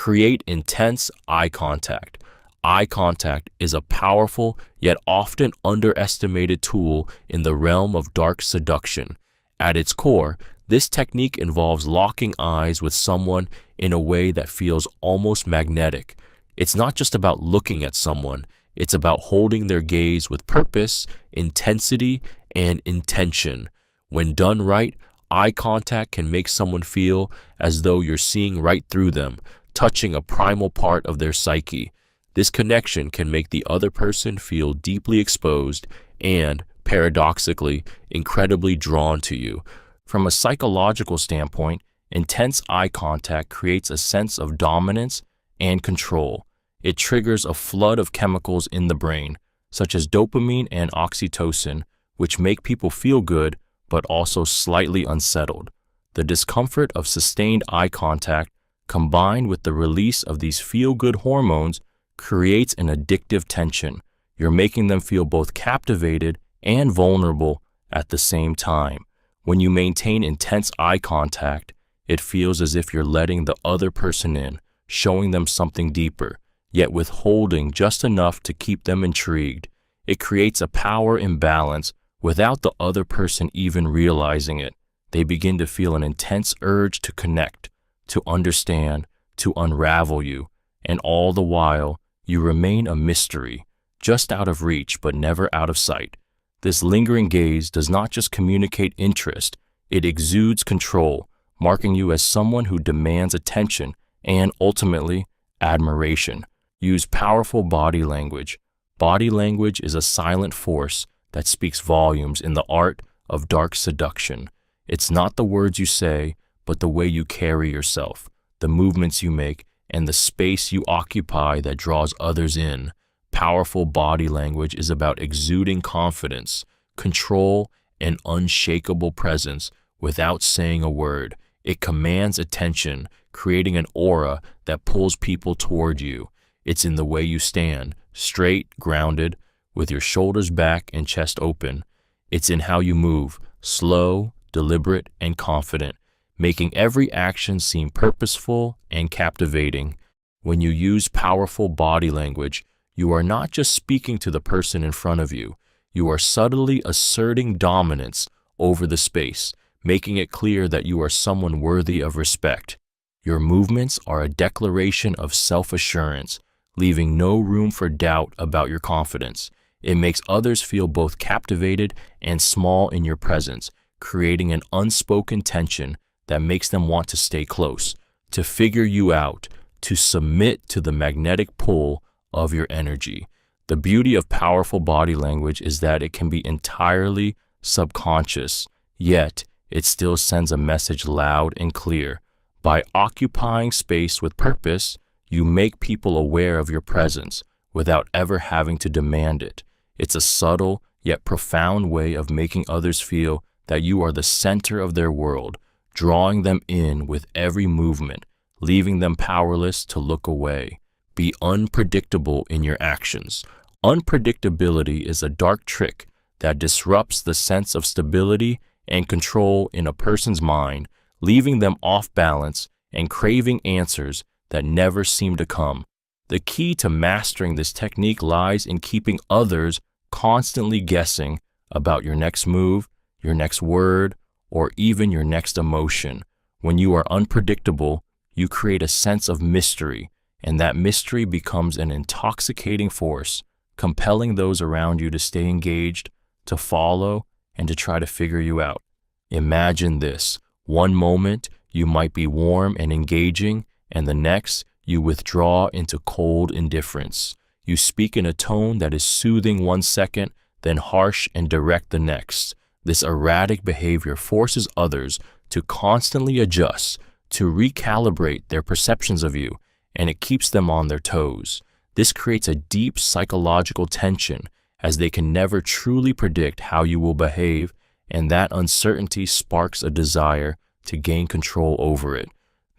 Create intense eye contact. Eye contact is a powerful yet often underestimated tool in the realm of dark seduction. At its core, this technique involves locking eyes with someone in a way that feels almost magnetic. It's not just about looking at someone, it's about holding their gaze with purpose, intensity, and intention. When done right, eye contact can make someone feel as though you're seeing right through them, touching a primal part of their psyche. This connection can make the other person feel deeply exposed and, paradoxically, incredibly drawn to you. From a psychological standpoint, intense eye contact creates a sense of dominance and control. It triggers a flood of chemicals in the brain, such as dopamine and oxytocin, which make people feel good but also slightly unsettled. The discomfort of sustained eye contact, combined with the release of these feel-good hormones, creates an addictive tension. You're making them feel both captivated and vulnerable at the same time. When you maintain intense eye contact, it feels as if you're letting the other person in, showing them something deeper, yet withholding just enough to keep them intrigued. It creates a power imbalance without the other person even realizing it. They begin to feel an intense urge to connect, to understand, to unravel you, and all the while, you remain a mystery, just out of reach but never out of sight. This lingering gaze does not just communicate interest, it exudes control, marking you as someone who demands attention and, ultimately, admiration. Use powerful body language. Body language is a silent force that speaks volumes in the art of dark seduction. It's not the words you say, but the way you carry yourself, the movements you make, and the space you occupy that draws others in. Powerful body language is about exuding confidence, control, and unshakable presence without saying a word. It commands attention, creating an aura that pulls people toward you. It's in the way you stand, straight, grounded, with your shoulders back and chest open. It's in how you move, slow, deliberate, and confident, making every action seem purposeful and captivating. When you use powerful body language, you are not just speaking to the person in front of you. You are subtly asserting dominance over the space, making it clear that you are someone worthy of respect. Your movements are a declaration of self-assurance, leaving no room for doubt about your confidence. It makes others feel both captivated and small in your presence, creating an unspoken tension that makes them want to stay close, to figure you out, to submit to the magnetic pull of your energy. The beauty of powerful body language is that it can be entirely subconscious, yet it still sends a message loud and clear. By occupying space with purpose, you make people aware of your presence without ever having to demand it. It's a subtle yet profound way of making others feel that you are the center of their world, drawing them in with every movement, leaving them powerless to look away. Be unpredictable in your actions. Unpredictability is a dark trick that disrupts the sense of stability and control in a person's mind, leaving them off balance and craving answers that never seem to come. The key to mastering this technique lies in keeping others constantly guessing about your next move, your next word, or even your next emotion. When you are unpredictable, you create a sense of mystery, and that mystery becomes an intoxicating force, compelling those around you to stay engaged, to follow, and to try to figure you out. Imagine this. One moment, you might be warm and engaging, and the next, you withdraw into cold indifference. You speak in a tone that is soothing one second, then harsh and direct the next. This erratic behavior forces others to constantly adjust, to recalibrate their perceptions of you, and it keeps them on their toes. This creates a deep psychological tension, as they can never truly predict how you will behave, and that uncertainty sparks a desire to gain control over it.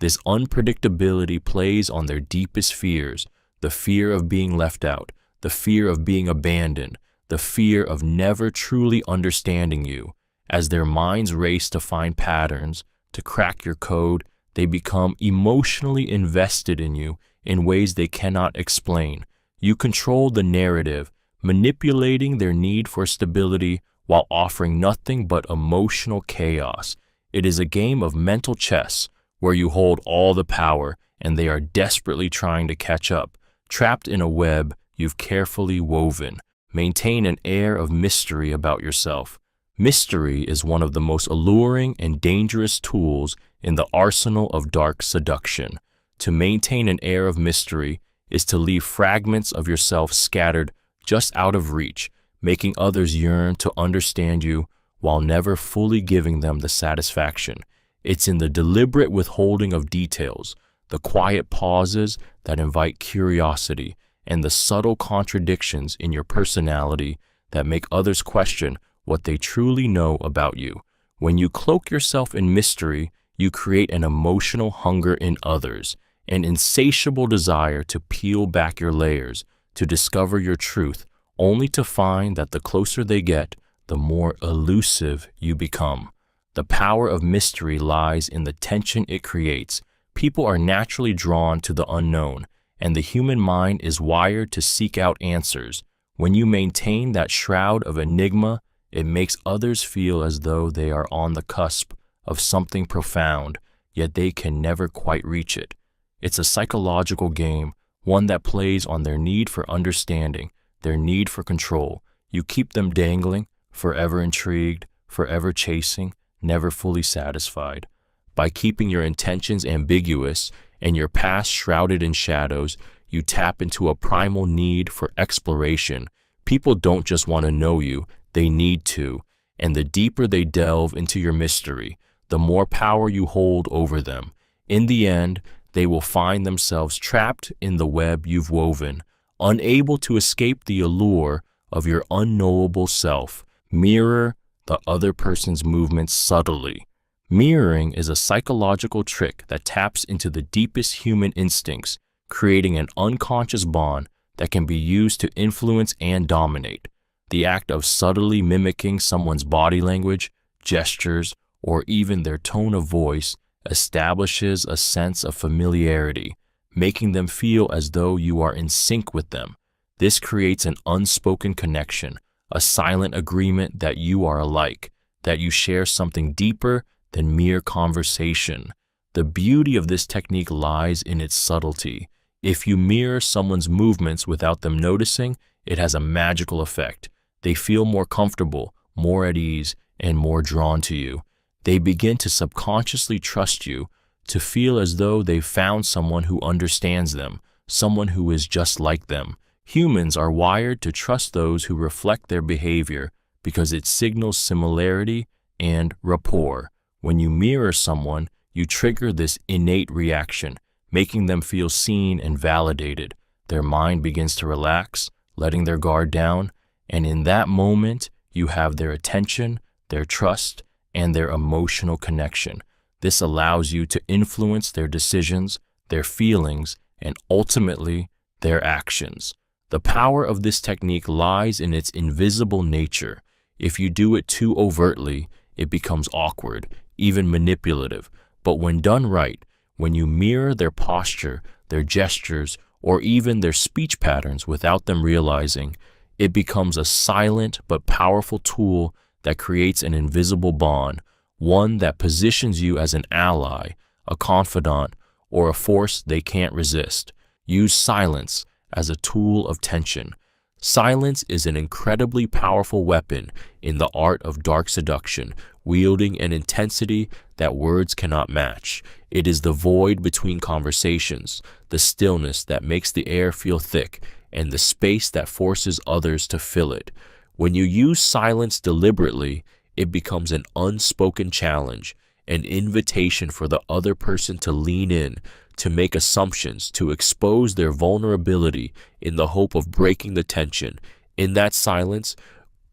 This unpredictability plays on their deepest fears, the fear of being left out, the fear of being abandoned, the fear of never truly understanding you. As their minds race to find patterns, to crack your code, They become emotionally invested in you in ways they cannot explain. You control the narrative, manipulating their need for stability while offering nothing but emotional chaos. It is a game of mental chess where you hold all the power and they are desperately trying to catch up, trapped in a web you've carefully woven. Maintain an air of mystery about yourself. Mystery is one of the most alluring and dangerous tools in the arsenal of dark seduction. To maintain an air of mystery is to leave fragments of yourself scattered just out of reach, making others yearn to understand you while never fully giving them the satisfaction. It's in the deliberate withholding of details, the quiet pauses that invite curiosity, and the subtle contradictions in your personality that make others question what they truly know about you. When you cloak yourself in mystery, you create an emotional hunger in others, an insatiable desire to peel back your layers, to discover your truth, only to find that the closer they get, the more elusive you become. The power of mystery lies in the tension it creates. People are naturally drawn to the unknown, and the human mind is wired to seek out answers. When you maintain that shroud of enigma, it makes others feel as though they are on the cusp of something profound, yet they can never quite reach it. It's a psychological game, one that plays on their need for understanding, their need for control. You keep them dangling, forever intrigued, forever chasing, never fully satisfied. By keeping your intentions ambiguous and your past shrouded in shadows, you tap into a primal need for exploration. People don't just want to know you, they need to. And the deeper they delve into your mystery, the more power you hold over them. In the end, they will find themselves trapped in the web you've woven, unable to escape the allure of your unknowable self. Mirror the other person's movements subtly. Mirroring is a psychological trick that taps into the deepest human instincts, creating an unconscious bond that can be used to influence and dominate. The act of subtly mimicking someone's body language, gestures, or even their tone of voice establishes a sense of familiarity, making them feel as though you are in sync with them. This creates an unspoken connection, a silent agreement that you are alike, that you share something deeper than mere conversation. The beauty of this technique lies in its subtlety. If you mirror someone's movements without them noticing, it has a magical effect. They feel more comfortable, more at ease, and more drawn to you. They begin to subconsciously trust you, to feel as though they've found someone who understands them, someone who is just like them. Humans are wired to trust those who reflect their behavior because it signals similarity and rapport. When you mirror someone, you trigger this innate reaction, making them feel seen and validated. Their mind begins to relax, letting their guard down, and in that moment, you have their attention, their trust, and their emotional connection. This allows you to influence their decisions, their feelings, and ultimately, their actions. The power of this technique lies in its invisible nature. If you do it too overtly, it becomes awkward, even manipulative. But when done right, when you mirror their posture, their gestures, or even their speech patterns without them realizing, it becomes a silent but powerful tool that creates an invisible bond, one that positions you as an ally, a confidant, or a force they can't resist. Use silence as a tool of tension. Silence is an incredibly powerful weapon in the art of dark seduction, wielding an intensity that words cannot match. It is the void between conversations, the stillness that makes the air feel thick, and the space that forces others to fill it. When you use silence deliberately, it becomes an unspoken challenge, an invitation for the other person to lean in, to make assumptions, to expose their vulnerability in the hope of breaking the tension. In that silence,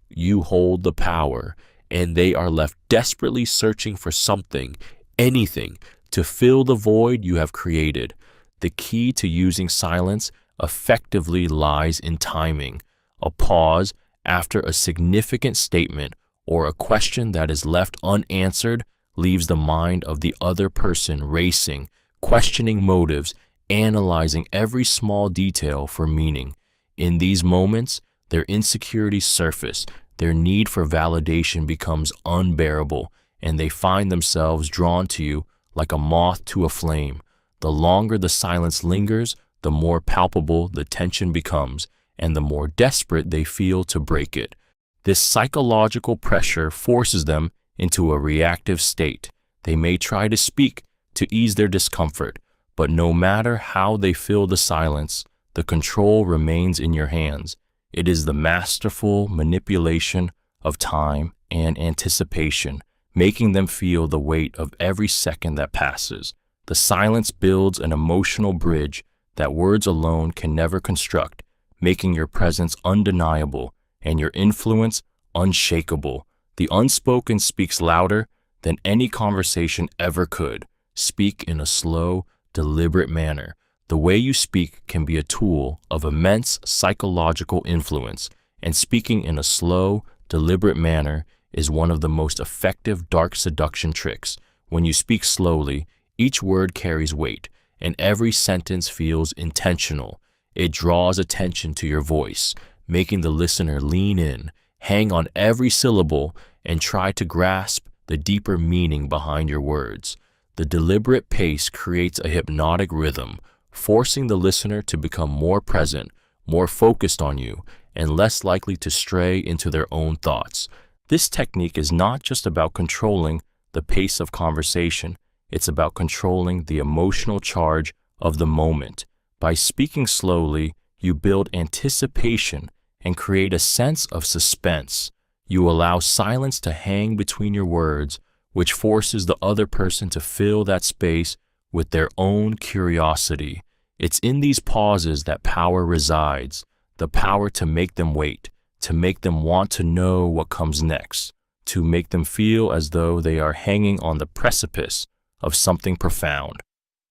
you hold the power, and they are left desperately searching for something, anything, to fill the void you have created. The key to using silence effectively lies in timing. A pause after a significant statement or a question that is left unanswered leaves the mind of the other person racing, questioning motives, analyzing every small detail for meaning. In these moments, their insecurities surface, their need for validation becomes unbearable, and they find themselves drawn to you like a moth to a flame. The longer the silence lingers, the more palpable the tension becomes, and the more desperate they feel to break it. This psychological pressure forces them into a reactive state. They may try to speak to ease their discomfort, but no matter how they fill the silence, the control remains in your hands. It is the masterful manipulation of time and anticipation, making them feel the weight of every second that passes. The silence builds an emotional bridge that words alone can never construct, making your presence undeniable and your influence unshakable. The unspoken speaks louder than any conversation ever could. Speak in a slow, deliberate manner. The way you speak can be a tool of immense psychological influence, and speaking in a slow, deliberate manner is one of the most effective dark seduction tricks. When you speak slowly, each word carries weight, and every sentence feels intentional. It draws attention to your voice, making the listener lean in, hang on every syllable, and try to grasp the deeper meaning behind your words. The deliberate pace creates a hypnotic rhythm, forcing the listener to become more present, more focused on you, and less likely to stray into their own thoughts. This technique is not just about controlling the pace of conversation, it's about controlling the emotional charge of the moment. By speaking slowly, you build anticipation and create a sense of suspense. You allow silence to hang between your words, which forces the other person to fill that space with their own curiosity. It's in these pauses that power resides, the power to make them wait, to make them want to know what comes next, to make them feel as though they are hanging on the precipice of something profound.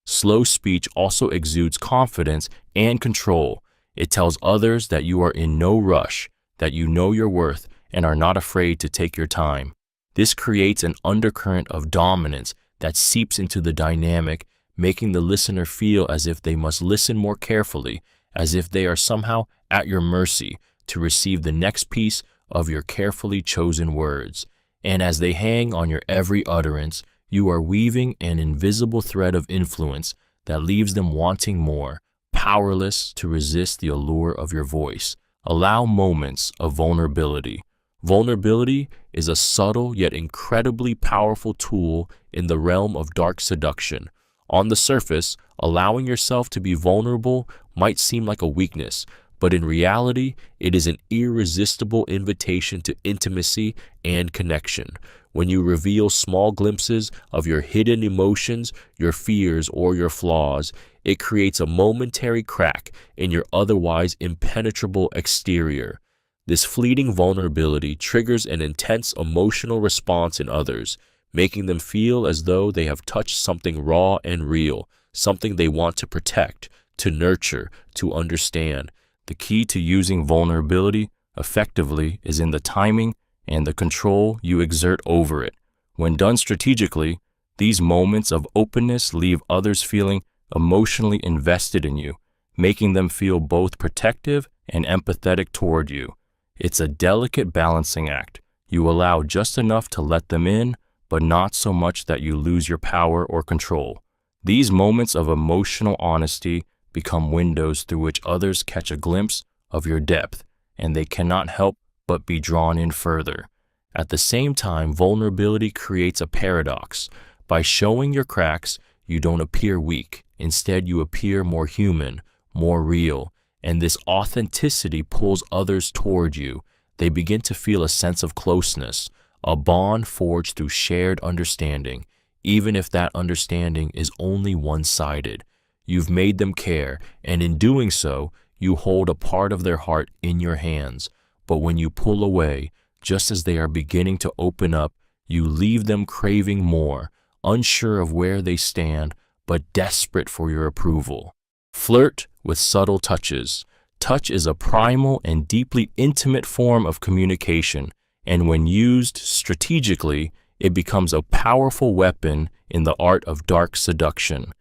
Slow speech also exudes confidence and control. It tells others that you are in no rush, that you know your worth and are not afraid to take your time. This creates an undercurrent of dominance that seeps into the dynamic, making the listener feel as if they must listen more carefully, as if they are somehow at your mercy to receive the next piece of your carefully chosen words. And as they hang on your every utterance, you are weaving an invisible thread of influence that leaves them wanting more, powerless to resist the allure of your voice. Allow moments of vulnerability. Vulnerability is a subtle yet incredibly powerful tool in the realm of dark seduction. On the surface, allowing yourself to be vulnerable might seem like a weakness, but in reality, it is an irresistible invitation to intimacy and connection. When you reveal small glimpses of your hidden emotions, your fears, or your flaws, it creates a momentary crack in your otherwise impenetrable exterior. This fleeting vulnerability triggers an intense emotional response in others, making them feel as though they have touched something raw and real, something they want to protect, to nurture, to understand. The key to using vulnerability effectively is in the timing and the control you exert over it. When done strategically, these moments of openness leave others feeling emotionally invested in you, making them feel both protective and empathetic toward you. It's a delicate balancing act. You allow just enough to let them in, but not so much that you lose your power or control. These moments of emotional honesty become windows through which others catch a glimpse of your depth, and they cannot help but be drawn in further. At the same time, vulnerability creates a paradox. By showing your cracks, you don't appear weak. Instead, you appear more human, more real, and this authenticity pulls others toward you. They begin to feel a sense of closeness, a bond forged through shared understanding, even if that understanding is only one-sided. You've made them care, and in doing so, you hold a part of their heart in your hands. But when you pull away, just as they are beginning to open up, you leave them craving more, unsure of where they stand, but desperate for your approval. Flirt with subtle touches. Touch is a primal and deeply intimate form of communication, and when used strategically, it becomes a powerful weapon in the art of dark seduction.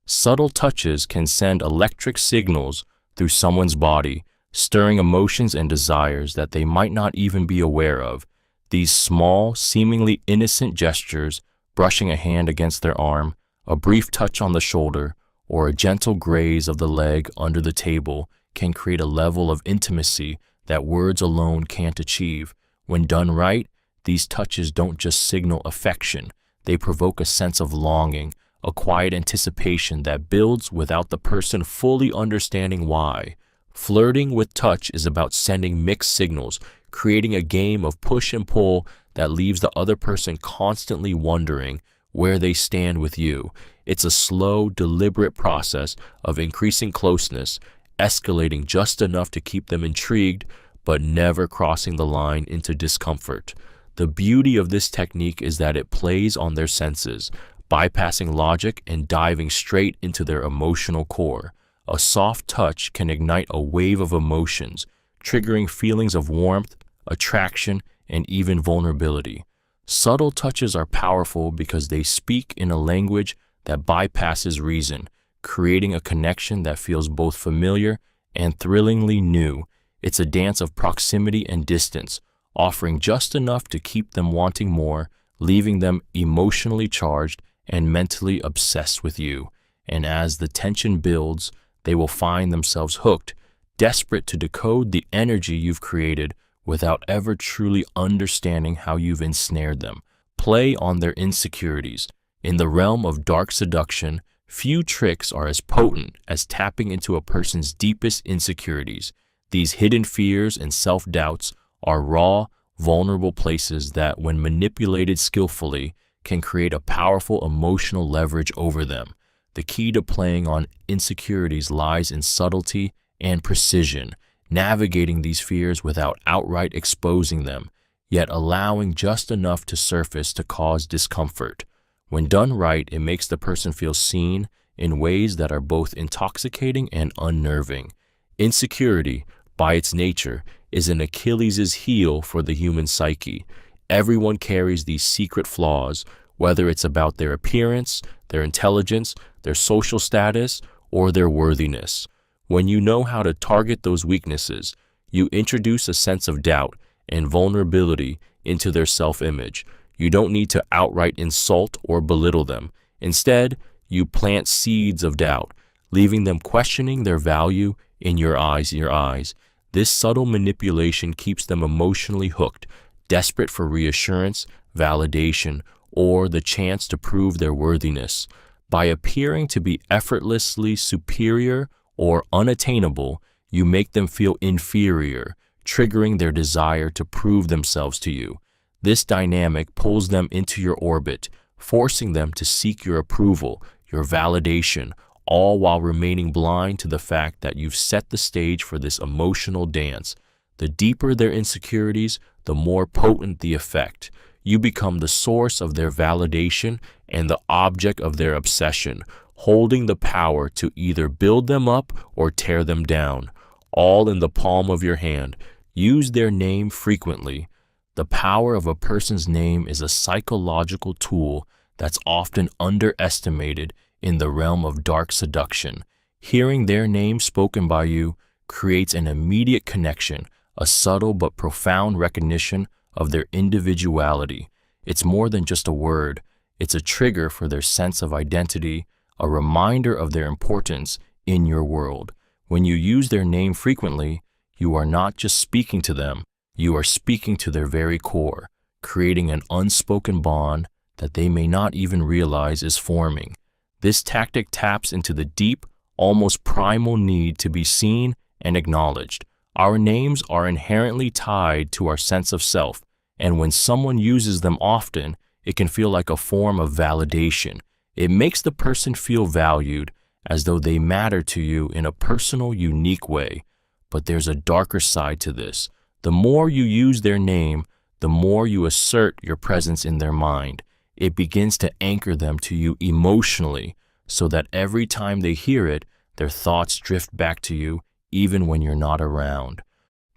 Subtle touches can send electric signals through someone's body, stirring emotions and desires that they might not even be aware of. These small, seemingly innocent gestures, brushing a hand against their arm, a brief touch on the shoulder, or a gentle graze of the leg under the table, can create a level of intimacy that words alone can't achieve. When done right, these touches don't just signal affection, they provoke a sense of longing, a quiet anticipation that builds without the person fully understanding why. Flirting with touch is about sending mixed signals, creating a game of push and pull that leaves the other person constantly wondering where they stand with you. It's a slow, deliberate process of increasing closeness, escalating just enough to keep them intrigued, but never crossing the line into discomfort. The beauty of this technique is that it plays on their senses, bypassing logic and diving straight into their emotional core. A soft touch can ignite a wave of emotions, triggering feelings of warmth, attraction, and even vulnerability. Subtle touches are powerful because they speak in a language that bypasses reason, creating a connection that feels both familiar and thrillingly new. It's a dance of proximity and distance, offering just enough to keep them wanting more, leaving them emotionally charged and mentally obsessed with you. And as the tension builds, they will find themselves hooked, desperate to decode the energy you've created without ever truly understanding how you've ensnared them. Play on their insecurities. In the realm of dark seduction, few tricks are as potent as tapping into a person's deepest insecurities. These hidden fears and self-doubts are raw, vulnerable places that, when manipulated skillfully, can create a powerful emotional leverage over them. The key to playing on insecurities lies in subtlety and precision, navigating these fears without outright exposing them, yet allowing just enough to surface to cause discomfort. When done right, it makes the person feel seen in ways that are both intoxicating and unnerving. Insecurity, by its nature, is an Achilles' heel for the human psyche. Everyone carries these secret flaws, whether it's about their appearance, their intelligence, their social status, or their worthiness. When you know how to target those weaknesses, you introduce a sense of doubt and vulnerability into their self-image. You don't need to outright insult or belittle them. Instead, you plant seeds of doubt, leaving them questioning their value in your eyes. This subtle manipulation keeps them emotionally hooked, desperate for reassurance, validation, or the chance to prove their worthiness. By appearing to be effortlessly superior or unattainable, you make them feel inferior, triggering their desire to prove themselves to you. This dynamic pulls them into your orbit, forcing them to seek your approval, your validation, all while remaining blind to the fact that you've set the stage for this emotional dance. The deeper their insecurities, the more potent the effect. You become the source of their validation and the object of their obsession, holding the power to either build them up or tear them down, all in the palm of your hand. Use their name frequently. The power of a person's name is a psychological tool that's often underestimated in the realm of dark seduction. Hearing their name spoken by you creates an immediate connection, a subtle but profound recognition of their individuality. It's more than just a word. It's a trigger for their sense of identity, a reminder of their importance in your world. When you use their name frequently, you are not just speaking to them, you are speaking to their very core, creating an unspoken bond that they may not even realize is forming. This tactic taps into the deep, almost primal need to be seen and acknowledged. Our names are inherently tied to our sense of self, and when someone uses them often, it can feel like a form of validation. It makes the person feel valued, as though they matter to you in a personal, unique way. But there's a darker side to this. The more you use their name, the more you assert your presence in their mind. It begins to anchor them to you emotionally, so that every time they hear it, their thoughts drift back to you, even when you're not around.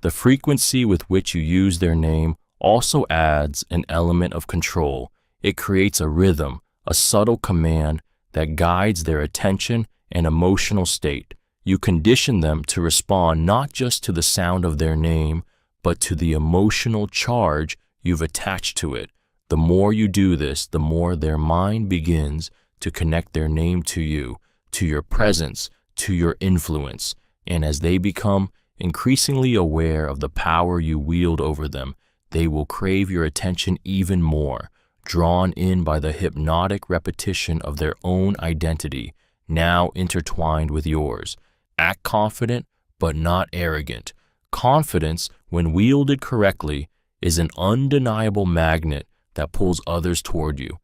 The frequency with which you use their name also adds an element of control. It creates a rhythm, a subtle command that guides their attention and emotional state. You condition them to respond not just to the sound of their name, but to the emotional charge you've attached to it. The more you do this, the more their mind begins to connect their name to you, to your presence, to your influence. And as they become increasingly aware of the power you wield over them, they will crave your attention even more, drawn in by the hypnotic repetition of their own identity, now intertwined with yours. Act confident, but not arrogant. Confidence, when wielded correctly, is an undeniable magnet that pulls others toward you.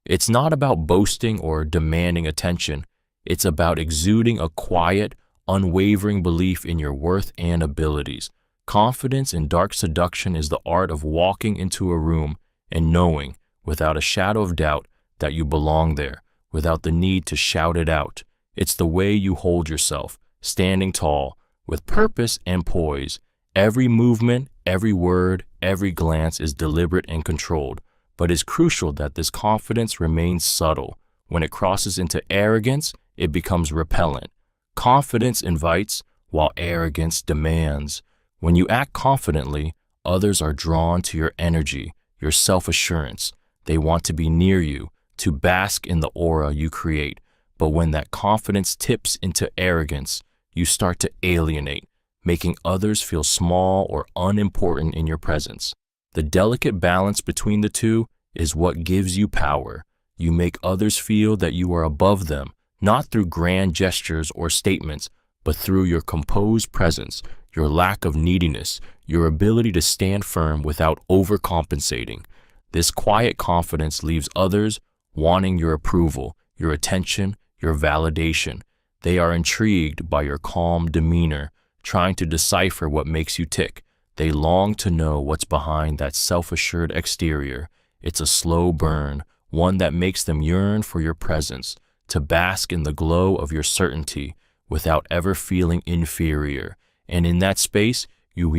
It's not about boasting or demanding attention. It's about exuding a quiet, unwavering belief in your worth and abilities. Confidence in dark seduction is the art of walking into a room and knowing, without a shadow of doubt, that you belong there, without the need to shout it out. It's the way you hold yourself, standing tall, with purpose and poise. Every movement, every word, every glance is deliberate and controlled, but it's crucial that this confidence remains subtle. When it crosses into arrogance, it becomes repellent. Confidence invites, while arrogance demands. When you act confidently, others are drawn to your energy, your self-assurance. They want to be near you, to bask in the aura you create. But when that confidence tips into arrogance, you start to alienate, making others feel small or unimportant in your presence. The delicate balance between the two is what gives you power. You make others feel that you are above them, not through grand gestures or statements, but through your composed presence, your lack of neediness, your ability to stand firm without overcompensating. This quiet confidence leaves others wanting your approval, your attention, your validation. They are intrigued by your calm demeanor, trying to decipher what makes you tick. They long to know what's behind that self-assured exterior. It's a slow burn, one that makes them yearn for your presence, to bask in the glow of your certainty without ever feeling inferior. And in that space, you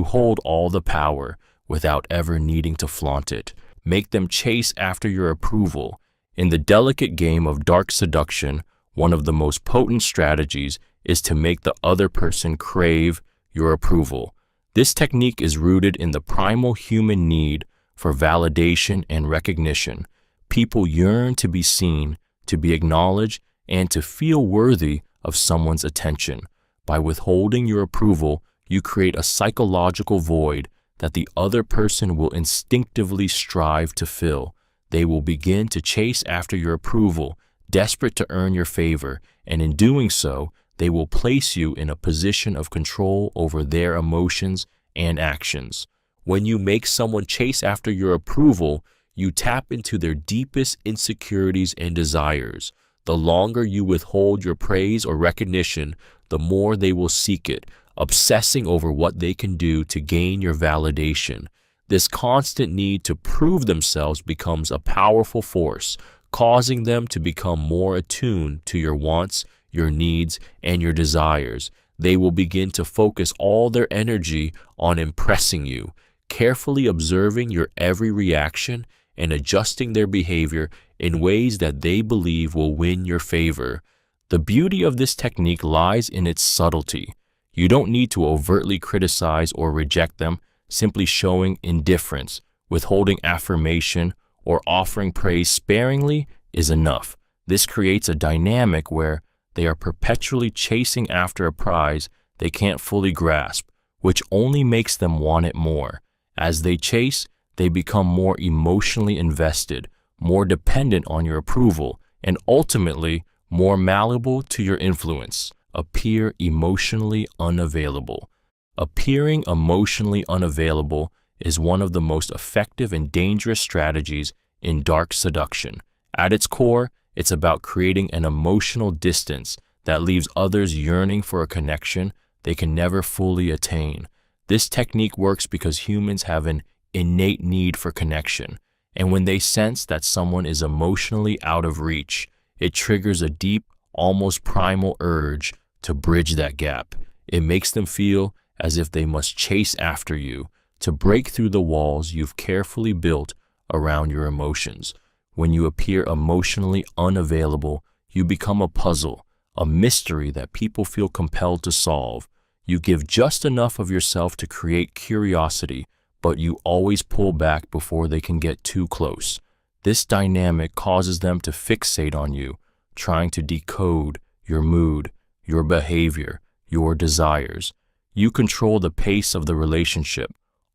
hold all the power without ever needing to flaunt it. Make them chase after your approval. In the delicate game of dark seduction, one of the most potent strategies is to make the other person crave your approval. This technique is rooted in the primal human need for validation and recognition. People yearn to be seen, to be acknowledged, and to feel worthy of someone's attention. By withholding your approval, you create a psychological void that the other person will instinctively strive to fill. They will begin to chase after your approval, desperate to earn your favor, and in doing so, they will place you in a position of control over their emotions and actions. When you make someone chase after your approval, you tap into their deepest insecurities and desires. The longer you withhold your praise or recognition, the more they will seek it, obsessing over what they can do to gain your validation. This constant need to prove themselves becomes a powerful force, causing them to become more attuned to your wants, your needs, and your desires. They will begin to focus all their energy on impressing you, carefully observing your every reaction and adjusting their behavior in ways that they believe will win your favor. The beauty of this technique lies in its subtlety. You don't need to overtly criticize or reject them. Simply showing indifference, withholding affirmation, or offering praise sparingly is enough. This creates a dynamic where they are perpetually chasing after a prize they can't fully grasp, which only makes them want it more. As they chase, they become more emotionally invested, more dependent on your approval, and ultimately more malleable to your influence. Appear emotionally unavailable. Appearing emotionally unavailable is one of the most effective and dangerous strategies in dark seduction. At its core, it's about creating an emotional distance that leaves others yearning for a connection they can never fully attain. This technique works because humans have an innate need for connection, and when they sense that someone is emotionally out of reach, it triggers a deep, almost primal urge to bridge that gap. It makes them feel as if they must chase after you, to break through the walls you've carefully built around your emotions. When you appear emotionally unavailable, you become a puzzle, a mystery that people feel compelled to solve. You give just enough of yourself to create curiosity, but you always pull back before they can get too close. This dynamic causes them to fixate on you, trying to decode your mood, your behavior, your desires. You control the pace of the relationship,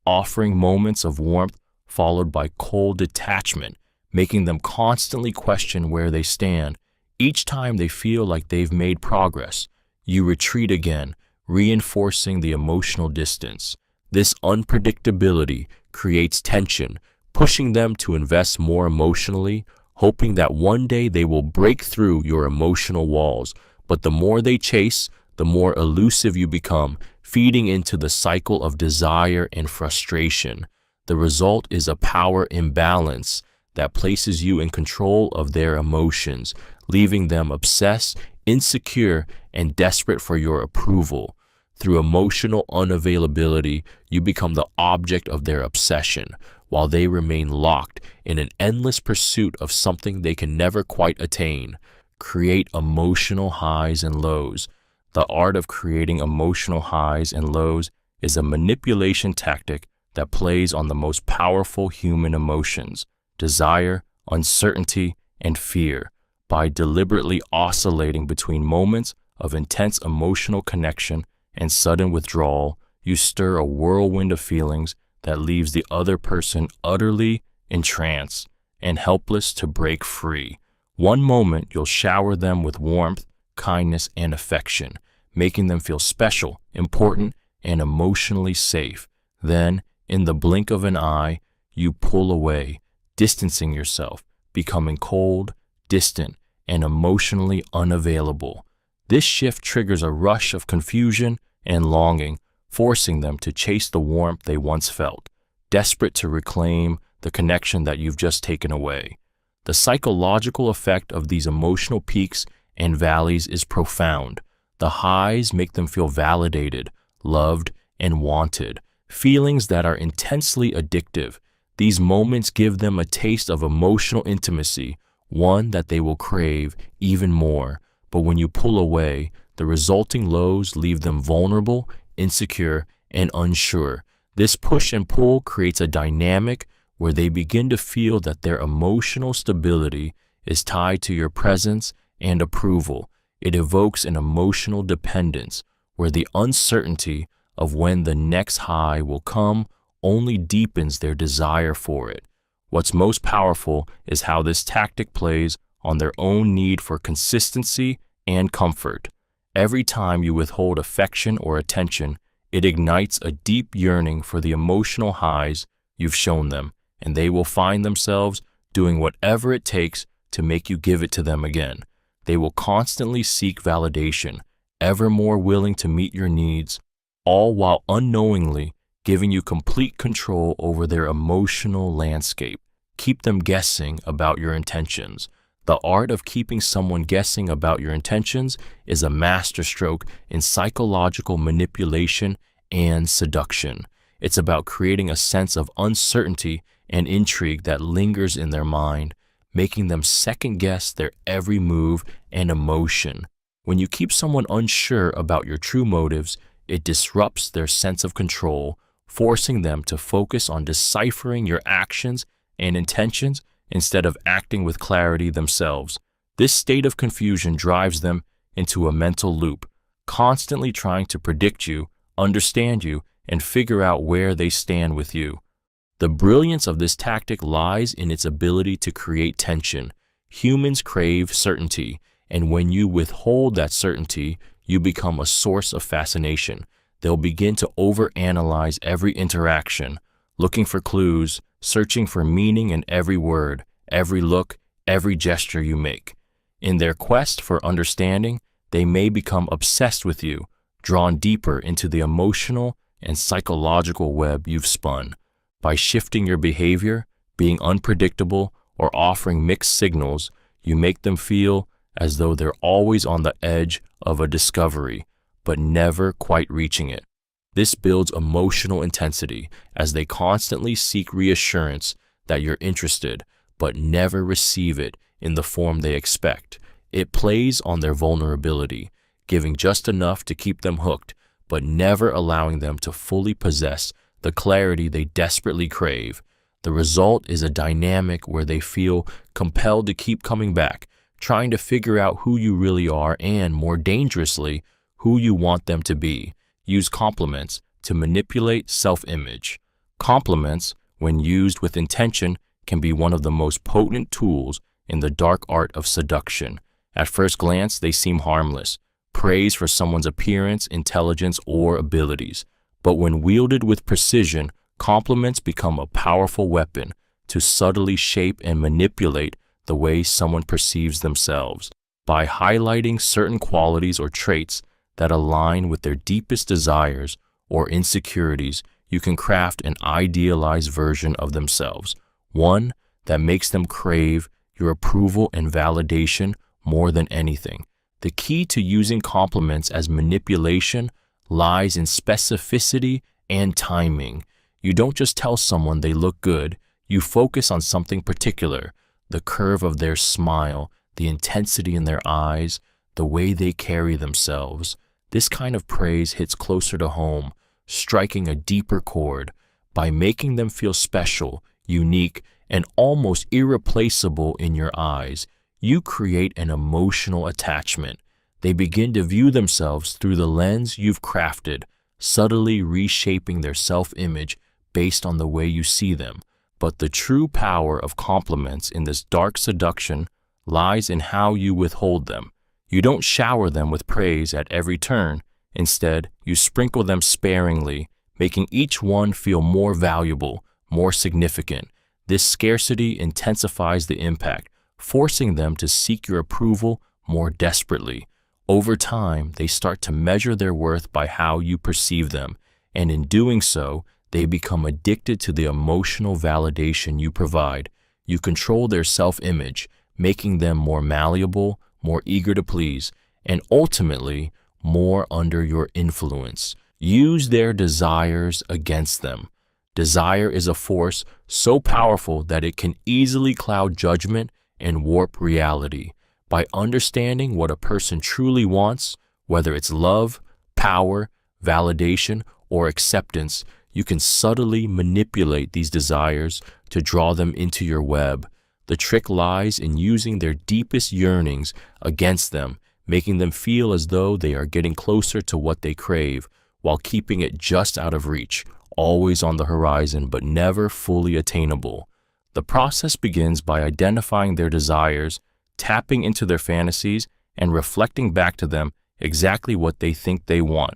offering moments of warmth followed by cold detachment, making them constantly question where they stand. Each time they feel like they've made progress, you retreat again, reinforcing the emotional distance. This unpredictability creates tension, pushing them to invest more emotionally, hoping that one day they will break through your emotional walls. But the more they chase, the more elusive you become, feeding into the cycle of desire and frustration. The result is a power imbalance that places you in control of their emotions, leaving them obsessed, insecure, and desperate for your approval. Through emotional unavailability, you become the object of their obsession, while they remain locked in an endless pursuit of something they can never quite attain. Create emotional highs and lows. The art of creating emotional highs and lows is a manipulation tactic that plays on the most powerful human emotions: desire, uncertainty, and fear. By deliberately oscillating between moments of intense emotional connection and sudden withdrawal, you stir a whirlwind of feelings that leaves the other person utterly entranced and helpless to break free. One moment you'll shower them with warmth, kindness, and affection, making them feel special, important, and emotionally safe. Then, in the blink of an eye, you pull away, distancing yourself, becoming cold, distant, and emotionally unavailable. This shift triggers a rush of confusion and longing, forcing them to chase the warmth they once felt, desperate to reclaim the connection that you've just taken away. The psychological effect of these emotional peaks and valleys is profound. The highs make them feel validated, loved, and wanted, feelings that are intensely addictive. These moments give them a taste of emotional intimacy, one that they will crave even more. But when you pull away, the resulting lows leave them vulnerable, insecure, and unsure. This push and pull creates a dynamic where they begin to feel that their emotional stability is tied to your presence and approval. It evokes an emotional dependence where the uncertainty of when the next high will come only deepens their desire for it. What's most powerful is how this tactic plays on their own need for consistency and comfort. Every time you withhold affection or attention, it ignites a deep yearning for the emotional highs you've shown them, and they will find themselves doing whatever it takes to make you give it to them again. They will constantly seek validation, ever more willing to meet your needs, all while unknowingly giving you complete control over their emotional landscape. Keep them guessing about your intentions. The art of keeping someone guessing about your intentions is a masterstroke in psychological manipulation and seduction. It's about creating a sense of uncertainty and intrigue that lingers in their mind, making them second-guess their every move and emotion. When you keep someone unsure about your true motives, it disrupts their sense of control, forcing them to focus on deciphering your actions and intentions instead of acting with clarity themselves. This state of confusion drives them into a mental loop, constantly trying to predict you, understand you, and figure out where they stand with you. The brilliance of this tactic lies in its ability to create tension. Humans crave certainty, and when you withhold that certainty, you become a source of fascination. They'll begin to overanalyze every interaction, looking for clues, searching for meaning in every word, every look, every gesture you make. In their quest for understanding, they may become obsessed with you, drawn deeper into the emotional and psychological web you've spun. By shifting your behavior, being unpredictable, or offering mixed signals, you make them feel as though they're always on the edge of a discovery, but never quite reaching it. This builds emotional intensity as they constantly seek reassurance that you're interested, but never receive it in the form they expect. It plays on their vulnerability, giving just enough to keep them hooked, but never allowing them to fully possess the clarity they desperately crave. The result is a dynamic where they feel compelled to keep coming back, trying to figure out who you really are and, more dangerously, who you want them to be. Use compliments to manipulate self-image. Compliments, when used with intention, can be one of the most potent tools in the dark art of seduction. At first glance, they seem harmless, praise for someone's appearance, intelligence, or abilities. But when wielded with precision, compliments become a powerful weapon to subtly shape and manipulate the way someone perceives themselves. By highlighting certain qualities or traits that align with their deepest desires or insecurities, you can craft an idealized version of themselves, one that makes them crave your approval and validation more than anything. The key to using compliments as manipulation lies in specificity and timing. You don't just tell someone they look good, you focus on something particular: the curve of their smile, the intensity in their eyes, the way they carry themselves. This kind of praise hits closer to home, striking a deeper chord. By making them feel special, unique, and almost irreplaceable in your eyes, you create an emotional attachment. They begin to view themselves through the lens you've crafted, subtly reshaping their self-image based on the way you see them. But the true power of compliments in this dark seduction lies in how you withhold them. You don't shower them with praise at every turn. Instead, you sprinkle them sparingly, making each one feel more valuable, more significant. This scarcity intensifies the impact, forcing them to seek your approval more desperately. Over time, they start to measure their worth by how you perceive them, and in doing so, they become addicted to the emotional validation you provide. You control their self-image, making them more malleable, more eager to please, and ultimately, more under your influence. Use their desires against them. Desire is a force so powerful that it can easily cloud judgment and warp reality. By understanding what a person truly wants, whether it's love, power, validation, or acceptance, you can subtly manipulate these desires to draw them into your web. The trick lies in using their deepest yearnings against them, making them feel as though they are getting closer to what they crave, while keeping it just out of reach, always on the horizon but never fully attainable. The process begins by identifying their desires, tapping into their fantasies, and reflecting back to them exactly what they think they want.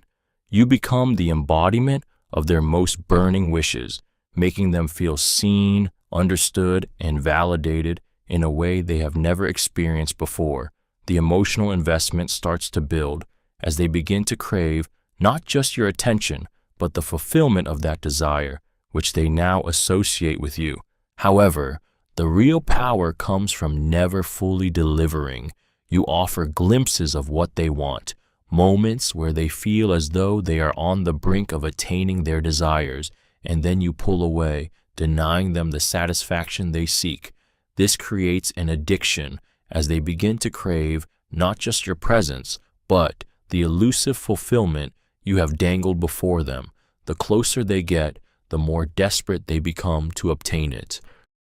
You become the embodiment of their most burning wishes, making them feel seen, understood, and validated in a way they have never experienced before. The emotional investment starts to build as they begin to crave not just your attention, but the fulfillment of that desire, which they now associate with you. However, the real power comes from never fully delivering. You offer glimpses of what they want, moments where they feel as though they are on the brink of attaining their desires, and then you pull away, denying them the satisfaction they seek. This creates an addiction as they begin to crave not just your presence, but the elusive fulfillment you have dangled before them. The closer they get, the more desperate they become to obtain it.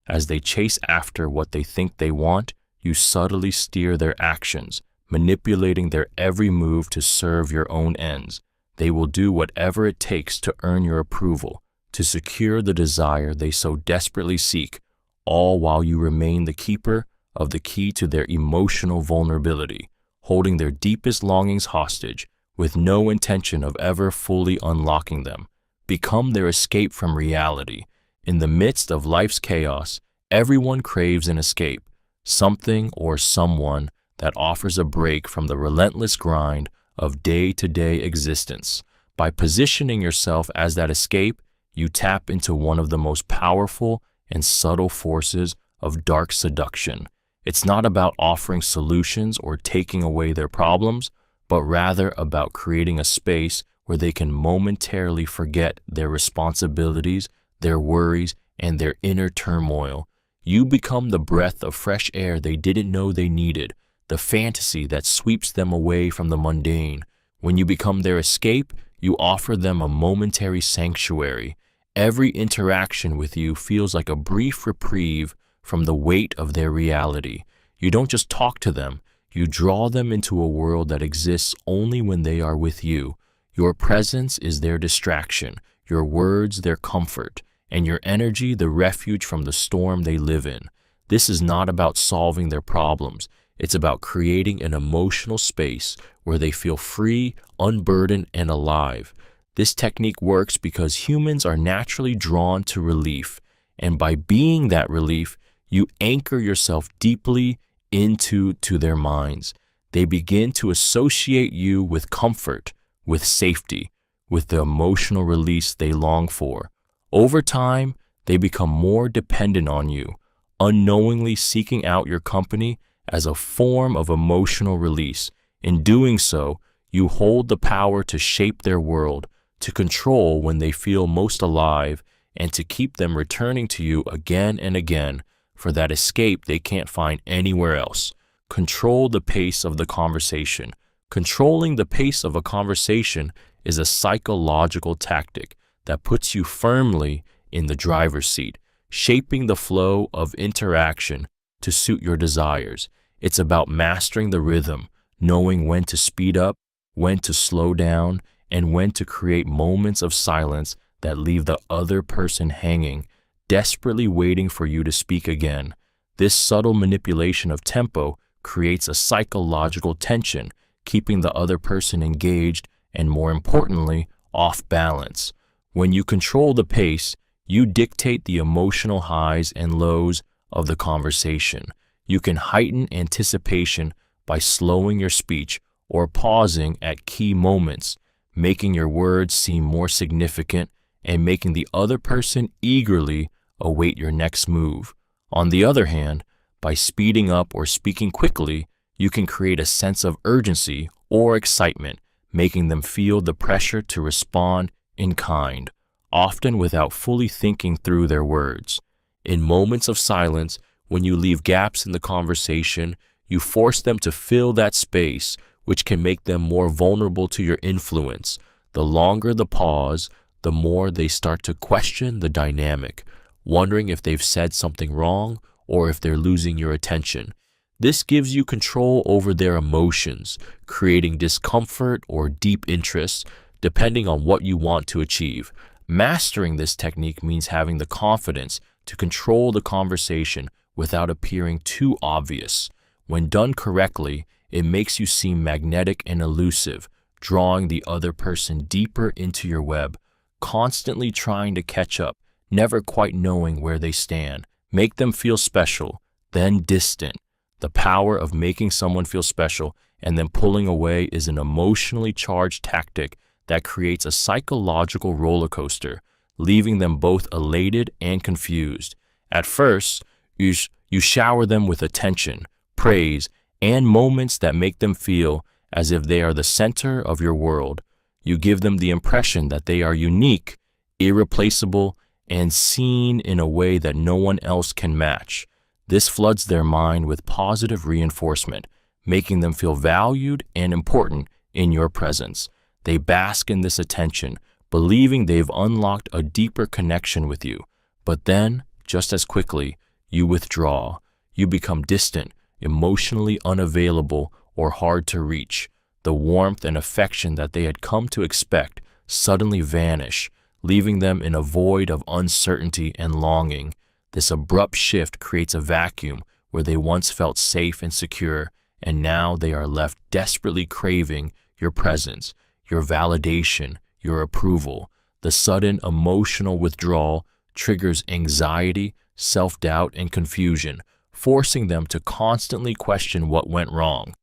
As they chase after what they think they want, you subtly steer their actions, manipulating their every move to serve your own ends. They will do whatever it takes to earn your approval, to secure the desire they so desperately seek, all while you remain the keeper of the key to their emotional vulnerability, holding their deepest longings hostage, with no intention of ever fully unlocking them. Become their escape from reality. In the midst of life's chaos, everyone craves an escape, something or someone that offers a break from the relentless grind of day-to-day existence. By positioning yourself as that escape, you tap into one of the most powerful and subtle forces of dark seduction. It's not about offering solutions or taking away their problems, but rather about creating a space where they can momentarily forget their responsibilities, their worries, and their inner turmoil. You become the breath of fresh air they didn't know they needed, the fantasy that sweeps them away from the mundane. When you become their escape, you offer them a momentary sanctuary. Every interaction with you feels like a brief reprieve from the weight of their reality. You don't just talk to them, you draw them into a world that exists only when they are with you. Your presence is their distraction, your words their comfort, and your energy the refuge from the storm they live in. This is not about solving their problems. It's about creating an emotional space where they feel free, unburdened, and alive. This technique works because humans are naturally drawn to relief, and by being that relief, you anchor yourself deeply into their minds. They begin to associate you with comfort, with safety, with the emotional release they long for. Over time, they become more dependent on you, unknowingly seeking out your company as a form of emotional release. In doing so, you hold the power to shape their world, to control when they feel most alive, and to keep them returning to you again and again for that escape they can't find anywhere else. Control the pace of the conversation. Controlling the pace of a conversation is a psychological tactic that puts you firmly in the driver's seat, shaping the flow of interaction to suit your desires. It's about mastering the rhythm, knowing when to speed up, when to slow down, and when to create moments of silence that leave the other person hanging, desperately waiting for you to speak again. This subtle manipulation of tempo creates a psychological tension, keeping the other person engaged and, more importantly, off balance. When you control the pace, you dictate the emotional highs and lows of the conversation. You can heighten anticipation by slowing your speech or pausing at key moments, making your words seem more significant and making the other person eagerly await your next move. On the other hand, by speeding up or speaking quickly, you can create a sense of urgency or excitement, making them feel the pressure to respond in kind, often without fully thinking through their words. In moments of silence, when you leave gaps in the conversation, you force them to fill that space, which can make them more vulnerable to your influence. The longer the pause, the more they start to question the dynamic, wondering if they've said something wrong or if they're losing your attention. This gives you control over their emotions, creating discomfort or deep interest, depending on what you want to achieve. Mastering this technique means having the confidence to control the conversation without appearing too obvious. When done correctly, it makes you seem magnetic and elusive, drawing the other person deeper into your web, constantly trying to catch up, never quite knowing where they stand. Make them feel special, then distant. The power of making someone feel special and then pulling away is an emotionally charged tactic that creates a psychological roller coaster, leaving them both elated and confused. At first, you shower them with attention, praise, and moments that make them feel as if they are the center of your world. You give them the impression that they are unique, irreplaceable, and seen in a way that no one else can match. This floods their mind with positive reinforcement, making them feel valued and important in your presence. They bask in this attention, believing they've unlocked a deeper connection with you. But then, just as quickly, you withdraw. You become distant, emotionally unavailable, or hard to reach. The warmth and affection that they had come to expect suddenly vanish, leaving them in a void of uncertainty and longing. This abrupt shift creates a vacuum where they once felt safe and secure, and now they are left desperately craving your presence, your validation, your approval. The sudden emotional withdrawal triggers anxiety, self-doubt, and confusion, forcing them to constantly question what went wrong.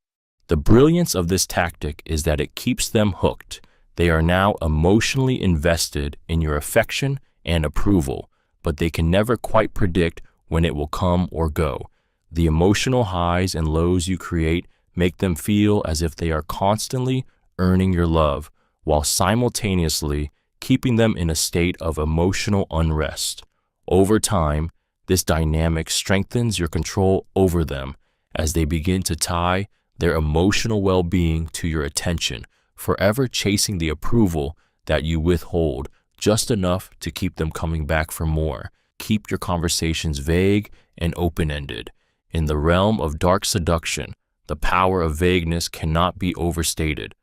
The brilliance of this tactic is that it keeps them hooked. They are now emotionally invested in your affection and approval, but they can never quite predict when it will come or go. The emotional highs and lows you create make them feel as if they are constantly earning your love, while simultaneously keeping them in a state of emotional unrest. Over time, this dynamic strengthens your control over them as they begin to tie their emotional well-being to your attention, forever chasing the approval that you withhold just enough to keep them coming back for more. Keep your conversations vague and open-ended. In the realm of dark seduction, the power of vagueness cannot be overstated.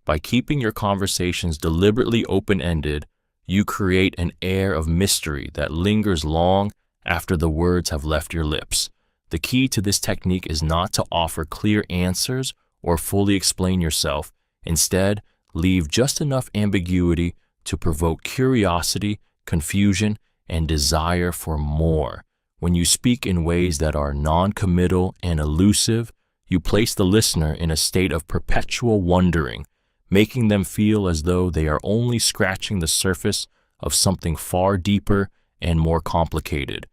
By keeping your conversations deliberately open-ended, you create an air of mystery that lingers long after the words have left your lips. The key to this technique is not to offer clear answers or fully explain yourself. Instead, leave just enough ambiguity to provoke curiosity, confusion, and desire for more. When you speak in ways that are non-committal and elusive, you place the listener in a state of perpetual wondering, making them feel as though they are only scratching the surface of something far deeper and more complicated.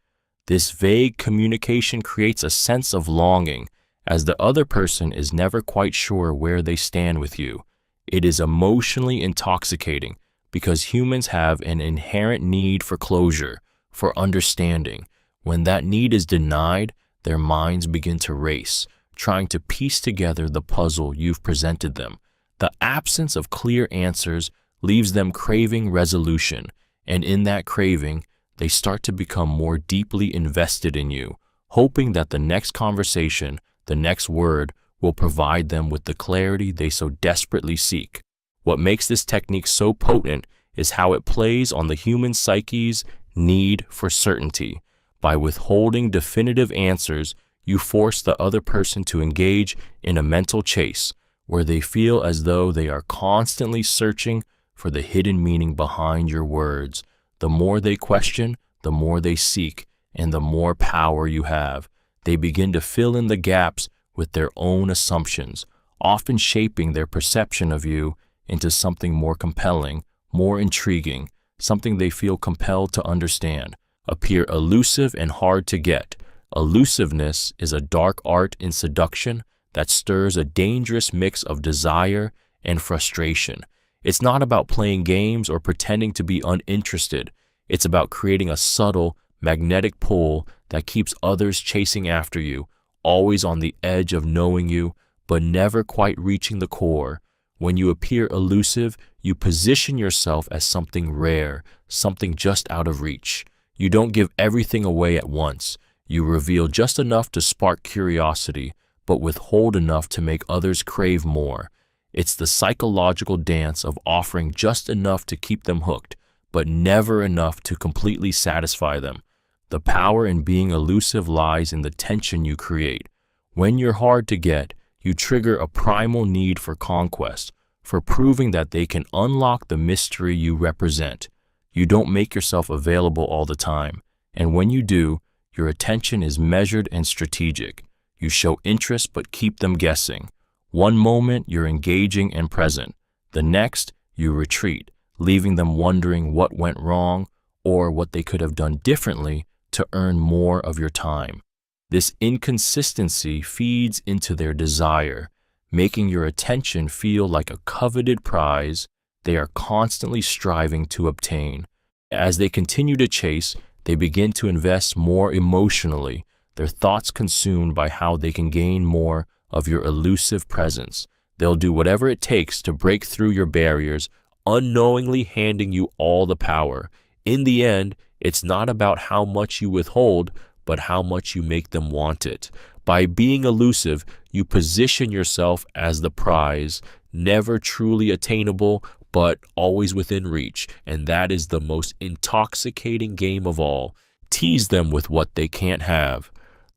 This vague communication creates a sense of longing, as the other person is never quite sure where they stand with you. It is emotionally intoxicating because humans have an inherent need for closure, for understanding. When that need is denied, their minds begin to race, trying to piece together the puzzle you've presented them. The absence of clear answers leaves them craving resolution, and in that craving, they start to become more deeply invested in you, hoping that the next conversation, the next word, will provide them with the clarity they so desperately seek. What makes this technique so potent is how it plays on the human psyche's need for certainty. By withholding definitive answers, you force the other person to engage in a mental chase, where they feel as though they are constantly searching for the hidden meaning behind your words. The more they question, the more they seek, and the more power you have. They begin to fill in the gaps with their own assumptions, often shaping their perception of you into something more compelling, more intriguing, something they feel compelled to understand. Appear elusive and hard to get. Elusiveness is a dark art in seduction that stirs a dangerous mix of desire and frustration. It's not about playing games or pretending to be uninterested. It's about creating a subtle, magnetic pull that keeps others chasing after you, always on the edge of knowing you, but never quite reaching the core. When you appear elusive, you position yourself as something rare, something just out of reach. You don't give everything away at once. You reveal just enough to spark curiosity, but withhold enough to make others crave more. It's the psychological dance of offering just enough to keep them hooked, but never enough to completely satisfy them. The power in being elusive lies in the tension you create. When you're hard to get, you trigger a primal need for conquest, for proving that they can unlock the mystery you represent. You don't make yourself available all the time, and when you do, your attention is measured and strategic. You show interest but keep them guessing. One moment you're engaging and present. The next, you retreat, leaving them wondering what went wrong or what they could have done differently to earn more of your time. This inconsistency feeds into their desire, making your attention feel like a coveted prize they are constantly striving to obtain. As they continue to chase, they begin to invest more emotionally, their thoughts consumed by how they can gain more of your elusive presence. They'll do whatever it takes to break through your barriers, unknowingly handing you all the power. In the end, it's not about how much you withhold, but how much you make them want it. By being elusive, you position yourself as the prize, never truly attainable, but always within reach, and that is the most intoxicating game of all. Tease them with what they can't have.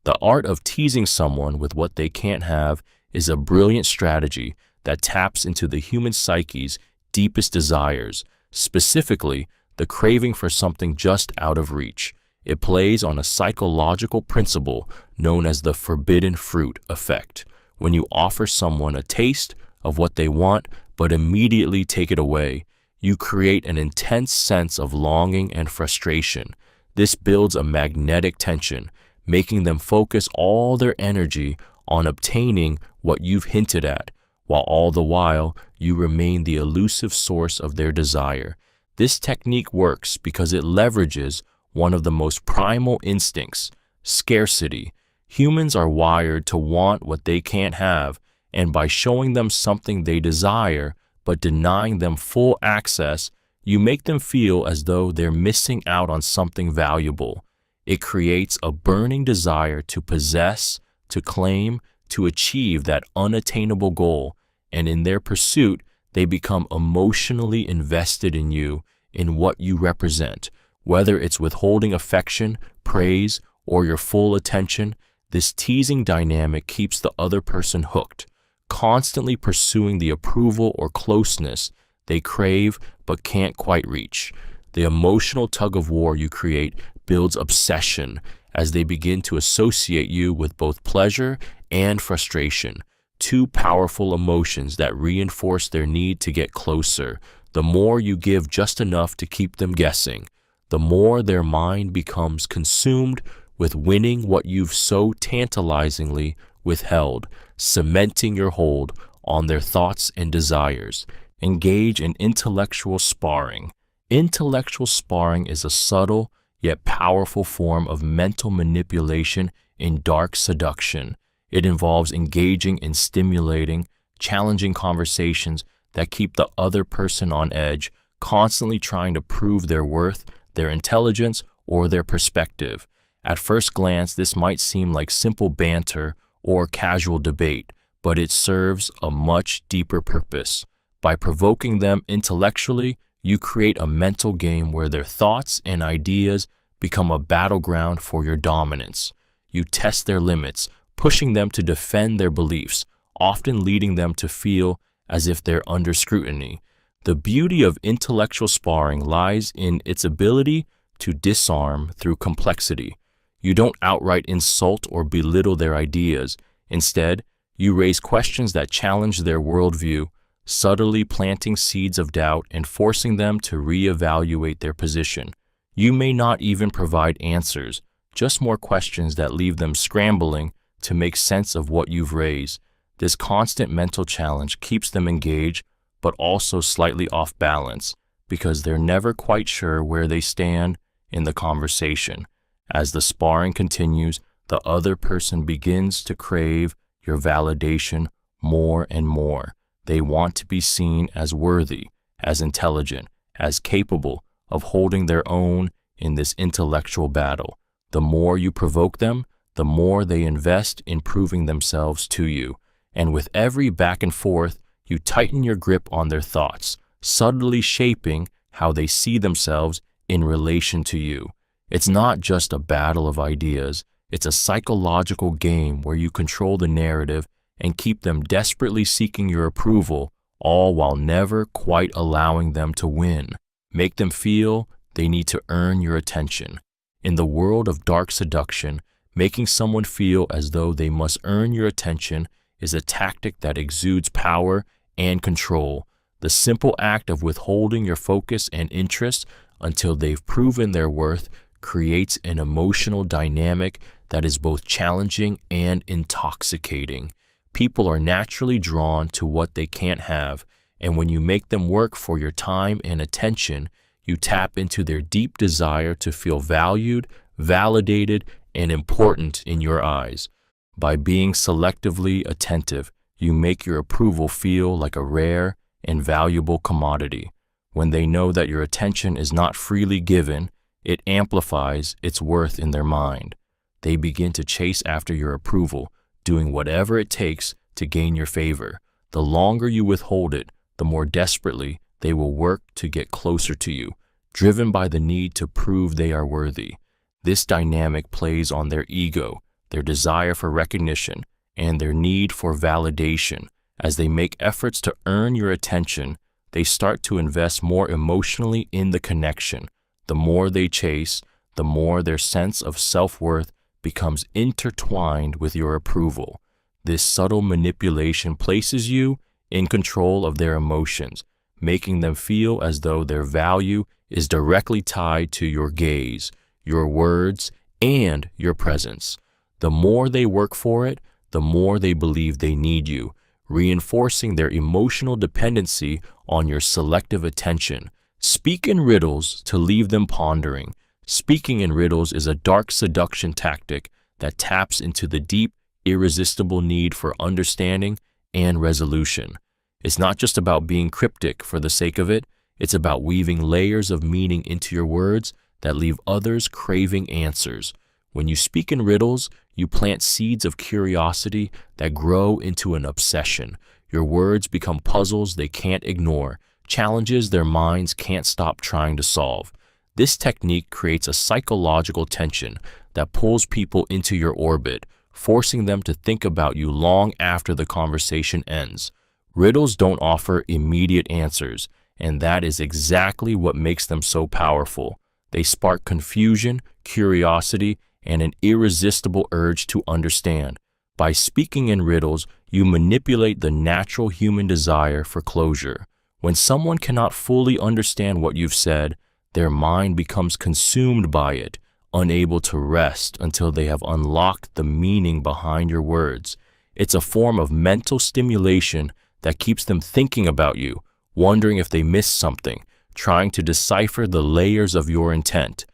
The art of teasing someone with what they can't have is a brilliant strategy that taps into the human psyche's deepest desires, specifically the craving for something just out of reach. It plays on a psychological principle known as the forbidden fruit effect. When you offer someone a taste of what they want, but immediately take it away, you create an intense sense of longing and frustration. This builds a magnetic tension, making them focus all their energy on obtaining what you've hinted at, while all the while you remain the elusive source of their desire. This technique works because it leverages one of the most primal instincts, scarcity. Humans are wired to want what they can't have, and by showing them something they desire but denying them full access, you make them feel as though they're missing out on something valuable. It creates a burning desire to possess, to claim, to achieve that unattainable goal, and in their pursuit, they become emotionally invested in you, in what you represent. Whether it's withholding affection, praise, or your full attention, this teasing dynamic keeps the other person hooked, constantly pursuing the approval or closeness they crave but can't quite reach. The emotional tug-of-war you create builds obsession as they begin to associate you with both pleasure and frustration, two powerful emotions that reinforce their need to get closer. The more you give just enough to keep them guessing, the more their mind becomes consumed with winning what you've so tantalizingly withheld, cementing your hold on their thoughts and desires. Engage in intellectual sparring. Intellectual sparring is a subtle yet powerful form of mental manipulation in dark seduction. It involves engaging in stimulating, challenging conversations that keep the other person on edge, constantly trying to prove their worth, their intelligence, or their perspective. At first glance, this might seem like simple banter or casual debate, but it serves a much deeper purpose. By provoking them intellectually, you create a mental game where their thoughts and ideas become a battleground for your dominance. You test their limits, pushing them to defend their beliefs, often leading them to feel as if they're under scrutiny. The beauty of intellectual sparring lies in its ability to disarm through complexity. You don't outright insult or belittle their ideas. Instead, you raise questions that challenge their worldview, subtly planting seeds of doubt and forcing them to reevaluate their position. You may not even provide answers, just more questions that leave them scrambling to make sense of what you've raised. This constant mental challenge keeps them engaged, but also slightly off balance, because they're never quite sure where they stand in the conversation. As the sparring continues, the other person begins to crave your validation more and more. They want to be seen as worthy, as intelligent, as capable of holding their own in this intellectual battle. The more you provoke them, the more they invest in proving themselves to you. And with every back and forth, you tighten your grip on their thoughts, subtly shaping how they see themselves in relation to you. It's not just a battle of ideas, it's a psychological game where you control the narrative and keep them desperately seeking your approval, all while never quite allowing them to win. Make them feel they need to earn your attention. In the world of dark seduction, making someone feel as though they must earn your attention is a tactic that exudes power and control. The simple act of withholding your focus and interest until they've proven their worth creates an emotional dynamic that is both challenging and intoxicating. People are naturally drawn to what they can't have, and when you make them work for your time and attention, you tap into their deep desire to feel valued, validated, and important in your eyes. By being selectively attentive, you make your approval feel like a rare and valuable commodity. When they know that your attention is not freely given, it amplifies its worth in their mind. They begin to chase after your approval, doing whatever it takes to gain your favor. The longer you withhold it, the more desperately they will work to get closer to you, driven by the need to prove they are worthy. This dynamic plays on their ego, their desire for recognition, and their need for validation. As they make efforts to earn your attention, they start to invest more emotionally in the connection. The more they chase, the more their sense of self-worth becomes intertwined with your approval. This subtle manipulation places you in control of their emotions, making them feel as though their value is directly tied to your gaze, your words, and your presence. The more they work for it, the more they believe they need you, reinforcing their emotional dependency on your selective attention. Speak in riddles to leave them pondering. Speaking in riddles is a dark seduction tactic that taps into the deep, irresistible need for understanding and resolution. It's not just about being cryptic for the sake of it, it's about weaving layers of meaning into your words that leave others craving answers. When you speak in riddles, you plant seeds of curiosity that grow into an obsession. Your words become puzzles they can't ignore, challenges their minds can't stop trying to solve. This technique creates a psychological tension that pulls people into your orbit, forcing them to think about you long after the conversation ends. Riddles don't offer immediate answers, and that is exactly what makes them so powerful. They spark confusion, curiosity, and an irresistible urge to understand. By speaking in riddles, you manipulate the natural human desire for closure. When someone cannot fully understand what you've said, their mind becomes consumed by it, unable to rest until they have unlocked the meaning behind your words. It's a form of mental stimulation that keeps them thinking about you, wondering if they missed something, trying to decipher the layers of your intent.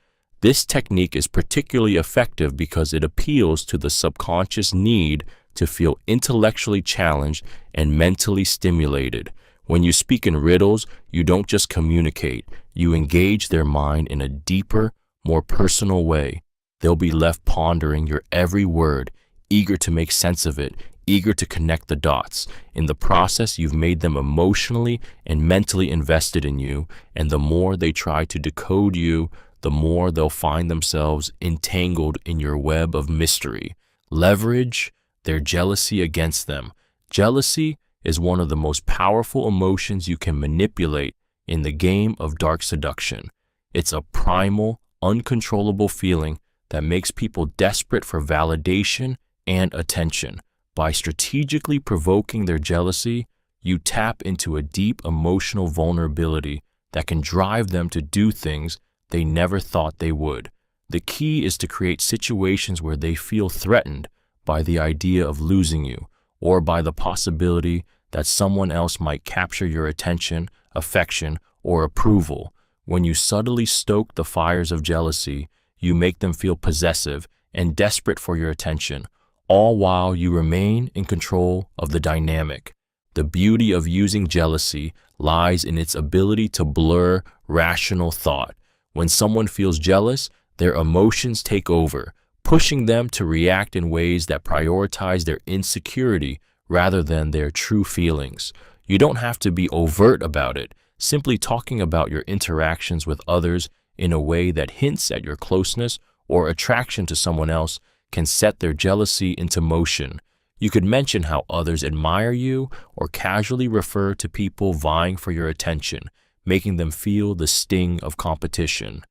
This technique is particularly effective because it appeals to the subconscious need to feel intellectually challenged and mentally stimulated. When you speak in riddles, you don't just communicate, you engage their mind in a deeper, more personal way. They'll be left pondering your every word, eager to make sense of it, eager to connect the dots. In the process, you've made them emotionally and mentally invested in you, and the more they try to decode you, the more they'll find themselves entangled in your web of mystery. Leverage their jealousy against them. Jealousy is one of the most powerful emotions you can manipulate in the game of dark seduction. It's a primal, uncontrollable feeling that makes people desperate for validation and attention. By strategically provoking their jealousy, you tap into a deep emotional vulnerability that can drive them to do things they never thought they would. The key is to create situations where they feel threatened by the idea of losing you, or by the possibility that someone else might capture your attention, affection, or approval. When you subtly stoke the fires of jealousy, you make them feel possessive and desperate for your attention, all while you remain in control of the dynamic. The beauty of using jealousy lies in its ability to blur rational thought. When someone feels jealous, their emotions take over, pushing them to react in ways that prioritize their insecurity rather than their true feelings. You don't have to be overt about it. Simply talking about your interactions with others in a way that hints at your closeness or attraction to someone else can set their jealousy into motion. You could mention how others admire you or casually refer to people vying for your attention, making them feel the sting of competition.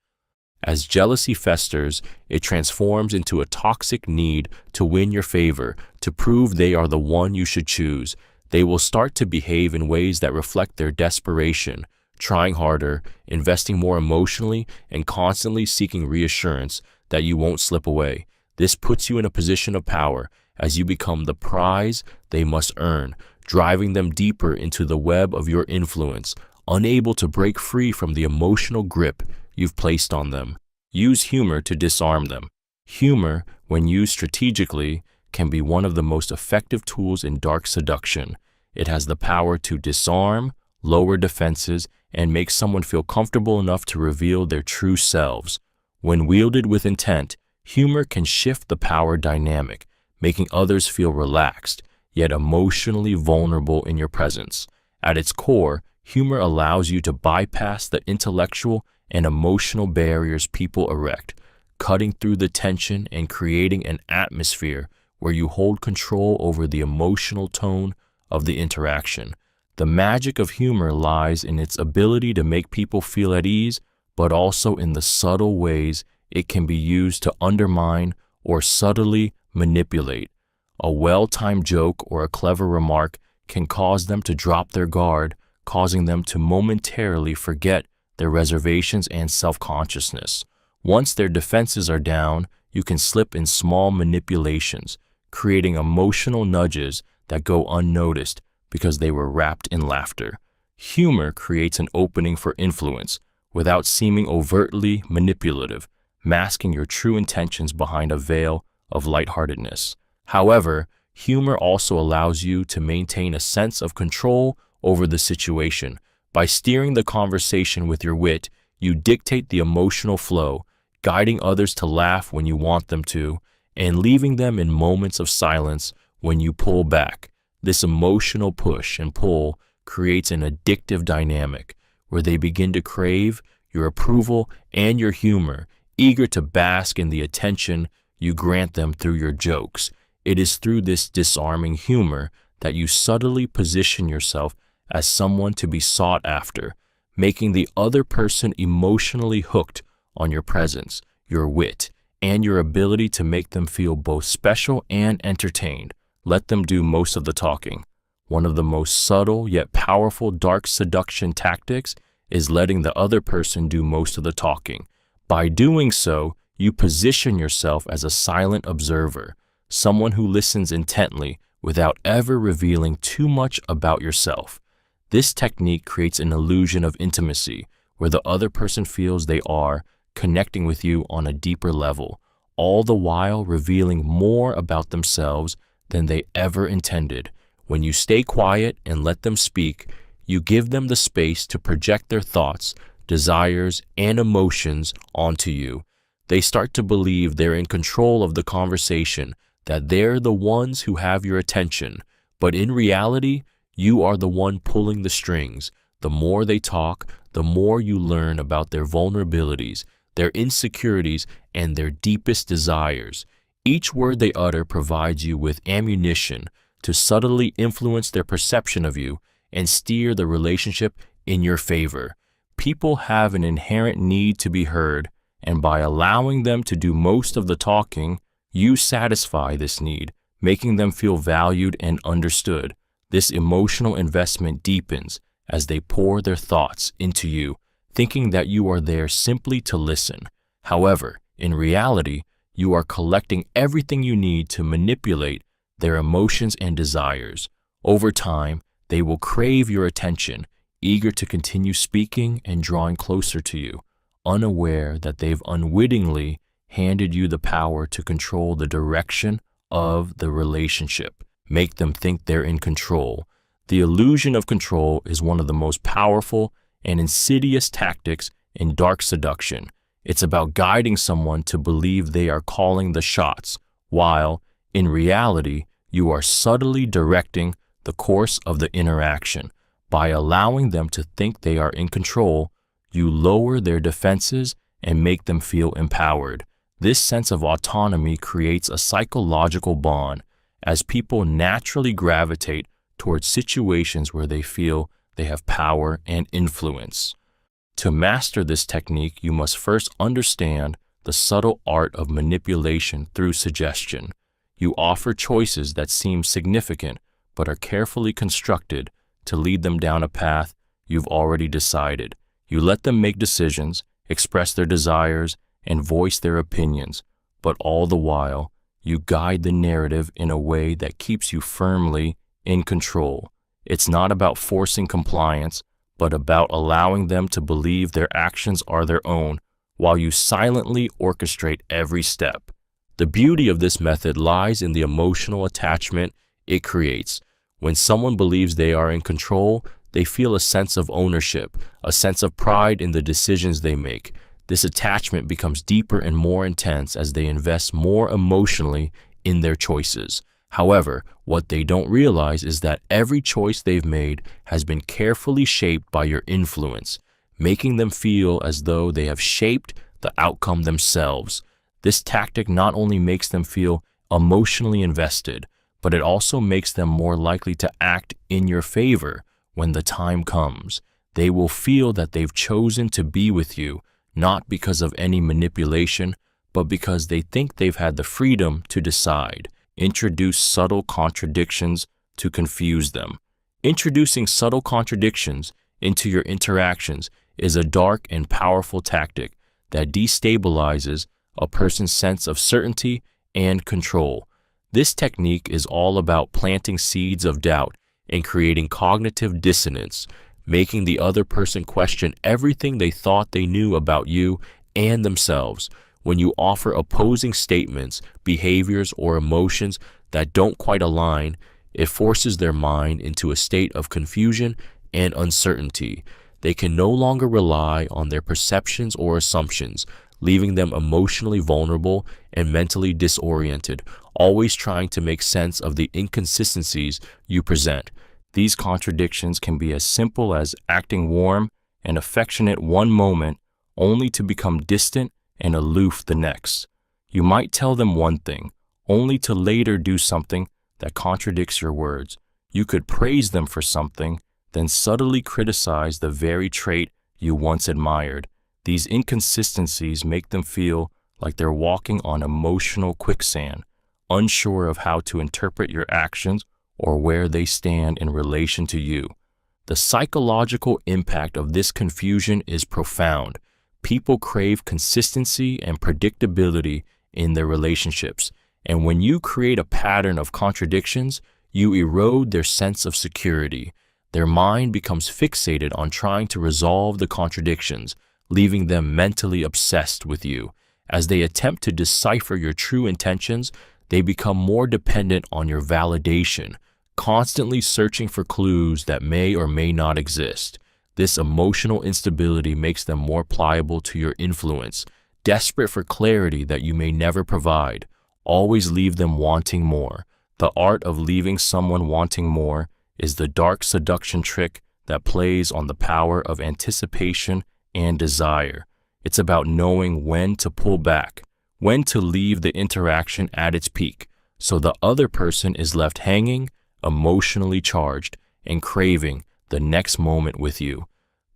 As jealousy festers, it transforms into a toxic need to win your favor, to prove they are the one you should choose. They will start to behave in ways that reflect their desperation, trying harder, investing more emotionally, and constantly seeking reassurance that you won't slip away. This puts you in a position of power as you become the prize they must earn, driving them deeper into the web of your influence, unable to break free from the emotional grip you've placed on them. Use humor to disarm them. Humor, when used strategically, can be one of the most effective tools in dark seduction. It has the power to disarm, lower defenses, and make someone feel comfortable enough to reveal their true selves. When wielded with intent, humor can shift the power dynamic, making others feel relaxed, yet emotionally vulnerable in your presence. At its core, humor allows you to bypass the intellectual and emotional barriers people erect, cutting through the tension and creating an atmosphere where you hold control over the emotional tone of the interaction. The magic of humor lies in its ability to make people feel at ease, but also in the subtle ways it can be used to undermine or subtly manipulate. A well-timed joke or a clever remark can cause them to drop their guard, causing them to momentarily forget their reservations and self-consciousness. Once their defenses are down, you can slip in small manipulations, creating emotional nudges that go unnoticed because they were wrapped in laughter. Humor creates an opening for influence without seeming overtly manipulative. masking your true intentions behind a veil of lightheartedness. However, humor also allows you to maintain a sense of control over the situation. By steering the conversation with your wit, you dictate the emotional flow, guiding others to laugh when you want them to, and leaving them in moments of silence when you pull back. This emotional push and pull creates an addictive dynamic where they begin to crave your approval and your humor, eager to bask in the attention you grant them through your jokes. It is through this disarming humor that you subtly position yourself as someone to be sought after, making the other person emotionally hooked on your presence, your wit, and your ability to make them feel both special and entertained. Let them do most of the talking. One of the most subtle yet powerful dark seduction tactics is letting the other person do most of the talking. By doing so, you position yourself as a silent observer, someone who listens intently without ever revealing too much about yourself. This technique creates an illusion of intimacy where the other person feels they are connecting with you on a deeper level, all the while revealing more about themselves than they ever intended. When you stay quiet and let them speak, you give them the space to project their thoughts, desires, and emotions onto you. They start to believe they're in control of the conversation, that they're the ones who have your attention. But in reality, you are the one pulling the strings. The more they talk, the more you learn about their vulnerabilities, their insecurities, and their deepest desires. Each word they utter provides you with ammunition to subtly influence their perception of you and steer the relationship in your favor. People have an inherent need to be heard, and by allowing them to do most of the talking, you satisfy this need, making them feel valued and understood. This emotional investment deepens as they pour their thoughts into you, thinking that you are there simply to listen. However, in reality, you are collecting everything you need to manipulate their emotions and desires. Over time, they will crave your attention, eager to continue speaking and drawing closer to you, unaware that they've unwittingly handed you the power to control the direction of the relationship. Make them think they're in control. The illusion of control is one of the most powerful and insidious tactics in dark seduction. It's about guiding someone to believe they are calling the shots, while, in reality, you are subtly directing the course of the interaction. By allowing them to think they are in control, you lower their defenses and make them feel empowered. This sense of autonomy creates a psychological bond, as people naturally gravitate towards situations where they feel they have power and influence. To master this technique, you must first understand the subtle art of manipulation through suggestion. You offer choices that seem significant but are carefully constructed to lead them down a path you've already decided. You let them make decisions, express their desires, and voice their opinions, but all the while, you guide the narrative in a way that keeps you firmly in control. It's not about forcing compliance, but about allowing them to believe their actions are their own, while you silently orchestrate every step. The beauty of this method lies in the emotional attachment it creates. When someone believes they are in control, they feel a sense of ownership, a sense of pride in the decisions they make. This attachment becomes deeper and more intense as they invest more emotionally in their choices. However, what they don't realize is that every choice they've made has been carefully shaped by your influence, making them feel as though they have shaped the outcome themselves. This tactic not only makes them feel emotionally invested, but it also makes them more likely to act in your favor when the time comes. They will feel that they've chosen to be with you, not because of any manipulation, but because they think they've had the freedom to decide. Introduce subtle contradictions to confuse them. Introducing subtle contradictions into your interactions is a dark and powerful tactic that destabilizes a person's sense of certainty and control. This technique is all about planting seeds of doubt and creating cognitive dissonance, making the other person question everything they thought they knew about you and themselves. When you offer opposing statements, behaviors, or emotions that don't quite align, it forces their mind into a state of confusion and uncertainty. They can no longer rely on their perceptions or assumptions, leaving them emotionally vulnerable and mentally disoriented, always trying to make sense of the inconsistencies you present. These contradictions can be as simple as acting warm and affectionate one moment, only to become distant and aloof the next. You might tell them one thing, only to later do something that contradicts your words. You could praise them for something, then subtly criticize the very trait you once admired. These inconsistencies make them feel like they're walking on emotional quicksand, unsure of how to interpret your actions or where they stand in relation to you. The psychological impact of this confusion is profound. People crave consistency and predictability in their relationships, and when you create a pattern of contradictions, you erode their sense of security. Their mind becomes fixated on trying to resolve the contradictions, leaving them mentally obsessed with you. As they attempt to decipher your true intentions, they become more dependent on your validation, constantly searching for clues that may or may not exist. This emotional instability makes them more pliable to your influence, desperate for clarity that you may never provide. Always leave them wanting more. The art of leaving someone wanting more is the dark seduction trick that plays on the power of anticipation and desire. It's about knowing when to pull back, when to leave the interaction at its peak, so the other person is left hanging, emotionally charged, and craving the next moment with you.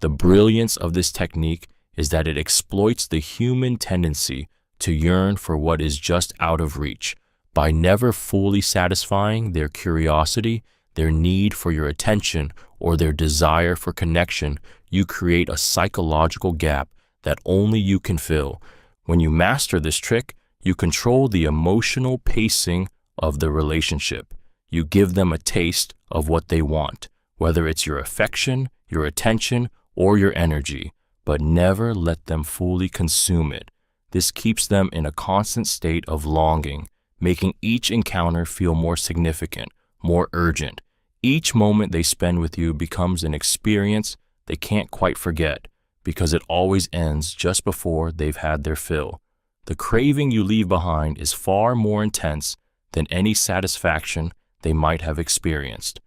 The brilliance of this technique is that it exploits the human tendency to yearn for what is just out of reach. By never fully satisfying their curiosity, their need for your attention, or their desire for connection, you create a psychological gap that only you can fill. When you master this trick, you control the emotional pacing of the relationship. You give them a taste of what they want, whether it's your affection, your attention, or your energy, but never let them fully consume it. This keeps them in a constant state of longing, making each encounter feel more significant, more urgent. Each moment they spend with you becomes an experience they can't quite forget, because it always ends just before they've had their fill. The craving you leave behind is far more intense than any satisfaction they might have experienced.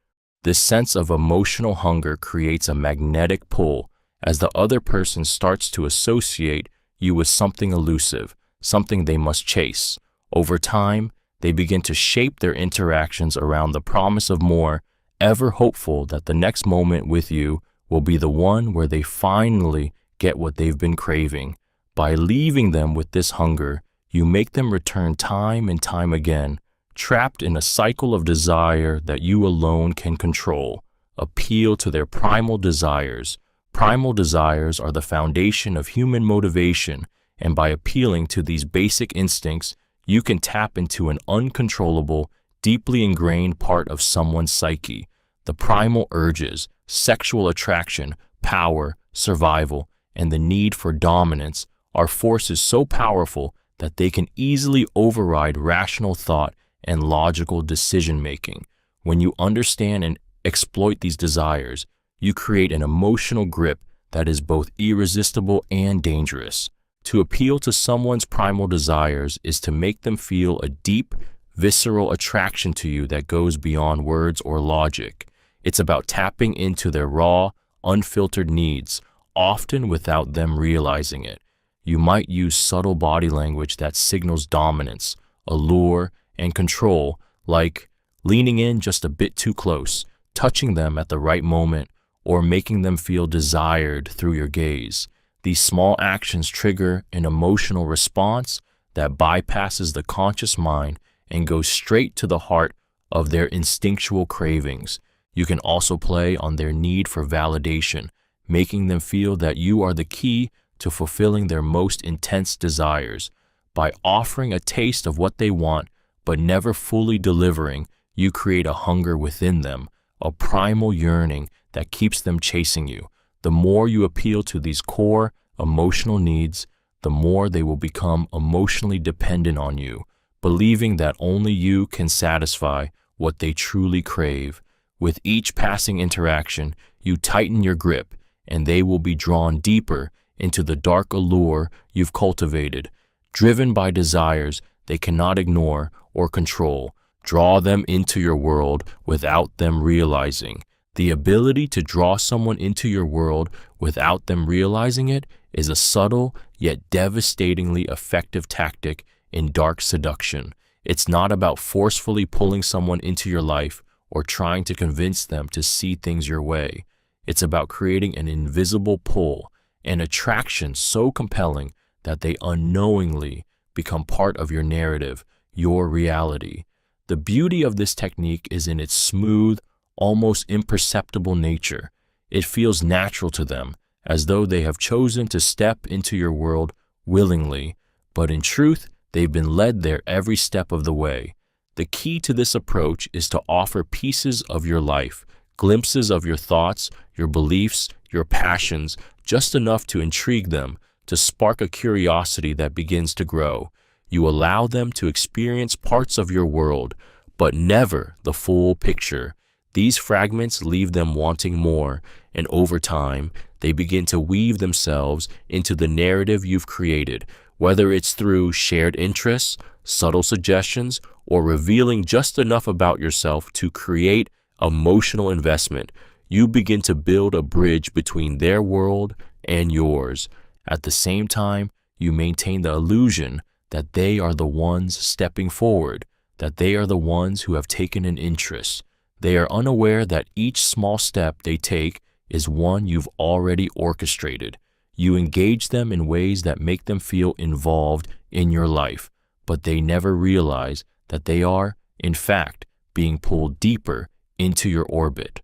This sense of emotional hunger creates a magnetic pull as the other person starts to associate you with something elusive, something they must chase. Over time, they begin to shape their interactions around the promise of more, ever hopeful that the next moment with you will be the one where they finally get what they've been craving. By leaving them with this hunger, you make them return time and time again, trapped in a cycle of desire that you alone can control. Appeal to their primal desires. Primal desires are the foundation of human motivation, and by appealing to these basic instincts, you can tap into an uncontrollable, deeply ingrained part of someone's psyche. The primal urges, sexual attraction, power, survival, and the need for dominance are forces so powerful that they can easily override rational thought and logical decision-making. When you understand and exploit these desires, you create an emotional grip that is both irresistible and dangerous. To appeal to someone's primal desires is to make them feel a deep, visceral attraction to you that goes beyond words or logic. It's about tapping into their raw, unfiltered needs, often without them realizing it. You might use subtle body language that signals dominance, allure, and control, like leaning in just a bit too close, touching them at the right moment, or making them feel desired through your gaze. These small actions trigger an emotional response that bypasses the conscious mind and goes straight to the heart of their instinctual cravings. You can also play on their need for validation, making them feel that you are the key to fulfilling their most intense desires. By offering a taste of what they want, but never fully delivering, you create a hunger within them, a primal yearning that keeps them chasing you. The more you appeal to these core emotional needs, the more they will become emotionally dependent on you, believing that only you can satisfy what they truly crave. With each passing interaction, you tighten your grip, and they will be drawn deeper into the dark allure you've cultivated. Driven by desires they cannot ignore or control, draw them into your world without them realizing. The ability to draw someone into your world without them realizing it is a subtle yet devastatingly effective tactic in dark seduction. It's not about forcefully pulling someone into your life or trying to convince them to see things your way. It's about creating an invisible pull, an attraction so compelling that they unknowingly become part of your narrative, your reality. The beauty of this technique is in its smooth, almost imperceptible nature. It feels natural to them, as though they have chosen to step into your world willingly, but in truth, they've been led there every step of the way. The key to this approach is to offer pieces of your life, glimpses of your thoughts, your beliefs, your passions, just enough to intrigue them, to spark a curiosity that begins to grow. You allow them to experience parts of your world, but never the full picture. These fragments leave them wanting more, and over time, they begin to weave themselves into the narrative you've created, whether it's through shared interests, subtle suggestions, or revealing just enough about yourself to create emotional investment. You begin to build a bridge between their world and yours. At the same time, you maintain the illusion that they are the ones stepping forward, that they are the ones who have taken an interest. They are unaware that each small step they take is one you've already orchestrated. You engage them in ways that make them feel involved in your life, but they never realize that they are, in fact, being pulled deeper into your orbit.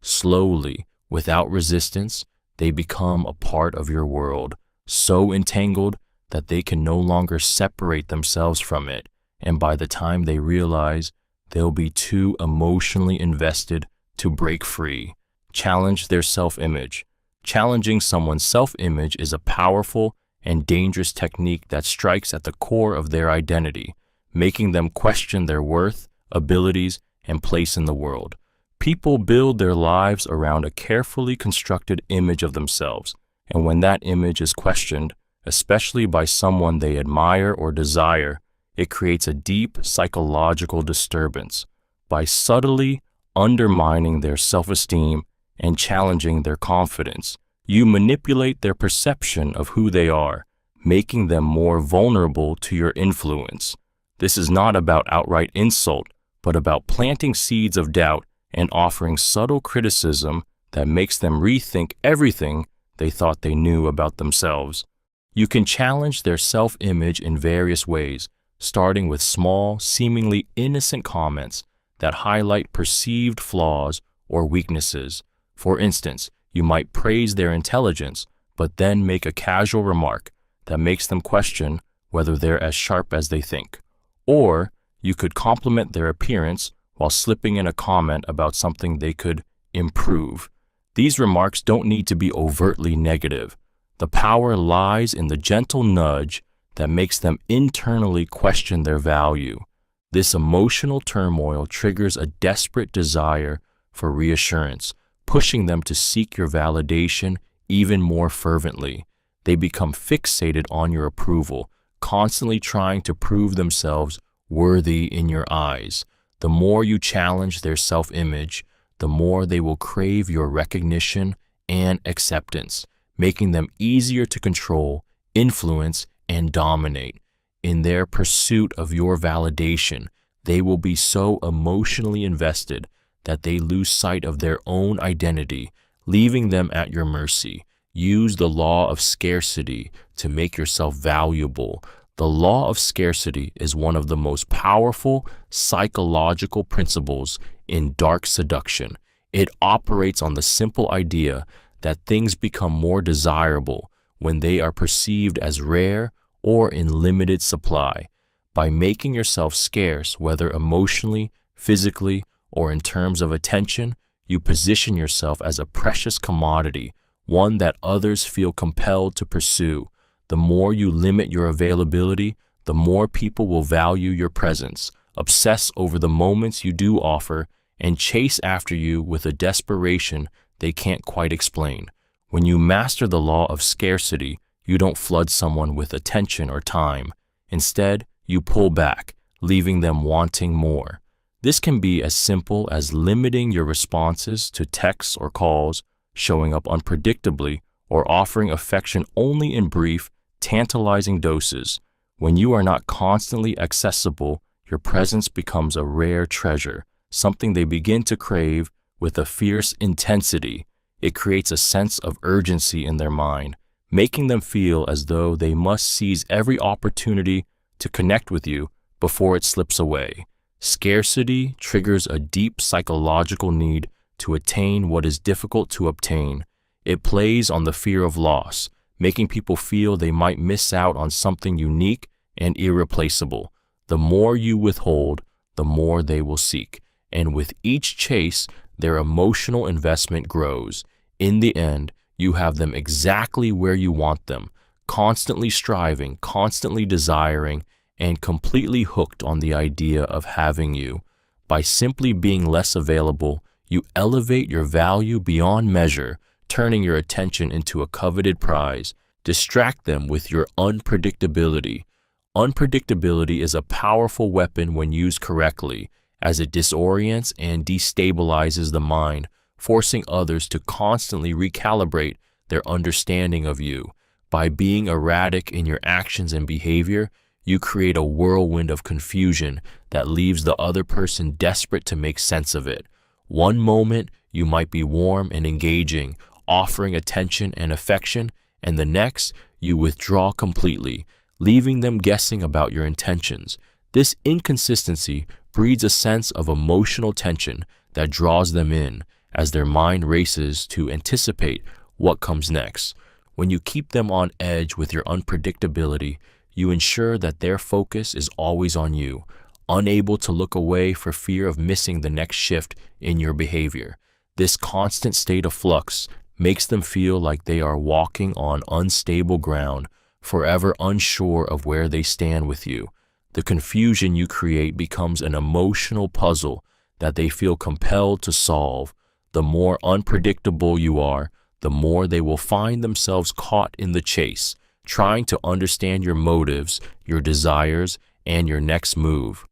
Slowly, without resistance, they become a part of your world, so entangled that they can no longer separate themselves from it, and by the time they realize, they'll be too emotionally invested to break free. Challenge their self-image. Challenging someone's self-image is a powerful and dangerous technique that strikes at the core of their identity, making them question their worth, abilities, and place in the world. People build their lives around a carefully constructed image of themselves, and when that image is questioned, especially by someone they admire or desire, it creates a deep psychological disturbance. By subtly undermining their self-esteem and challenging their confidence, you manipulate their perception of who they are, making them more vulnerable to your influence. This is not about outright insult, but about planting seeds of doubt and offering subtle criticism that makes them rethink everything they thought they knew about themselves. You can challenge their self-image in various ways, starting with small, seemingly innocent comments that highlight perceived flaws or weaknesses. For instance, you might praise their intelligence, but then make a casual remark that makes them question whether they're as sharp as they think. Or you could compliment their appearance while slipping in a comment about something they could improve. These remarks don't need to be overtly negative. The power lies in the gentle nudge that makes them internally question their value. This emotional turmoil triggers a desperate desire for reassurance, pushing them to seek your validation even more fervently. They become fixated on your approval, constantly trying to prove themselves worthy in your eyes. The more you challenge their self-image, the more they will crave your recognition and acceptance, making them easier to control, influence, and dominate. In their pursuit of your validation, they will be so emotionally invested that they lose sight of their own identity, leaving them at your mercy. Use the law of scarcity to make yourself valuable. The law of scarcity is one of the most powerful psychological principles in dark seduction. It operates on the simple idea that things become more desirable when they are perceived as rare or in limited supply. By making yourself scarce, whether emotionally, physically, or in terms of attention, you position yourself as a precious commodity, one that others feel compelled to pursue. The more you limit your availability, the more people will value your presence, obsess over the moments you do offer, and chase after you with a desperation they can't quite explain. When you master the law of scarcity, you don't flood someone with attention or time. Instead, you pull back, leaving them wanting more. This can be as simple as limiting your responses to texts or calls, showing up unpredictably, or offering affection only in brief, tantalizing doses. When you are not constantly accessible, your presence becomes a rare treasure, something they begin to crave with a fierce intensity. It creates a sense of urgency in their mind, making them feel as though they must seize every opportunity to connect with you before it slips away. Scarcity triggers a deep psychological need to attain what is difficult to obtain. It plays on the fear of loss, making people feel they might miss out on something unique and irreplaceable. The more you withhold, the more they will seek, and with each chase, their emotional investment grows. In the end, you have them exactly where you want them, constantly striving, constantly desiring, and completely hooked on the idea of having you. By simply being less available, you elevate your value beyond measure, turning your attention into a coveted prize. Distract them with your unpredictability. Unpredictability is a powerful weapon when used correctly, as it disorients and destabilizes the mind, forcing others to constantly recalibrate their understanding of you. By being erratic in your actions and behavior, you create a whirlwind of confusion that leaves the other person desperate to make sense of it. One moment, you might be warm and engaging, offering attention and affection, and the next, you withdraw completely, leaving them guessing about your intentions. This inconsistency breeds a sense of emotional tension that draws them in as their mind races to anticipate what comes next. When you keep them on edge with your unpredictability, you ensure that their focus is always on you, unable to look away for fear of missing the next shift in your behavior. This constant state of flux makes them feel like they are walking on unstable ground, forever unsure of where they stand with you. The confusion you create becomes an emotional puzzle that they feel compelled to solve. The more unpredictable you are, the more they will find themselves caught in the chase, trying to understand your motives, your desires, and your next move.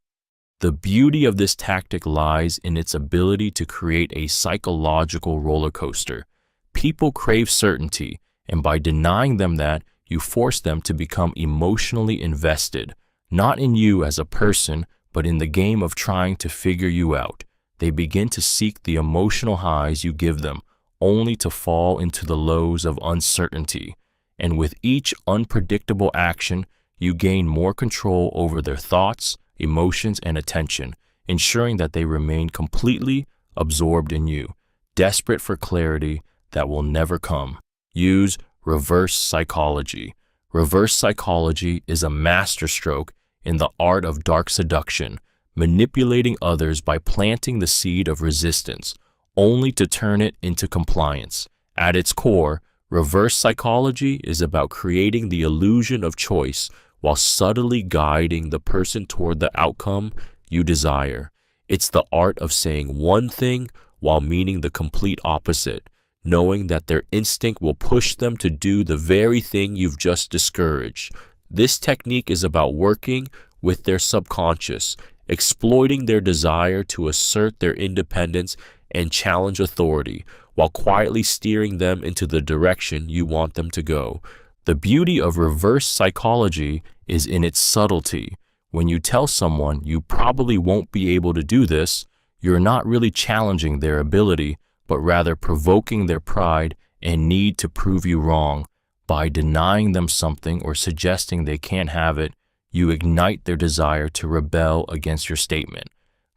The beauty of this tactic lies in its ability to create a psychological roller coaster. People crave certainty, and by denying them that, you force them to become emotionally invested, not in you as a person, but in the game of trying to figure you out. They begin to seek the emotional highs you give them, only to fall into the lows of uncertainty. And with each unpredictable action, you gain more control over their thoughts, emotions, and attention, ensuring that they remain completely absorbed in you, desperate for clarity that will never come. Use reverse psychology. Reverse psychology is a masterstroke in the art of dark seduction, manipulating others by planting the seed of resistance, only to turn it into compliance. At its core, reverse psychology is about creating the illusion of choice while subtly guiding the person toward the outcome you desire. It's the art of saying one thing while meaning the complete opposite, knowing that their instinct will push them to do the very thing you've just discouraged. This technique is about working with their subconscious, exploiting their desire to assert their independence and challenge authority, while quietly steering them into the direction you want them to go. The beauty of reverse psychology is in its subtlety. When you tell someone you probably won't be able to do this, you're not really challenging their ability, but rather provoking their pride and need to prove you wrong. By denying them something or suggesting they can't have it, you ignite their desire to rebel against your statement.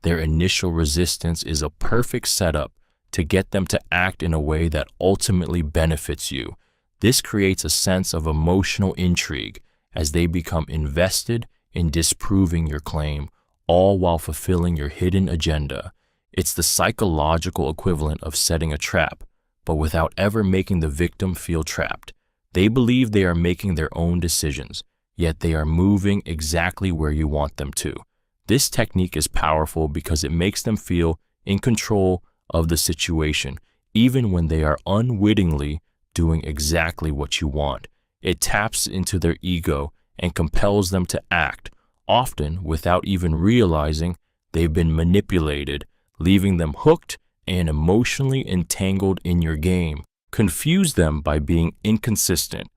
Their initial resistance is a perfect setup to get them to act in a way that ultimately benefits you. This creates a sense of emotional intrigue as they become invested in disproving your claim, all while fulfilling your hidden agenda. It's the psychological equivalent of setting a trap, but without ever making the victim feel trapped. They believe they are making their own decisions, yet they are moving exactly where you want them to. This technique is powerful because it makes them feel in control of the situation, even when they are unwittingly doing exactly what you want. It taps into their ego and compels them to act, often without even realizing they've been manipulated, leaving them hooked and emotionally entangled in your game. Confuse them by being inconsistent.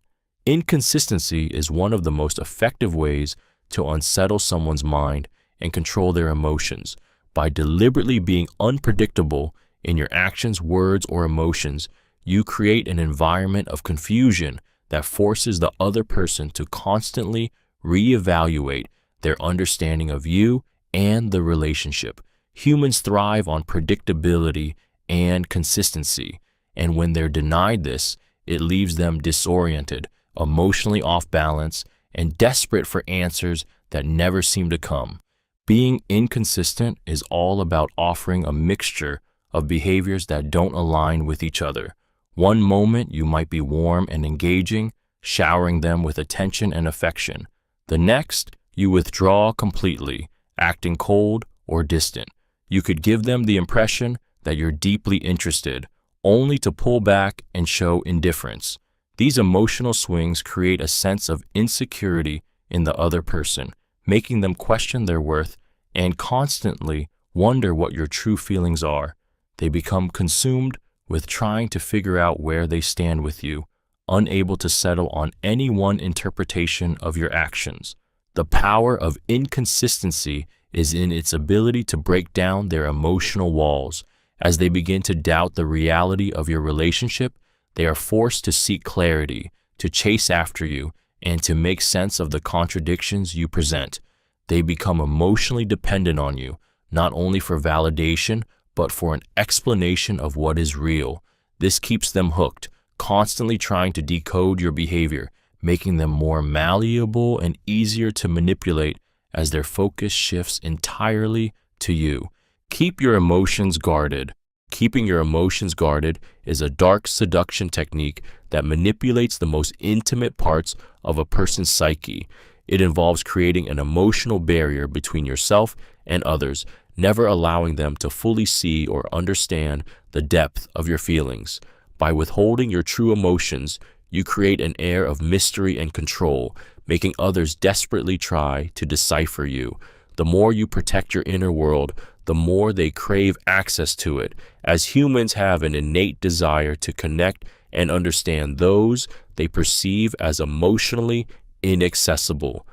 Inconsistency is one of the most effective ways to unsettle someone's mind and control their emotions. By deliberately being unpredictable in your actions, words, or emotions, you create an environment of confusion that forces the other person to constantly reevaluate their understanding of you and the relationship. Humans thrive on predictability and consistency, and when they're denied this, it leaves them disoriented, emotionally off balance, and desperate for answers that never seem to come. Being inconsistent is all about offering a mixture of behaviors that don't align with each other. One moment you might be warm and engaging, showering them with attention and affection. The next, you withdraw completely, acting cold or distant. You could give them the impression that you're deeply interested, only to pull back and show indifference. These emotional swings create a sense of insecurity in the other person, making them question their worth and constantly wonder what your true feelings are. They become consumed with trying to figure out where they stand with you, unable to settle on any one interpretation of your actions. The power of inconsistency is in its ability to break down their emotional walls. As they begin to doubt the reality of your relationship, they are forced to seek clarity, to chase after you, and to make sense of the contradictions you present. They become emotionally dependent on you, not only for validation, but for an explanation of what is real. This keeps them hooked, constantly trying to decode your behavior, making them more malleable and easier to manipulate as their focus shifts entirely to you. Keep your emotions guarded. Keeping your emotions guarded is a dark seduction technique that manipulates the most intimate parts of a person's psyche. It involves creating an emotional barrier between yourself and others, never allowing them to fully see or understand the depth of your feelings. By withholding your true emotions, you create an air of mystery and control, making others desperately try to decipher you. The more you protect your inner world, the more they crave access to it, as humans have an innate desire to connect and understand those they perceive as emotionally inaccessible.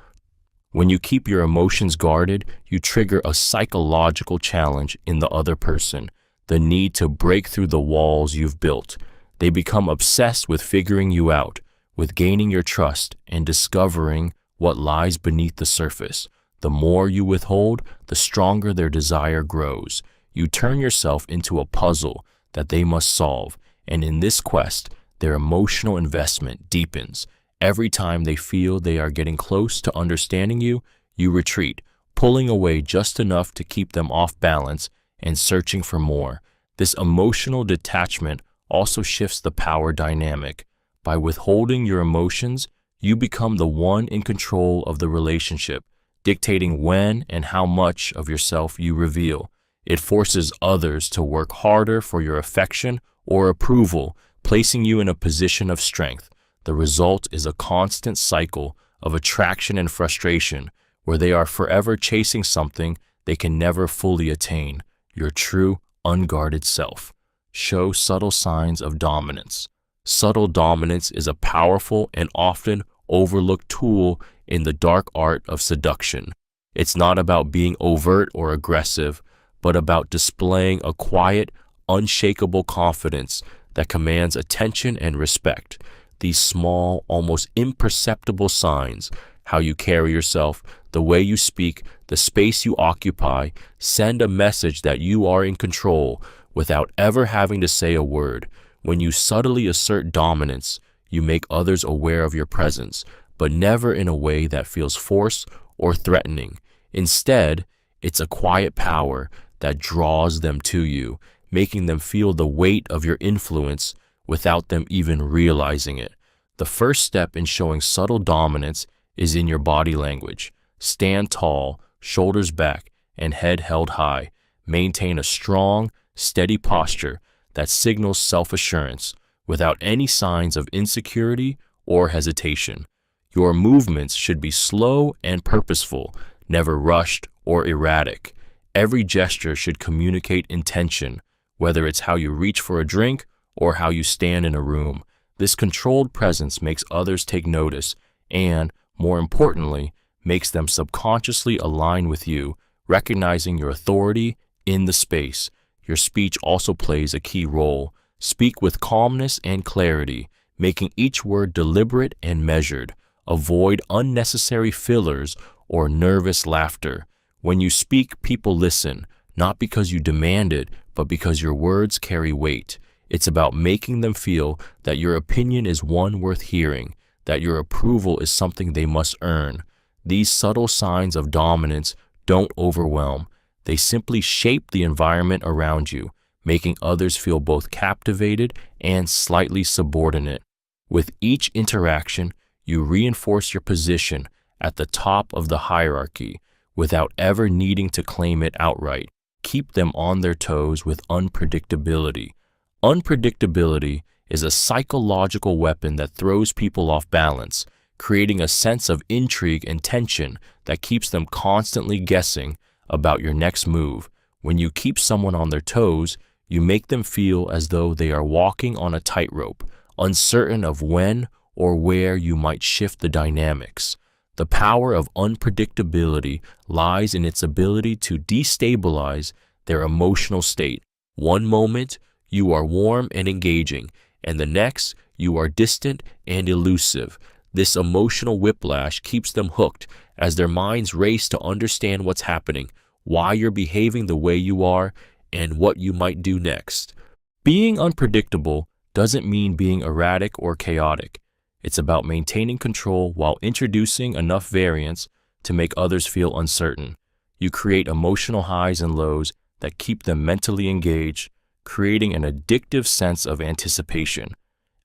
When you keep your emotions guarded, you trigger a psychological challenge in the other person, the need to break through the walls you've built. They become obsessed with figuring you out, with gaining your trust and discovering what lies beneath the surface. The more you withhold, the stronger their desire grows. You turn yourself into a puzzle that they must solve, and in this quest, their emotional investment deepens. Every time they feel they are getting close to understanding you, you retreat, pulling away just enough to keep them off balance and searching for more. This emotional detachment also shifts the power dynamic. By withholding your emotions, you become the one in control of the relationship, dictating when and how much of yourself you reveal. It forces others to work harder for your affection or approval, placing you in a position of strength. The result is a constant cycle of attraction and frustration, where they are forever chasing something they can never fully attain, your true, unguarded self. Show subtle signs of dominance. Subtle dominance is a powerful and often overlooked tool in the dark art of seduction. It's not about being overt or aggressive, but about displaying a quiet, unshakable confidence that commands attention and respect. These small, almost imperceptible signs, how you carry yourself, the way you speak, the space you occupy, send a message that you are in control without ever having to say a word. When you subtly assert dominance, you make others aware of your presence, but never in a way that feels forced or threatening. Instead, it's a quiet power that draws them to you, making them feel the weight of your influence without them even realizing it. The first step in showing subtle dominance is in your body language. Stand tall, shoulders back, and head held high. Maintain a strong, steady posture that signals self-assurance without any signs of insecurity or hesitation. Your movements should be slow and purposeful, never rushed or erratic. Every gesture should communicate intention, whether it's how you reach for a drink or how you stand in a room. This controlled presence makes others take notice and, more importantly, makes them subconsciously align with you, recognizing your authority in the space. Your speech also plays a key role. Speak with calmness and clarity, making each word deliberate and measured. Avoid unnecessary fillers or nervous laughter. When you speak, people listen, not because you demand it, but because your words carry weight. It's about making them feel that your opinion is one worth hearing, that your approval is something they must earn. These subtle signs of dominance don't overwhelm. They simply shape the environment around you, making others feel both captivated and slightly subordinate. With each interaction, you reinforce your position at the top of the hierarchy without ever needing to claim it outright. Keep them on their toes with unpredictability. Unpredictability is a psychological weapon that throws people off balance, creating a sense of intrigue and tension that keeps them constantly guessing about your next move. When you keep someone on their toes, you make them feel as though they are walking on a tightrope, uncertain of when or where you might shift the dynamics. The power of unpredictability lies in its ability to destabilize their emotional state. One moment, you are warm and engaging, and the next, you are distant and elusive. This emotional whiplash keeps them hooked as their minds race to understand what's happening, why you're behaving the way you are, and what you might do next. Being unpredictable doesn't mean being erratic or chaotic. It's about maintaining control while introducing enough variance to make others feel uncertain. You create emotional highs and lows that keep them mentally engaged, creating an addictive sense of anticipation.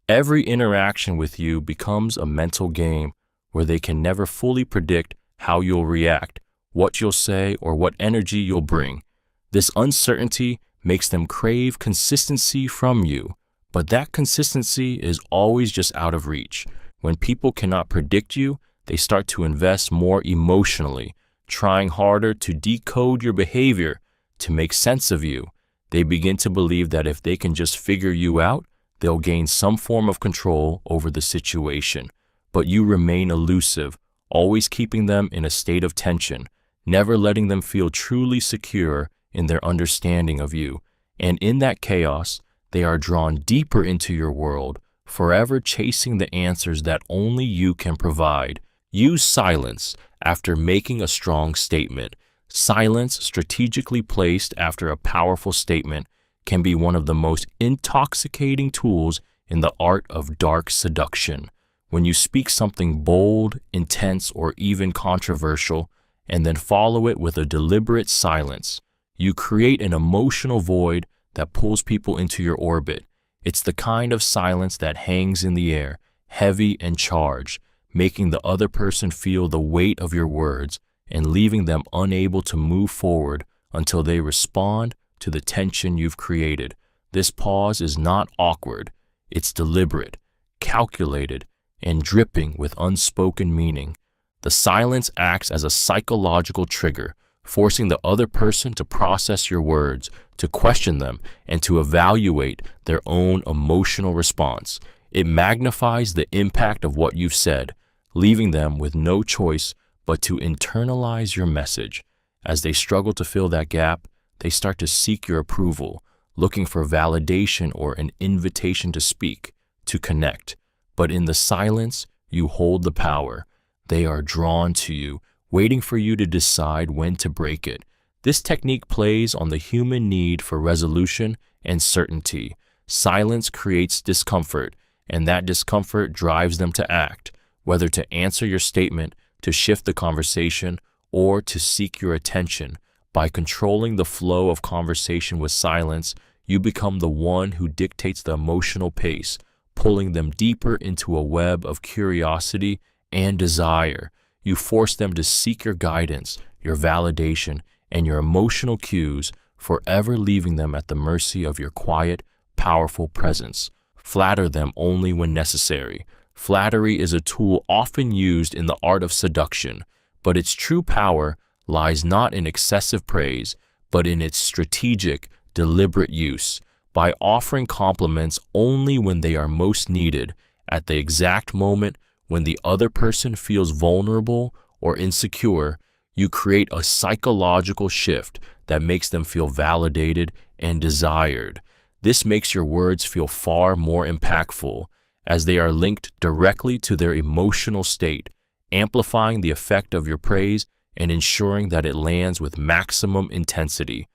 Every interaction with you becomes a mental game where they can never fully predict how you'll react, what you'll say, or what energy you'll bring. This uncertainty makes them crave consistency from you, but that consistency is always just out of reach. When people cannot predict you, they start to invest more emotionally, trying harder to decode your behavior, to make sense of you. They begin to believe that if they can just figure you out, they'll gain some form of control over the situation. But you remain elusive, always keeping them in a state of tension, never letting them feel truly secure in their understanding of you. And in that chaos, they are drawn deeper into your world, forever chasing the answers that only you can provide. Use silence after making a strong statement. Silence, strategically placed after a powerful statement, can be one of the most intoxicating tools in the art of dark seduction. When you speak something bold, intense, or even controversial, and then follow it with a deliberate silence, you create an emotional void that pulls people into your orbit. It's the kind of silence that hangs in the air, heavy and charged, making the other person feel the weight of your words and leaving them unable to move forward until they respond to the tension you've created. This pause is not awkward. It's deliberate, calculated, and dripping with unspoken meaning. The silence acts as a psychological trigger, forcing the other person to process your words, to question them, and to evaluate their own emotional response. It magnifies the impact of what you've said, leaving them with no choice but to internalize your message. As they struggle to fill that gap, they start to seek your approval, looking for validation or an invitation to speak, to connect. But in the silence, you hold the power. They are drawn to you, waiting for you to decide when to break it. This technique plays on the human need for resolution and certainty. Silence creates discomfort, and that discomfort drives them to act, whether to answer your statement, to shift the conversation, or to seek your attention. By controlling the flow of conversation with silence, you become the one who dictates the emotional pace, pulling them deeper into a web of curiosity and desire. You force them to seek your guidance, your validation, and your emotional cues, forever leaving them at the mercy of your quiet, powerful presence. Flatter them only when necessary. Flattery is a tool often used in the art of seduction, but its true power lies not in excessive praise, but in its strategic, deliberate use. By offering compliments only when they are most needed, at the exact moment when the other person feels vulnerable or insecure, you create a psychological shift that makes them feel validated and desired. This makes your words feel far more impactful, as they are linked directly to their emotional state, amplifying the effect of your praise and ensuring that it lands with maximum intensity.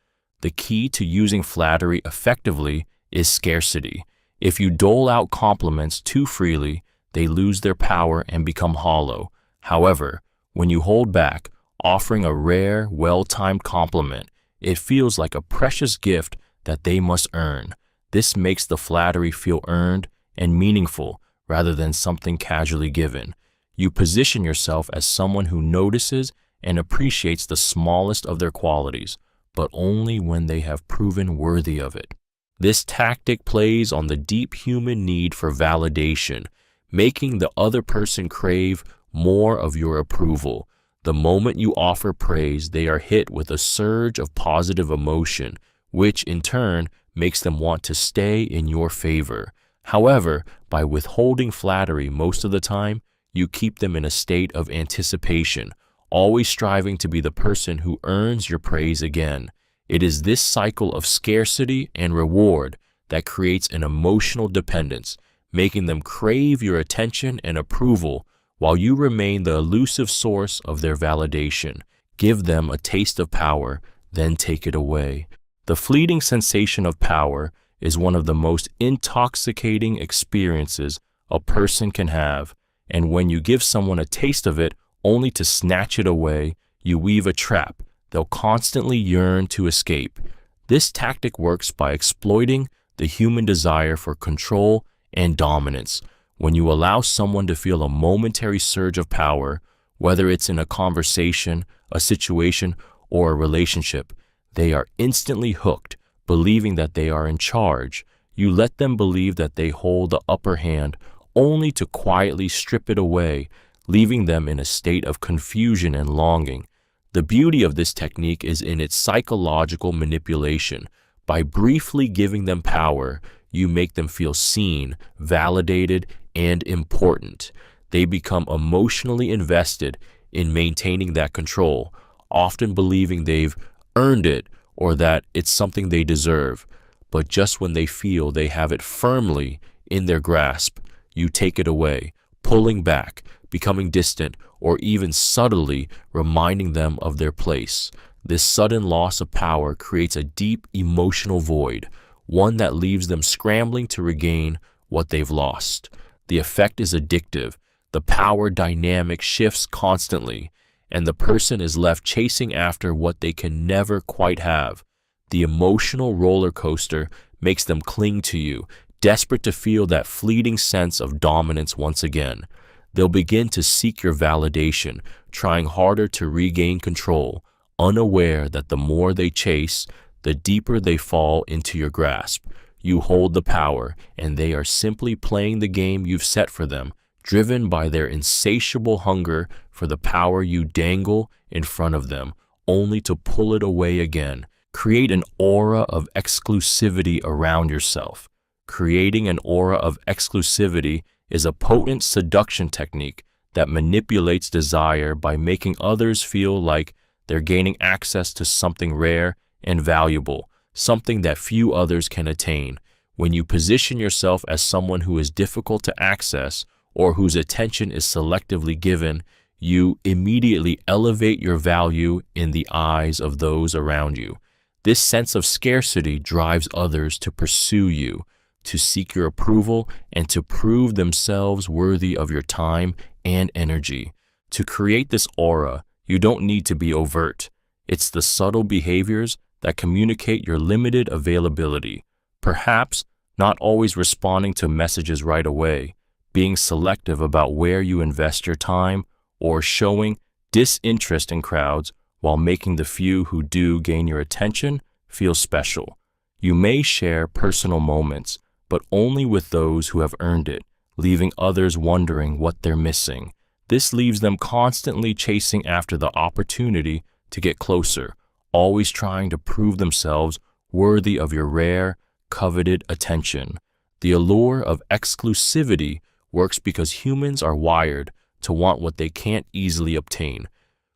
The key to using flattery effectively is scarcity. If you dole out compliments too freely, they lose their power and become hollow. However, when you hold back, offering a rare, well-timed compliment, it feels like a precious gift that they must earn. This makes the flattery feel earned and meaningful rather than something casually given. You position yourself as someone who notices and appreciates the smallest of their qualities, but only when they have proven worthy of it. This tactic plays on the deep human need for validation, making the other person crave more of your approval. The moment you offer praise, they are hit with a surge of positive emotion, which in turn makes them want to stay in your favor. However, by withholding flattery most of the time, you keep them in a state of anticipation, always striving to be the person who earns your praise again. It is this cycle of scarcity and reward that creates an emotional dependence, making them crave your attention and approval while you remain the elusive source of their validation. Give them a taste of power, then take it away. The fleeting sensation of power is one of the most intoxicating experiences a person can have, and when you give someone a taste of it only to snatch it away, you weave a trap they'll constantly yearn to escape. This tactic works by exploiting the human desire for control and dominance. When you allow someone to feel a momentary surge of power, whether it's in a conversation, a situation, or a relationship, they are instantly hooked, believing that they are in charge. You let them believe that they hold the upper hand, only to quietly strip it away, leaving them in a state of confusion and longing. The beauty of this technique is in its psychological manipulation. By briefly giving them power, you make them feel seen, validated, and important. They become emotionally invested in maintaining that control, often believing they've earned it or that it's something they deserve. But just when they feel they have it firmly in their grasp, you take it away, pulling back, becoming distant, or even subtly reminding them of their place. This sudden loss of power creates a deep emotional void, one that leaves them scrambling to regain what they've lost. The effect is addictive. The power dynamic shifts constantly, and the person is left chasing after what they can never quite have. The emotional roller coaster makes them cling to you, desperate to feel that fleeting sense of dominance once again. They'll begin to seek your validation, trying harder to regain control, unaware that the more they chase, the deeper they fall into your grasp. You hold the power, and they are simply playing the game you've set for them, driven by their insatiable hunger for the power you dangle in front of them, only to pull it away again. Create an aura of exclusivity around yourself. Creating an aura of exclusivity is a potent seduction technique that manipulates desire by making others feel like they're gaining access to something rare and valuable, something that few others can attain. When you position yourself as someone who is difficult to access or whose attention is selectively given, you immediately elevate your value in the eyes of those around you. This sense of scarcity drives others to pursue you, to seek your approval, and to prove themselves worthy of your time and energy. To create this aura, you don't need to be overt. It's the subtle behaviors that communicate your limited availability. Perhaps not always responding to messages right away, being selective about where you invest your time, or showing disinterest in crowds while making the few who do gain your attention feel special. You may share personal moments, but only with those who have earned it, leaving others wondering what they're missing. This leaves them constantly chasing after the opportunity to get closer, always trying to prove themselves worthy of your rare, coveted attention. The allure of exclusivity works because humans are wired to want what they can't easily obtain.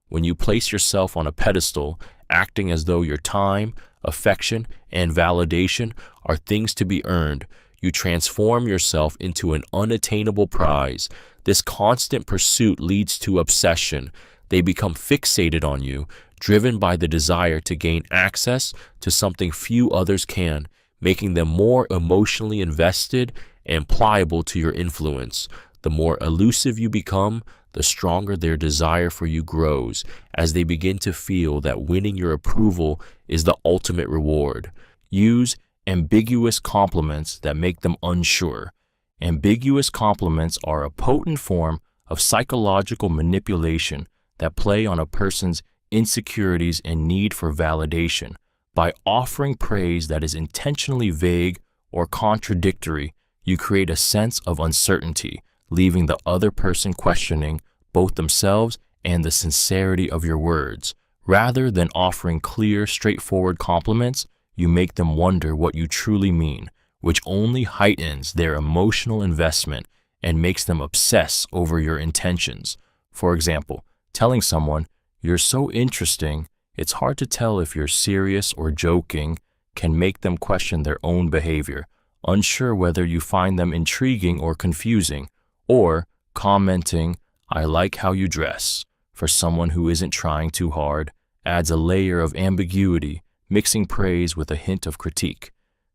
When you place yourself on a pedestal, acting as though your time, affection, and validation are things to be earned, you transform yourself into an unattainable prize. This constant pursuit leads to obsession. They become fixated on you, driven by the desire to gain access to something few others can, making them more emotionally invested and pliable to your influence. The more elusive you become, the stronger their desire for you grows, as they begin to feel that winning your approval is the ultimate reward. Use ambiguous compliments that make them unsure. Ambiguous compliments are a potent form of psychological manipulation that play on a person's insecurities and need for validation. By offering praise that is intentionally vague or contradictory, you create a sense of uncertainty, leaving the other person questioning both themselves and the sincerity of your words. Rather than offering clear, straightforward compliments, you make them wonder what you truly mean, which only heightens their emotional investment and makes them obsess over your intentions. For example, telling someone, "You're so interesting, it's hard to tell if you're serious or joking," can make them question their own behavior, unsure whether you find them intriguing or confusing. Or commenting, "I like how you dress," for someone who isn't trying too hard, adds a layer of ambiguity, mixing praise with a hint of critique.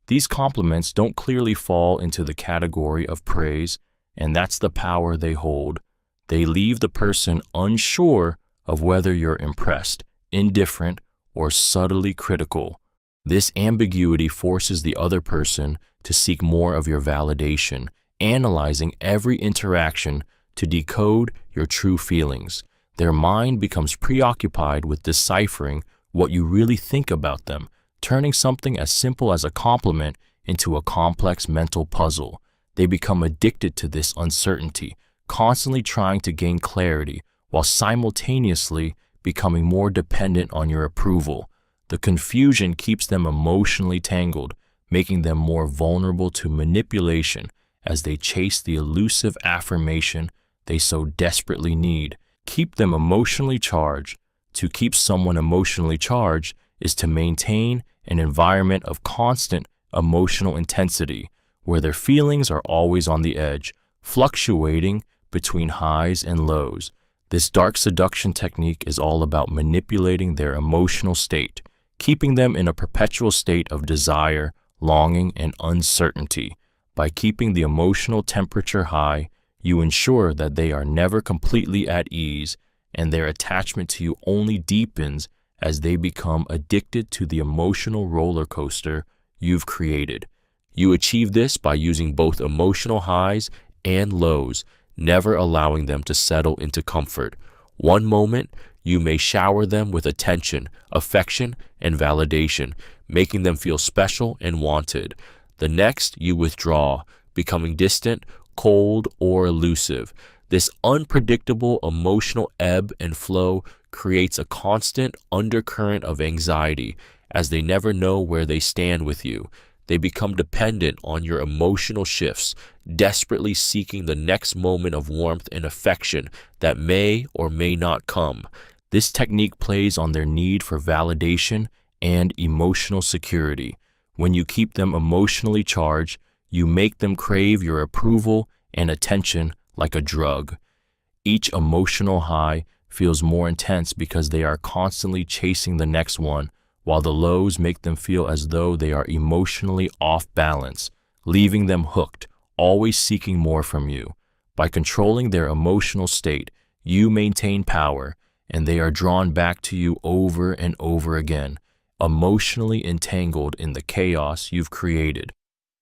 These compliments don't clearly fall into the category of praise, and that's the power they hold. They leave the person unsure of whether you're impressed, indifferent, or subtly critical. This ambiguity forces the other person to seek more of your validation, analyzing every interaction to decode your true feelings. Their mind becomes preoccupied with deciphering what you really think about them, turning something as simple as a compliment into a complex mental puzzle. They become addicted to this uncertainty, constantly trying to gain clarity while simultaneously becoming more dependent on your approval. The confusion keeps them emotionally tangled, making them more vulnerable to manipulation as they chase the elusive affirmation they so desperately need. Keep them emotionally charged. To keep someone emotionally charged is to maintain an environment of constant emotional intensity, where their feelings are always on the edge, fluctuating between highs and lows. This dark seduction technique is all about manipulating their emotional state, keeping them in a perpetual state of desire, longing, and uncertainty. By keeping the emotional temperature high, you ensure that they are never completely at ease, and their attachment to you only deepens as they become addicted to the emotional roller coaster you've created. You achieve this by using both emotional highs and lows, never allowing them to settle into comfort. One moment, you may shower them with attention, affection, and validation, making them feel special and wanted. The next, you withdraw, becoming distant, cold, or elusive. This unpredictable emotional ebb and flow creates a constant undercurrent of anxiety, as they never know where they stand with you. They become dependent on your emotional shifts, desperately seeking the next moment of warmth and affection that may or may not come. This technique plays on their need for validation and emotional security. When you keep them emotionally charged, you make them crave your approval and attention like a drug. Each emotional high feels more intense because they are constantly chasing the next one, while the lows make them feel as though they are emotionally off balance, leaving them hooked, always seeking more from you. By controlling their emotional state, you maintain power, and they are drawn back to you over and over again, emotionally entangled in the chaos you've created.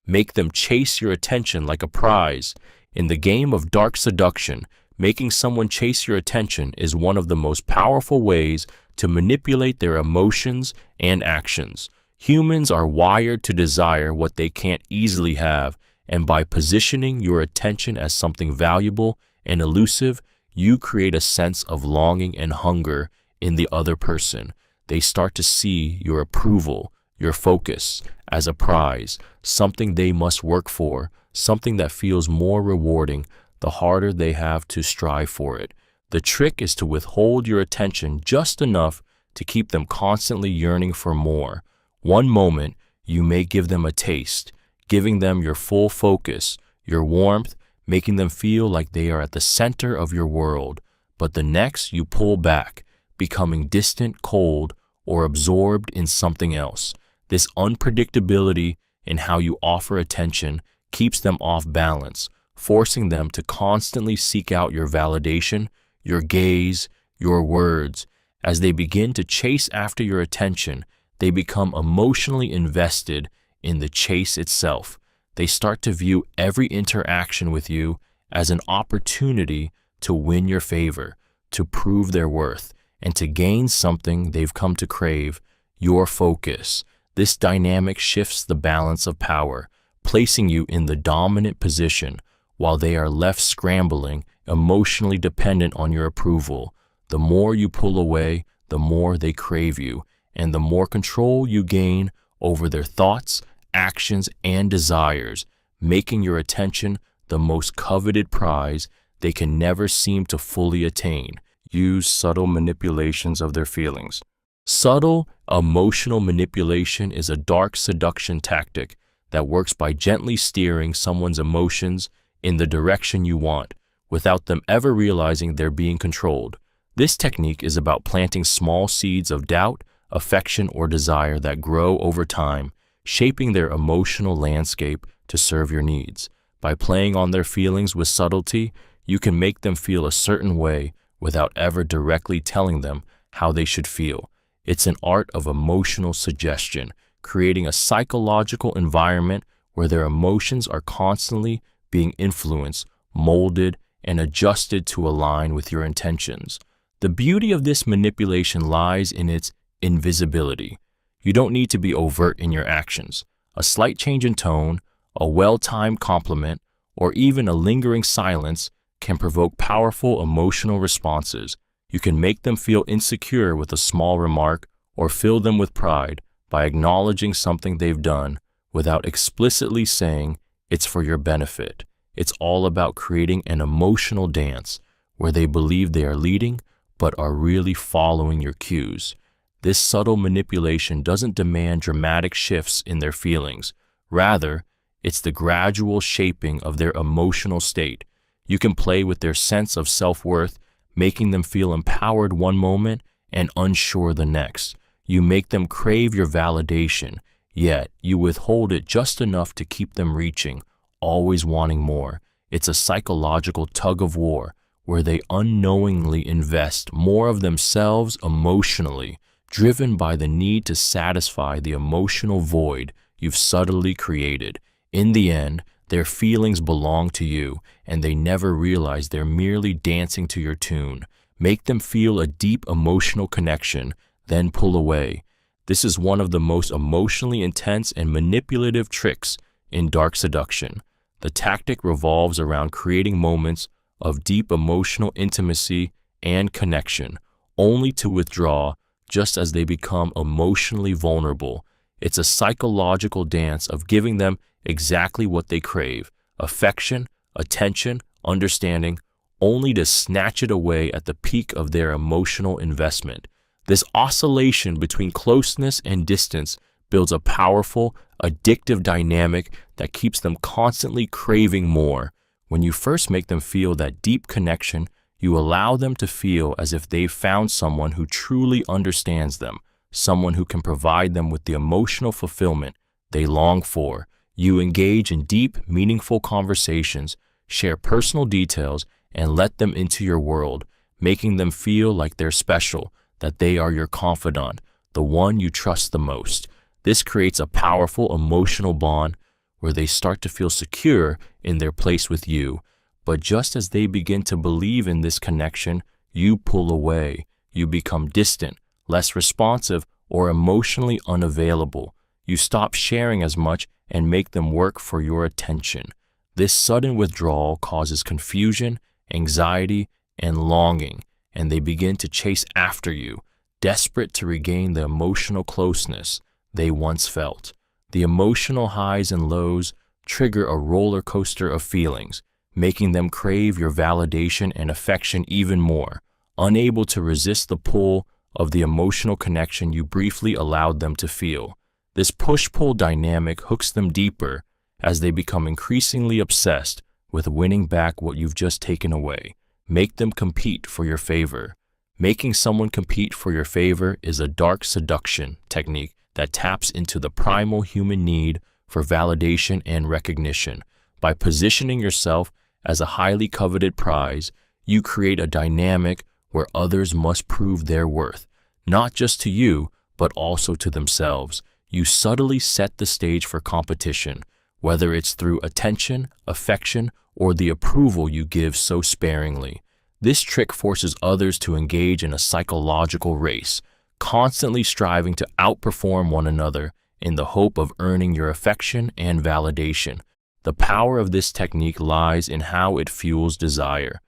Make them chase your attention like a prize. In the game of dark seduction, making someone chase your attention is one of the most powerful ways to manipulate their emotions and actions. Humans are wired to desire what they can't easily have, and by positioning your attention as something valuable and elusive, you create a sense of longing and hunger in the other person. They start to see your approval, your focus, as a prize, something they must work for, something that feels more rewarding the harder they have to strive for it. The trick is to withhold your attention just enough to keep them constantly yearning for more. One moment, you may give them a taste, giving them your full focus, your warmth, making them feel like they are at the center of your world. But the next, you pull back, becoming distant, cold, or absorbed in something else. This unpredictability in how you offer attention keeps them off balance, forcing them to constantly seek out your validation, your gaze, your words. As they begin to chase after your attention, they become emotionally invested in the chase itself. They start to view every interaction with you as an opportunity to win your favor, to prove their worth, and to gain something they've come to crave, your focus. This dynamic shifts the balance of power, placing you in the dominant position while they are left scrambling, emotionally dependent on your approval. The more you pull away, the more they crave you, and the more control you gain over their thoughts, actions, and desires, making your attention the most coveted prize they can never seem to fully attain. Use subtle manipulations of their feelings. Subtle emotional manipulation is a dark seduction tactic that works by gently steering someone's emotions in the direction you want, without them ever realizing they're being controlled. This technique is about planting small seeds of doubt, affection, or desire that grow over time, shaping their emotional landscape to serve your needs. By playing on their feelings with subtlety, you can make them feel a certain way without ever directly telling them how they should feel. It's an art of emotional suggestion, creating a psychological environment where their emotions are constantly being influenced, molded, and adjusted to align with your intentions. The beauty of this manipulation lies in its invisibility. You don't need to be overt in your actions. A slight change in tone, a well-timed compliment, or even a lingering silence can provoke powerful emotional responses. You can make them feel insecure with a small remark or fill them with pride by acknowledging something they've done without explicitly saying it's for your benefit. It's all about creating an emotional dance where they believe they are leading but are really following your cues. This subtle manipulation doesn't demand dramatic shifts in their feelings. Rather, it's the gradual shaping of their emotional state. You can play with their sense of self-worth, making them feel empowered one moment and unsure the next. You make them crave your validation, yet you withhold it just enough to keep them reaching, always wanting more. It's a psychological tug-of-war where they unknowingly invest more of themselves emotionally, driven by the need to satisfy the emotional void you've subtly created. In the end, their feelings belong to you, and they never realize they're merely dancing to your tune. Make them feel a deep emotional connection, then pull away. This is one of the most emotionally intense and manipulative tricks in dark seduction. The tactic revolves around creating moments of deep emotional intimacy and connection, only to withdraw just as they become emotionally vulnerable. It's a psychological dance of giving them exactly what they crave: affection, attention, understanding, only to snatch it away at the peak of their emotional investment. This oscillation between closeness and distance builds a powerful, addictive dynamic that keeps them constantly craving more. When you first make them feel that deep connection, you allow them to feel as if they've found someone who truly understands them, someone who can provide them with the emotional fulfillment they long for. You engage in deep, meaningful conversations, share personal details, and let them into your world, making them feel like they're special, that they are your confidant, the one you trust the most. This creates a powerful emotional bond where they start to feel secure in their place with you. But just as they begin to believe in this connection, you pull away. You become distant, less responsive, or emotionally unavailable. You stop sharing as much and make them work for your attention. This sudden withdrawal causes confusion, anxiety, and longing, and they begin to chase after you, desperate to regain the emotional closeness they once felt. The emotional highs and lows trigger a roller coaster of feelings, making them crave your validation and affection even more, unable to resist the pull of the emotional connection you briefly allowed them to feel. This push-pull dynamic hooks them deeper as they become increasingly obsessed with winning back what you've just taken away. Make them compete for your favor. Making someone compete for your favor is a dark seduction technique that taps into the primal human need for validation and recognition. By positioning yourself as a highly coveted prize, you create a dynamic where others must prove their worth, not just to you, but also to themselves. You subtly set the stage for competition, whether it's through attention, affection, or the approval you give so sparingly. This trick forces others to engage in a psychological race, constantly striving to outperform one another in the hope of earning your affection and validation. The power of this technique lies in how it fuels desire.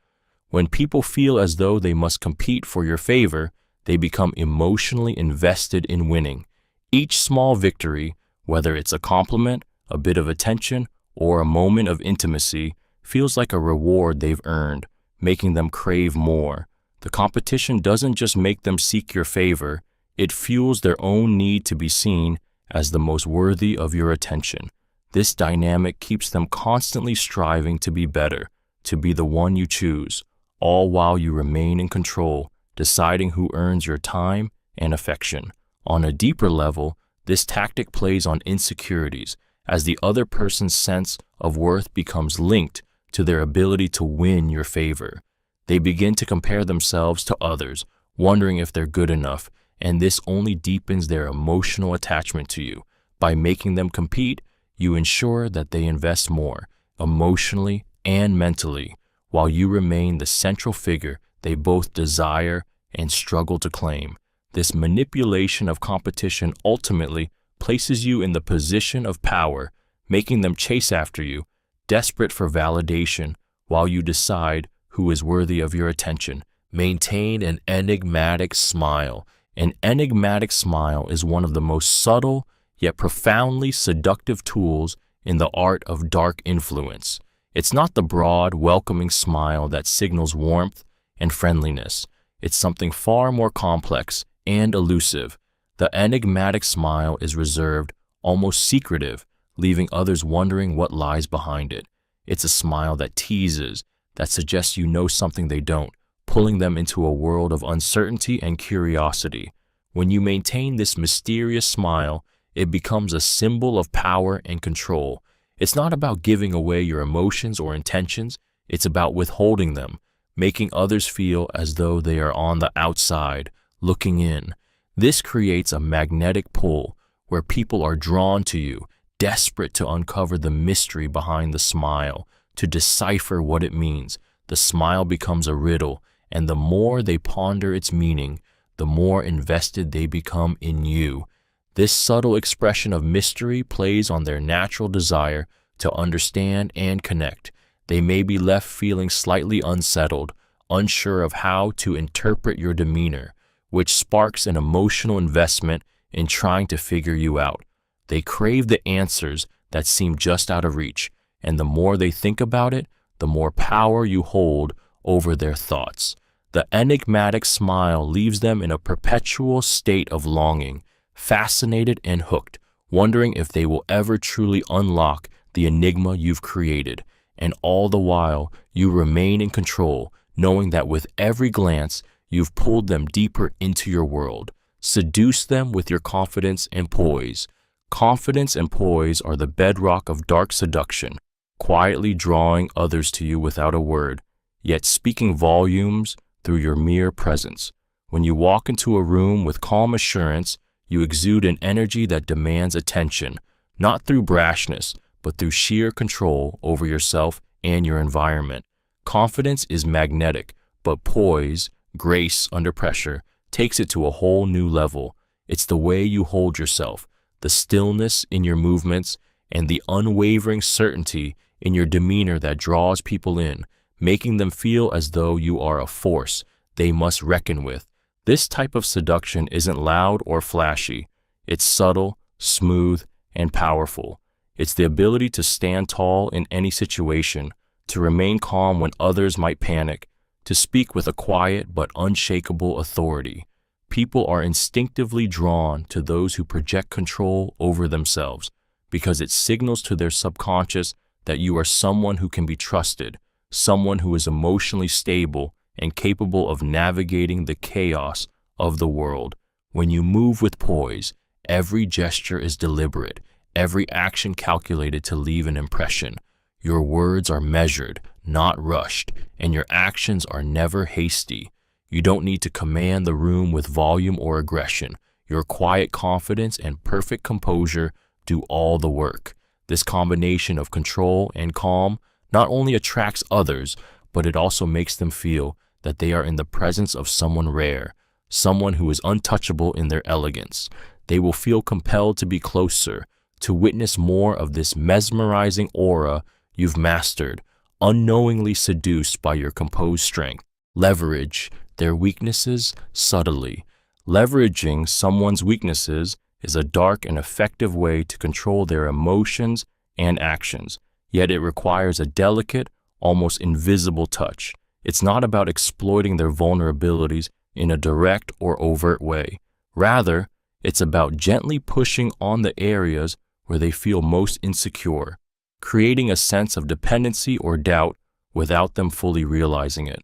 When people feel as though they must compete for your favor, they become emotionally invested in winning. Each small victory, whether it's a compliment, a bit of attention, or a moment of intimacy, feels like a reward they've earned, making them crave more. The competition doesn't just make them seek your favor, it fuels their own need to be seen as the most worthy of your attention. This dynamic keeps them constantly striving to be better, to be the one you choose, all while you remain in control, deciding who earns your time and affection. On a deeper level, this tactic plays on insecurities, as the other person's sense of worth becomes linked to their ability to win your favor. They begin to compare themselves to others, wondering if they're good enough, and this only deepens their emotional attachment to you. By making them compete, you ensure that they invest more, emotionally and mentally, while you remain the central figure they both desire and struggle to claim. This manipulation of competition ultimately places you in the position of power, making them chase after you, desperate for validation, while you decide who is worthy of your attention. Maintain an enigmatic smile. An enigmatic smile is one of the most subtle yet profoundly seductive tools in the art of dark influence. It's not the broad, welcoming smile that signals warmth and friendliness. It's something far more complex and elusive. The enigmatic smile is reserved, almost secretive, leaving others wondering what lies behind it. It's a smile that teases, that suggests you know something they don't, pulling them into a world of uncertainty and curiosity. When you maintain this mysterious smile, it becomes a symbol of power and control. It's not about giving away your emotions or intentions, it's about withholding them, making others feel as though they are on the outside, looking in. This creates a magnetic pull where people are drawn to you, desperate to uncover the mystery behind the smile, to decipher what it means. The smile becomes a riddle, and the more they ponder its meaning, the more invested they become in you. This subtle expression of mystery plays on their natural desire to understand and connect. They may be left feeling slightly unsettled, unsure of how to interpret your demeanor, which sparks an emotional investment in trying to figure you out. They crave the answers that seem just out of reach, and the more they think about it, the more power you hold over their thoughts. The enigmatic smile leaves them in a perpetual state of longing, fascinated and hooked, wondering if they will ever truly unlock the enigma you've created. And all the while, you remain in control, knowing that with every glance, you've pulled them deeper into your world. Seduce them with your confidence and poise. Confidence and poise are the bedrock of dark seduction, quietly drawing others to you without a word, yet speaking volumes through your mere presence. When you walk into a room with calm assurance, you exude an energy that demands attention, not through brashness, but through sheer control over yourself and your environment. Confidence is magnetic, but poise, grace under pressure, takes it to a whole new level. It's the way you hold yourself, the stillness in your movements, and the unwavering certainty in your demeanor that draws people in, making them feel as though you are a force they must reckon with. This type of seduction isn't loud or flashy. It's subtle, smooth, and powerful. It's the ability to stand tall in any situation, to remain calm when others might panic, to speak with a quiet but unshakable authority. People are instinctively drawn to those who project control over themselves because it signals to their subconscious that you are someone who can be trusted, someone who is emotionally stable and capable of navigating the chaos of the world. When you move with poise, every gesture is deliberate, every action calculated to leave an impression. Your words are measured, not rushed, and your actions are never hasty. You don't need to command the room with volume or aggression. Your quiet confidence and perfect composure do all the work. This combination of control and calm not only attracts others, but it also makes them feel that they are in the presence of someone rare, someone who is untouchable in their elegance. They will feel compelled to be closer, to witness more of this mesmerizing aura you've mastered, unknowingly seduced by your composed strength. Leverage their weaknesses subtly. Leveraging someone's weaknesses is a dark and effective way to control their emotions and actions, yet it requires a delicate, almost invisible touch. It's not about exploiting their vulnerabilities in a direct or overt way. Rather, it's about gently pushing on the areas where they feel most insecure, creating a sense of dependency or doubt without them fully realizing it.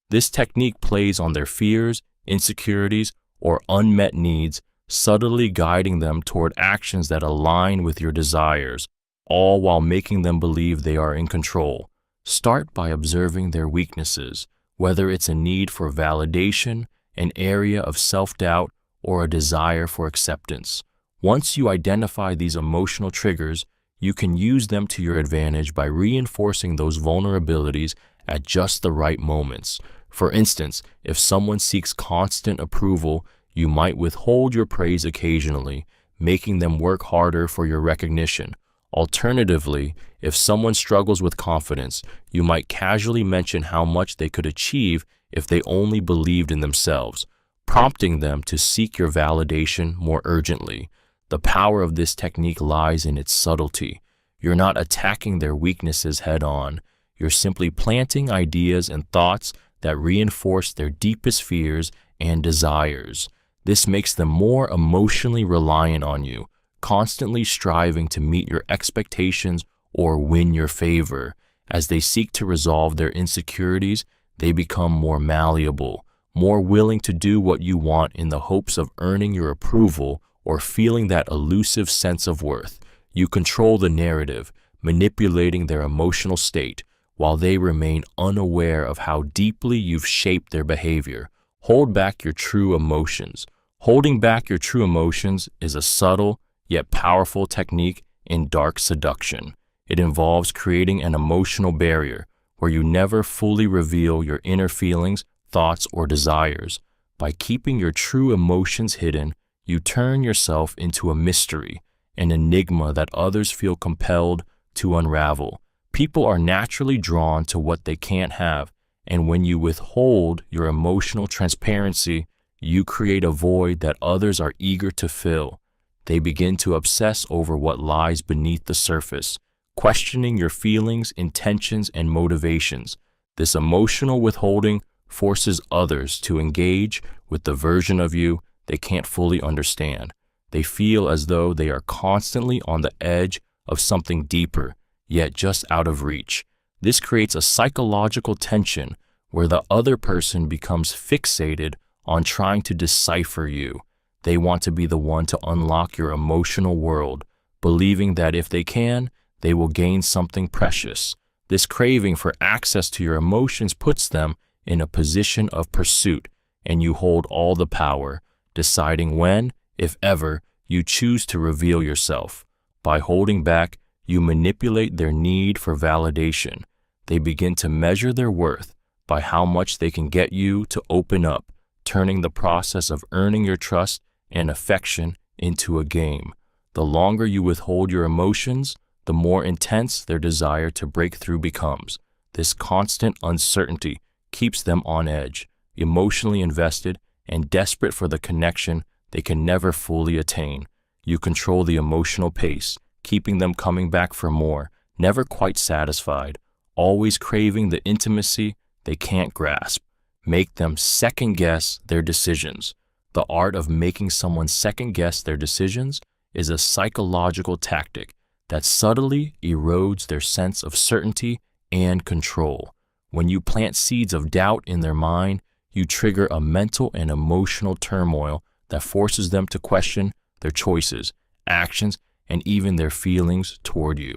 This technique plays on their fears, insecurities, or unmet needs, subtly guiding them toward actions that align with your desires, all while making them believe they are in control. Start by observing their weaknesses, whether it's a need for validation, an area of self-doubt, or a desire for acceptance. Once you identify these emotional triggers, you can use them to your advantage by reinforcing those vulnerabilities at just the right moments. For instance, if someone seeks constant approval, you might withhold your praise occasionally, making them work harder for your recognition. Alternatively, if someone struggles with confidence, you might casually mention how much they could achieve if they only believed in themselves, prompting them to seek your validation more urgently. The power of this technique lies in its subtlety. You're not attacking their weaknesses head-on. You're simply planting ideas and thoughts that reinforce their deepest fears and desires. This makes them more emotionally reliant on you, constantly striving to meet your expectations or win your favor. As they seek to resolve their insecurities, they become more malleable, more willing to do what you want in the hopes of earning your approval or feeling that elusive sense of worth. You control the narrative, manipulating their emotional state, while they remain unaware of how deeply you've shaped their behavior. Hold back your true emotions. Holding back your true emotions is a subtle yet powerful technique in dark seduction. It involves creating an emotional barrier where you never fully reveal your inner feelings, thoughts, or desires. By keeping your true emotions hidden, you turn yourself into a mystery, an enigma that others feel compelled to unravel. People are naturally drawn to what they can't have, and when you withhold your emotional transparency, you create a void that others are eager to fill. They begin to obsess over what lies beneath the surface, questioning your feelings, intentions, and motivations. This emotional withholding forces others to engage with the version of you they can't fully understand. They feel as though they are constantly on the edge of something deeper, yet just out of reach. This creates a psychological tension where the other person becomes fixated on trying to decipher you. They want to be the one to unlock your emotional world, believing that if they can, they will gain something precious. This craving for access to your emotions puts them in a position of pursuit, and you hold all the power, deciding when, if ever, you choose to reveal yourself. By holding back, you manipulate their need for validation. They begin to measure their worth by how much they can get you to open up, turning the process of earning your trust and affection into a game. The longer you withhold your emotions, the more intense their desire to break through becomes. This constant uncertainty keeps them on edge, emotionally invested, and desperate for the connection they can never fully attain. You control the emotional pace, keeping them coming back for more, never quite satisfied, always craving the intimacy they can't grasp. Make them second-guess their decisions. The art of making someone second-guess their decisions is a psychological tactic that subtly erodes their sense of certainty and control. When you plant seeds of doubt in their mind, you trigger a mental and emotional turmoil that forces them to question their choices, actions, and even their feelings toward you.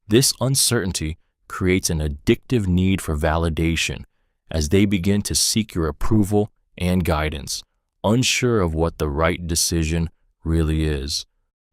This uncertainty creates an addictive need for validation as they begin to seek your approval and guidance, unsure of what the right decision really is.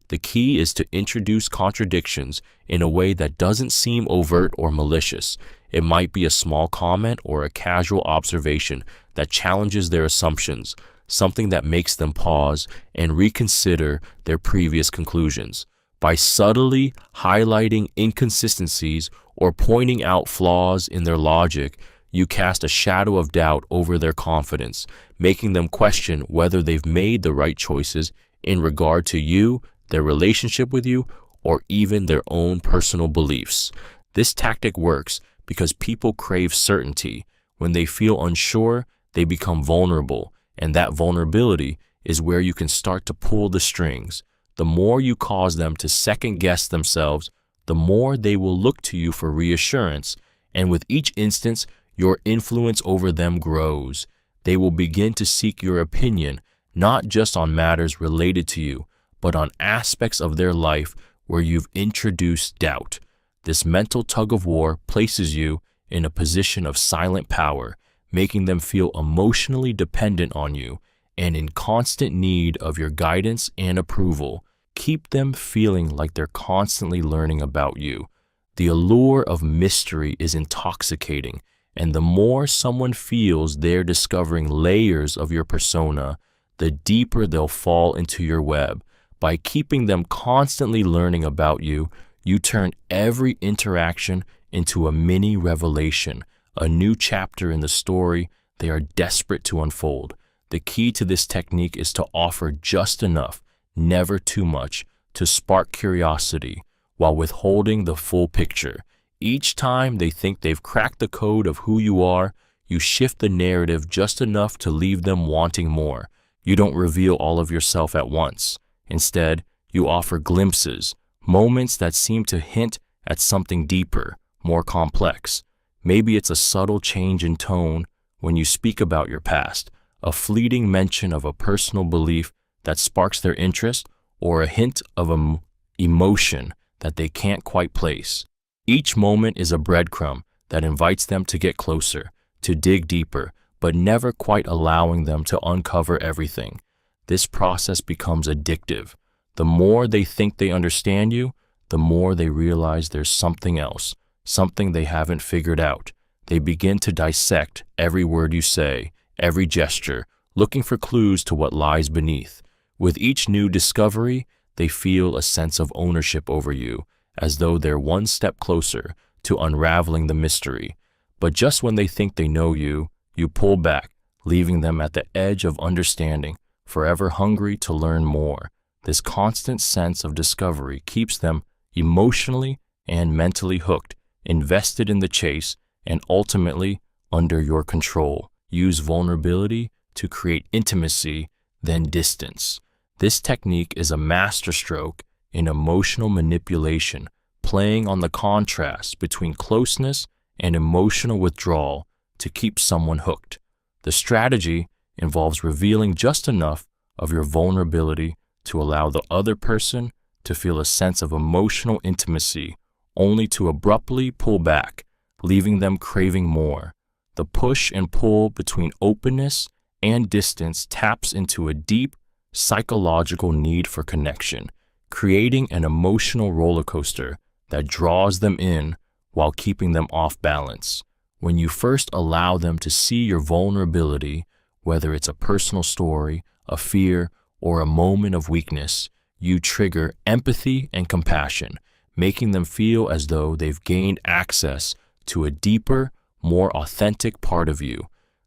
The key is to introduce contradictions in a way that doesn't seem overt or malicious. It might be a small comment or a casual observation that challenges their assumptions, something that makes them pause and reconsider their previous conclusions. By subtly highlighting inconsistencies or pointing out flaws in their logic, you cast a shadow of doubt over their confidence, making them question whether they've made the right choices in regard to you, their relationship with you, or even their own personal beliefs. This tactic works because people crave certainty. When they feel unsure, they become vulnerable, and that vulnerability is where you can start to pull the strings. The more you cause them to second-guess themselves, the more they will look to you for reassurance, and with each instance, your influence over them grows. They will begin to seek your opinion, not just on matters related to you, but on aspects of their life where you've introduced doubt. This mental tug-of-war places you in a position of silent power, making them feel emotionally dependent on you and in constant need of your guidance and approval. Keep them feeling like they're constantly learning about you. The allure of mystery is intoxicating, and the more someone feels they're discovering layers of your persona, the deeper they'll fall into your web. By keeping them constantly learning about you, you turn every interaction into a mini revelation, a new chapter in the story they are desperate to unfold. The key to this technique is to offer just enough, never too much, to spark curiosity while withholding the full picture. Each time they think they've cracked the code of who you are, you shift the narrative just enough to leave them wanting more. You don't reveal all of yourself at once. Instead, you offer glimpses, moments that seem to hint at something deeper, more complex. Maybe it's a subtle change in tone when you speak about your past, a fleeting mention of a personal belief that sparks their interest, or a hint of an emotion that they can't quite place. Each moment is a breadcrumb that invites them to get closer, to dig deeper, but never quite allowing them to uncover everything. This process becomes addictive. The more they think they understand you, the more they realize there's something else, something they haven't figured out. They begin to dissect every word you say, every gesture, looking for clues to what lies beneath. With each new discovery, they feel a sense of ownership over you, as though they're one step closer to unraveling the mystery. But just when they think they know you, you pull back, leaving them at the edge of understanding, forever hungry to learn more. This constant sense of discovery keeps them emotionally and mentally hooked, invested in the chase, and ultimately under your control. Use vulnerability to create intimacy, then distance. This technique is a masterstroke in emotional manipulation, playing on the contrast between closeness and emotional withdrawal to keep someone hooked. The strategy involves revealing just enough of your vulnerability to allow the other person to feel a sense of emotional intimacy, only to abruptly pull back, leaving them craving more. The push and pull between openness and distance taps into a deep psychological need for connection, creating an emotional roller coaster that draws them in while keeping them off balance. When you first allow them to see your vulnerability, whether it's a personal story, a fear, or a moment of weakness, you trigger empathy and compassion, making them feel as though they've gained access to a deeper, more authentic part of you.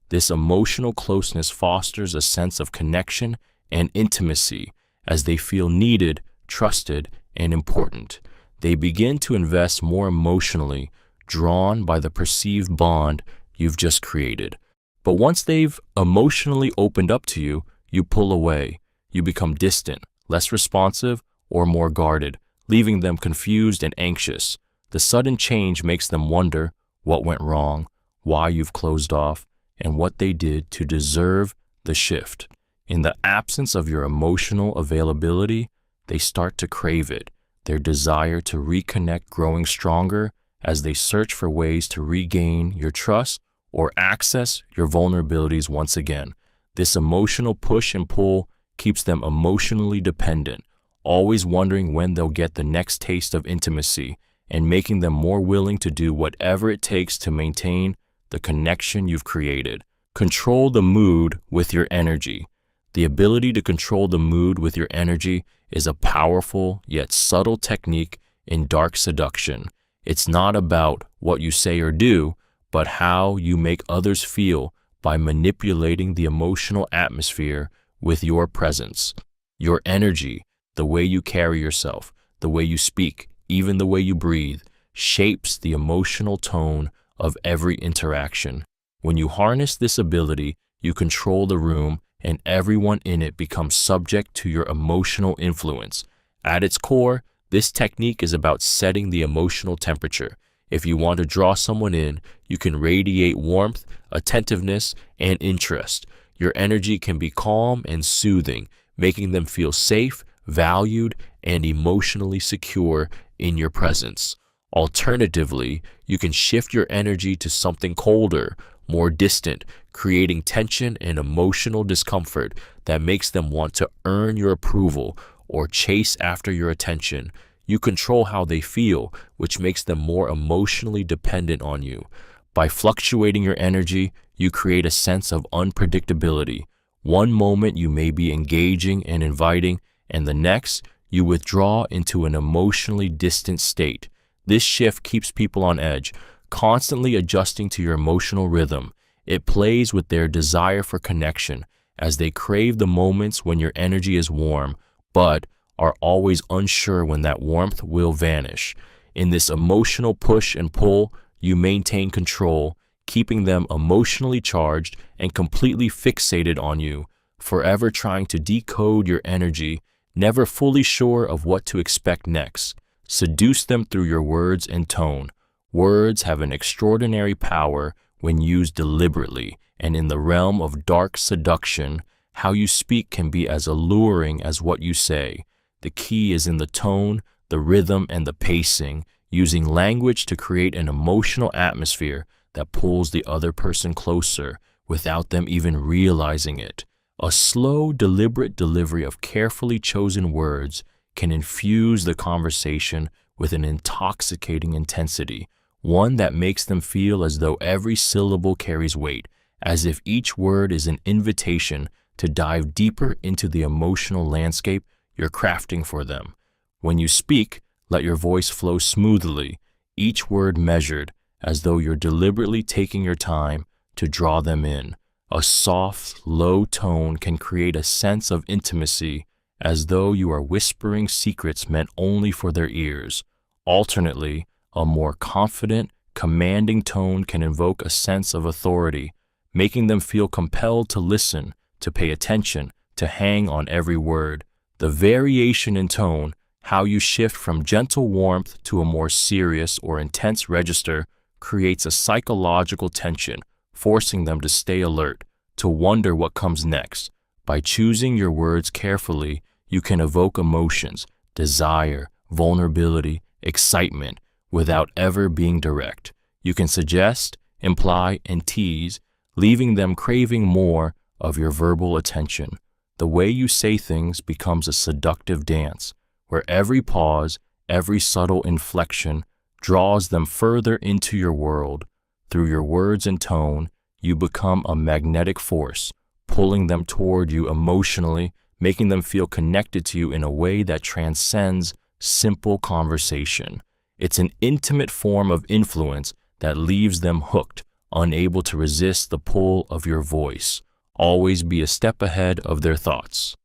This emotional closeness fosters a sense of connection and intimacy as they feel needed, trusted, and important. They begin to invest more emotionally, drawn by the perceived bond you've just created. But once they've emotionally opened up to you, you pull away. You become distant, less responsive, or more guarded, leaving them confused and anxious. The sudden change makes them wonder what went wrong, why you've closed off, and what they did to deserve the shift. In the absence of your emotional availability, they start to crave it, their desire to reconnect growing stronger as they search for ways to regain your trust or access your vulnerabilities once again. This emotional push and pull keeps them emotionally dependent, always wondering when they'll get the next taste of intimacy, and making them more willing to do whatever it takes to maintain the connection you've created. Control the mood with your energy. The ability to control the mood with your energy is a powerful yet subtle technique in dark seduction. It's not about what you say or do, but how you make others feel by manipulating the emotional atmosphere with your presence. Your energy, the way you carry yourself, the way you speak, even the way you breathe, shapes the emotional tone of every interaction. When you harness this ability, you control the room, and everyone in it becomes subject to your emotional influence. At its core, this technique is about setting the emotional temperature. If you want to draw someone in, you can radiate warmth, attentiveness, and interest. Your energy can be calm and soothing, making them feel safe, valued, and emotionally secure in your presence. Alternatively, you can shift your energy to something colder, more distant, creating tension and emotional discomfort that makes them want to earn your approval or chase after your attention. You control how they feel, which makes them more emotionally dependent on you. By fluctuating your energy, you create a sense of unpredictability. One moment you may be engaging and inviting, and the next you withdraw into an emotionally distant state. This shift keeps people on edge, constantly adjusting to your emotional rhythm. It plays with their desire for connection, as they crave the moments when your energy is warm, but are always unsure when that warmth will vanish. In this emotional push and pull, you maintain control, keeping them emotionally charged and completely fixated on you, forever trying to decode your energy, never fully sure of what to expect next. Seduce them through your words and tone. Words have an extraordinary power when used deliberately, and in the realm of dark seduction, how you speak can be as alluring as what you say. The key is in the tone, the rhythm, and the pacing, using language to create an emotional atmosphere that pulls the other person closer without them even realizing it. A slow, deliberate delivery of carefully chosen words can infuse the conversation with an intoxicating intensity, one that makes them feel as though every syllable carries weight, as if each word is an invitation to dive deeper into the emotional landscape you're crafting for them. When you speak, let your voice flow smoothly, each word measured, as though you're deliberately taking your time to draw them in. A soft, low tone can create a sense of intimacy, as though you are whispering secrets meant only for their ears. Alternately, a more confident, commanding tone can invoke a sense of authority, making them feel compelled to listen, to pay attention, to hang on every word. The variation in tone, how you shift from gentle warmth to a more serious or intense register, creates a psychological tension, forcing them to stay alert, to wonder what comes next. By choosing your words carefully, you can evoke emotions, desire, vulnerability, excitement, without ever being direct. You can suggest, imply, and tease, leaving them craving more of your verbal attention. The way you say things becomes a seductive dance, where every pause, every subtle inflection draws them further into your world. Through your words and tone, you become a magnetic force, pulling them toward you emotionally, making them feel connected to you in a way that transcends simple conversation. It's an intimate form of influence that leaves them hooked, unable to resist the pull of your voice. Always be a step ahead of their thoughts.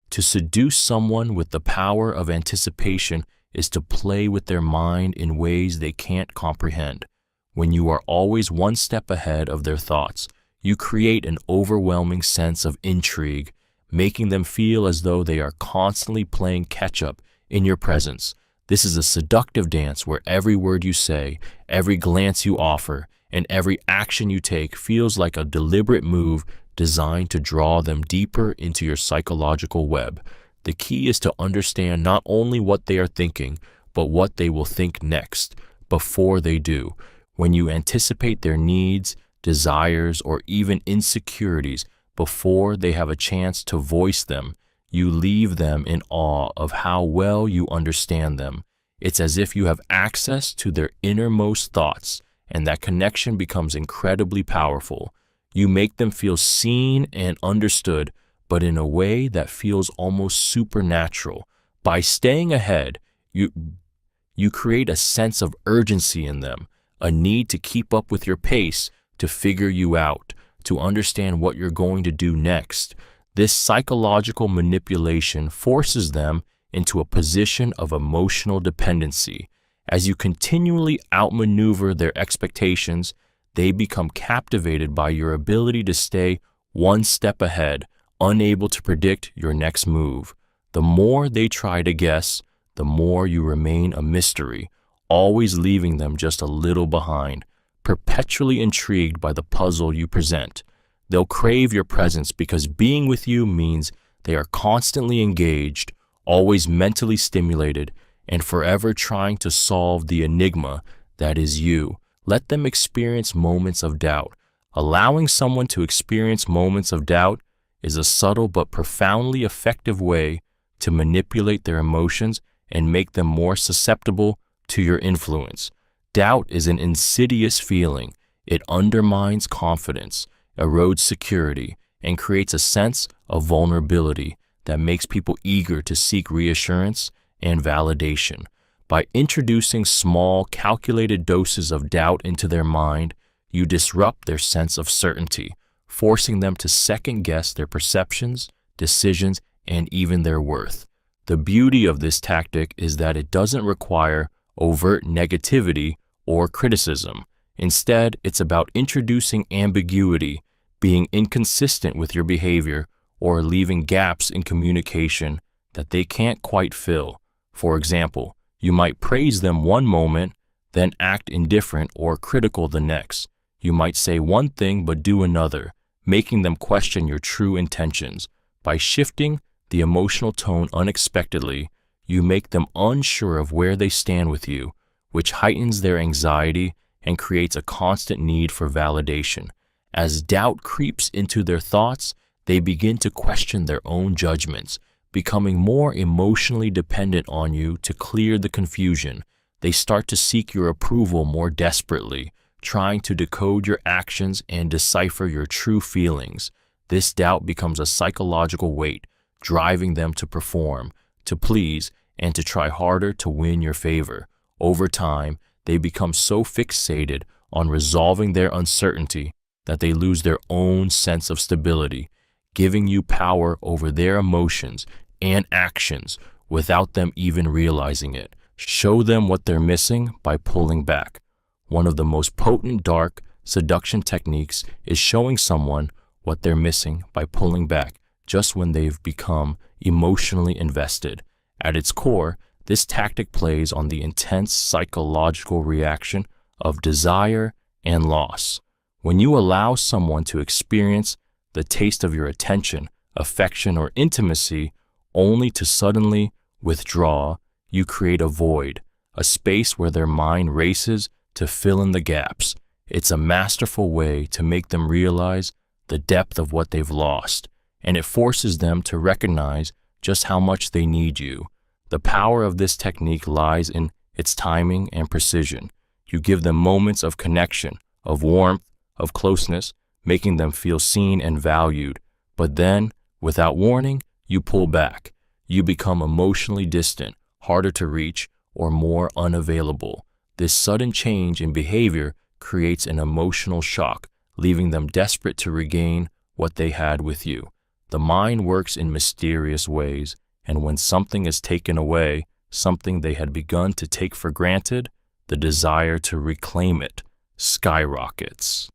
To seduce someone with the power of anticipation is to play with their mind in ways they can't comprehend. When you are always one step ahead of their thoughts, you create an overwhelming sense of intrigue, making them feel as though they are constantly playing catch-up in your presence. This is a seductive dance where every word you say, every glance you offer, and every action you take feels like a deliberate move designed to draw them deeper into your psychological web. The key is to understand not only what they are thinking, but what they will think next, before they do. When you anticipate their needs, desires, or even insecurities before they have a chance to voice them, you leave them in awe of how well you understand them. It's as if you have access to their innermost thoughts, and that connection becomes incredibly powerful. You make them feel seen and understood, but in a way that feels almost supernatural. By staying ahead, you create a sense of urgency in them, a need to keep up with your pace, to figure you out, to understand what you're going to do next. This psychological manipulation forces them into a position of emotional dependency. As you continually outmaneuver their expectations, they become captivated by your ability to stay one step ahead, unable to predict your next move. The more they try to guess, the more you remain a mystery, always leaving them just a little behind, perpetually intrigued by the puzzle you present. They'll crave your presence because being with you means they are constantly engaged, always mentally stimulated, and forever trying to solve the enigma that is you. Let them experience moments of doubt. Allowing someone to experience moments of doubt is a subtle but profoundly effective way to manipulate their emotions and make them more susceptible to your influence. Doubt is an insidious feeling. It undermines confidence, erodes security, and creates a sense of vulnerability that makes people eager to seek reassurance and validation. By introducing small, calculated doses of doubt into their mind, you disrupt their sense of certainty, forcing them to second-guess their perceptions, decisions, and even their worth. The beauty of this tactic is that it doesn't require overt negativity or criticism. Instead, it's about introducing ambiguity, being inconsistent with your behavior, or leaving gaps in communication that they can't quite fill. For example, you might praise them one moment, then act indifferent or critical the next. You might say one thing but do another, making them question your true intentions. By shifting the emotional tone unexpectedly, you make them unsure of where they stand with you, which heightens their anxiety and creates a constant need for validation. As doubt creeps into their thoughts, they begin to question their own judgments, becoming more emotionally dependent on you to clear the confusion. They start to seek your approval more desperately, trying to decode your actions and decipher your true feelings. This doubt becomes a psychological weight, driving them to perform, to please, and to try harder to win your favor. Over time, they become so fixated on resolving their uncertainty that they lose their own sense of stability, giving you power over their emotions and actions without them even realizing it. Show them what they're missing by pulling back. One of the most potent dark seduction techniques is showing someone what they're missing by pulling back just when they've become emotionally invested. At its core, this tactic plays on the intense psychological reaction of desire and loss. When you allow someone to experience the taste of your attention, affection, or intimacy only to suddenly withdraw, you create a void, a space where their mind races to fill in the gaps. It's a masterful way to make them realize the depth of what they've lost, and it forces them to recognize just how much they need you. The power of this technique lies in its timing and precision. You give them moments of connection, of warmth, of closeness, making them feel seen and valued. But then, without warning, you pull back. You become emotionally distant, harder to reach, or more unavailable. This sudden change in behavior creates an emotional shock, leaving them desperate to regain what they had with you. The mind works in mysterious ways, and when something is taken away, something they had begun to take for granted, the desire to reclaim it skyrockets.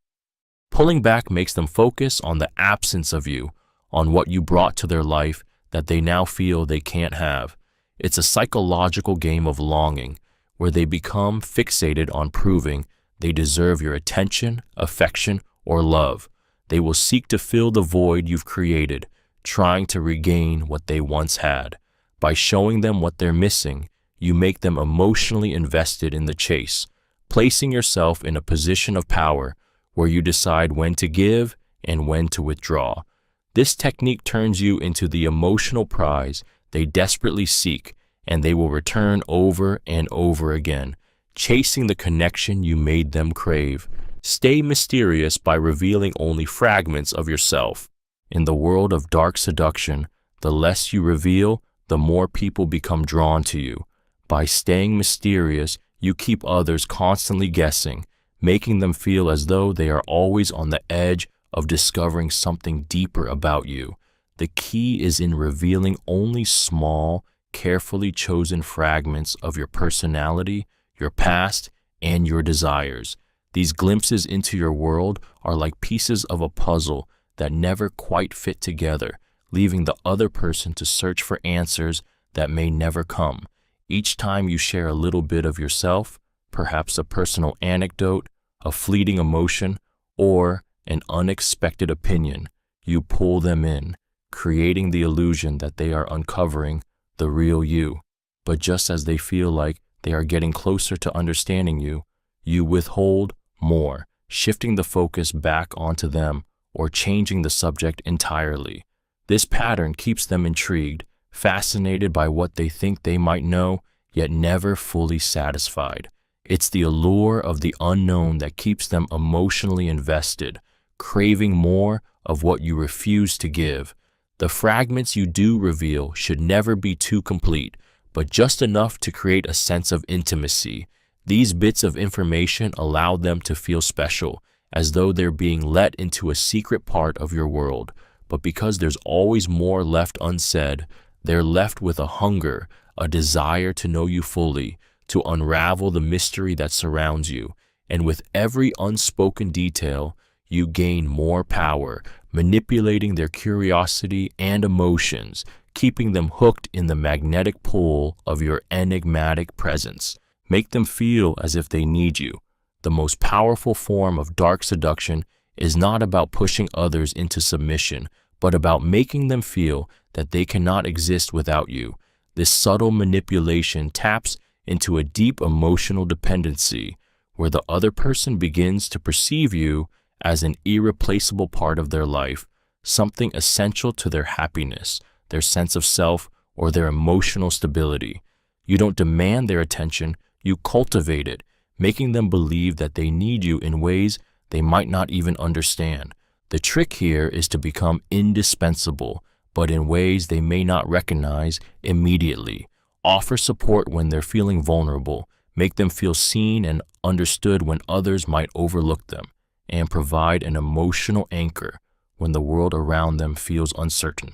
Pulling back makes them focus on the absence of you, on what you brought to their life that they now feel they can't have. It's a psychological game of longing, where they become fixated on proving they deserve your attention, affection, or love. They will seek to fill the void you've created, trying to regain what they once had. By showing them what they're missing, you make them emotionally invested in the chase, placing yourself in a position of power where you decide when to give and when to withdraw. This technique turns you into the emotional prize they desperately seek, and they will return over and over again, chasing the connection you made them crave. Stay mysterious by revealing only fragments of yourself. In the world of dark seduction, the less you reveal, the more people become drawn to you. By staying mysterious, you keep others constantly guessing, making them feel as though they are always on the edge of discovering something deeper about you. The key is in revealing only small, carefully chosen fragments of your personality, your past, and your desires. These glimpses into your world are like pieces of a puzzle that never quite fit together, leaving the other person to search for answers that may never come. Each time you share a little bit of yourself, perhaps a personal anecdote, a fleeting emotion, or an unexpected opinion, you pull them in, creating the illusion that they are uncovering the real you. But just as they feel like they are getting closer to understanding you, you withhold more, shifting the focus back onto them or changing the subject entirely. This pattern keeps them intrigued, fascinated by what they think they might know, yet never fully satisfied. It's the allure of the unknown that keeps them emotionally invested, craving more of what you refuse to give. The fragments you do reveal should never be too complete, but just enough to create a sense of intimacy. These bits of information allow them to feel special, as though they're being let into a secret part of your world. But because there's always more left unsaid, they're left with a hunger, a desire to know you fully, to unravel the mystery that surrounds you. And with every unspoken detail, you gain more power, manipulating their curiosity and emotions, keeping them hooked in the magnetic pull of your enigmatic presence. Make them feel as if they need you. The most powerful form of dark seduction is not about pushing others into submission, but about making them feel that they cannot exist without you. This subtle manipulation taps into a deep emotional dependency, where the other person begins to perceive you as an irreplaceable part of their life, something essential to their happiness, their sense of self, or their emotional stability. You don't demand their attention, you cultivate it, making them believe that they need you in ways they might not even understand. The trick here is to become indispensable, but in ways they may not recognize immediately. Offer support when they're feeling vulnerable, make them feel seen and understood when others might overlook them, and provide an emotional anchor when the world around them feels uncertain.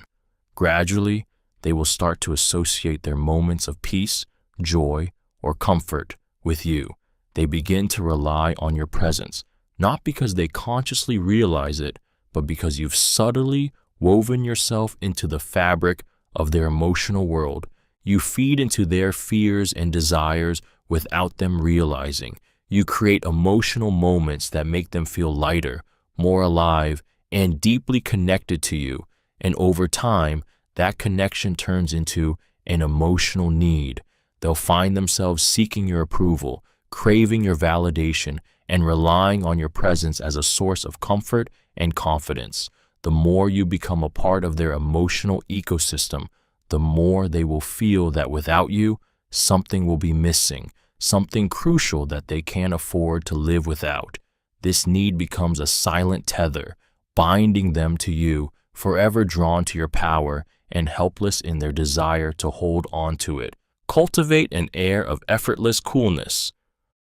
Gradually, they will start to associate their moments of peace, joy, or comfort with you. They begin to rely on your presence, not because they consciously realize it, but because you've subtly woven yourself into the fabric of their emotional world. You feed into their fears and desires without them realizing. You create emotional moments that make them feel lighter, more alive, and deeply connected to you. And over time, that connection turns into an emotional need. They'll find themselves seeking your approval, craving your validation, and relying on your presence as a source of comfort and confidence. The more you become a part of their emotional ecosystem, the more they will feel that without you, something will be missing, something crucial that they can't afford to live without. This need becomes a silent tether, binding them to you, forever drawn to your power and helpless in their desire to hold on to it. Cultivate an air of effortless coolness.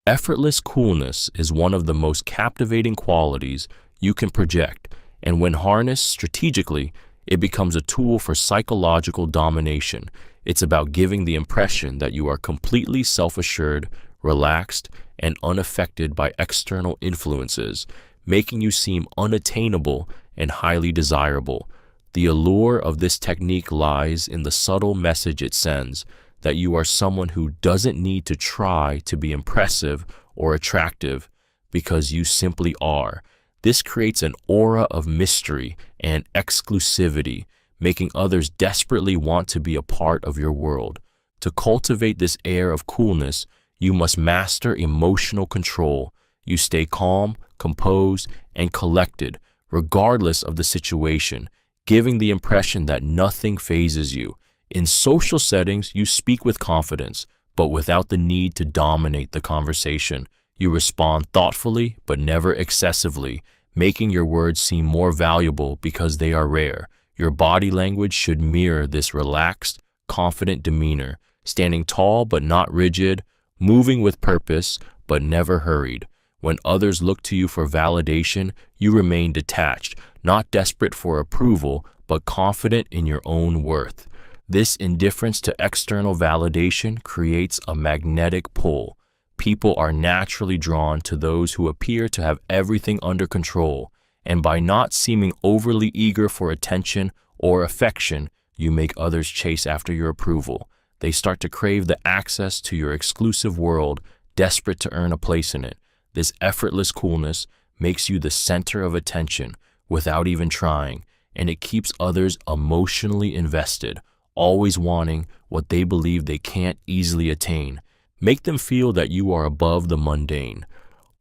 Effortless coolness is one of the most captivating qualities you can project, and when harnessed strategically, it becomes a tool for psychological domination. It's about giving the impression that you are completely self-assured, relaxed, and unaffected by external influences, making you seem unattainable and highly desirable. The allure of this technique lies in the subtle message it sends, that you are someone who doesn't need to try to be impressive or attractive, because you simply are. This creates an aura of mystery and exclusivity, making others desperately want to be a part of your world. To cultivate this air of coolness, you must master emotional control. You stay calm, composed, and collected, regardless of the situation, giving the impression that nothing phases you. In social settings, you speak with confidence, but without the need to dominate the conversation. You respond thoughtfully, but never excessively, making your words seem more valuable because they are rare. Your body language should mirror this relaxed, confident demeanor, standing tall but not rigid, moving with purpose but never hurried. When others look to you for validation, you remain detached, not desperate for approval, but confident in your own worth. This indifference to external validation creates a magnetic pull. People are naturally drawn to those who appear to have everything under control, and by not seeming overly eager for attention or affection, you make others chase after your approval. They start to crave the access to your exclusive world, desperate to earn a place in it. This effortless coolness makes you the center of attention without even trying, and it keeps others emotionally invested, always wanting what they believe they can't easily attain. Make them feel that you are above the mundane.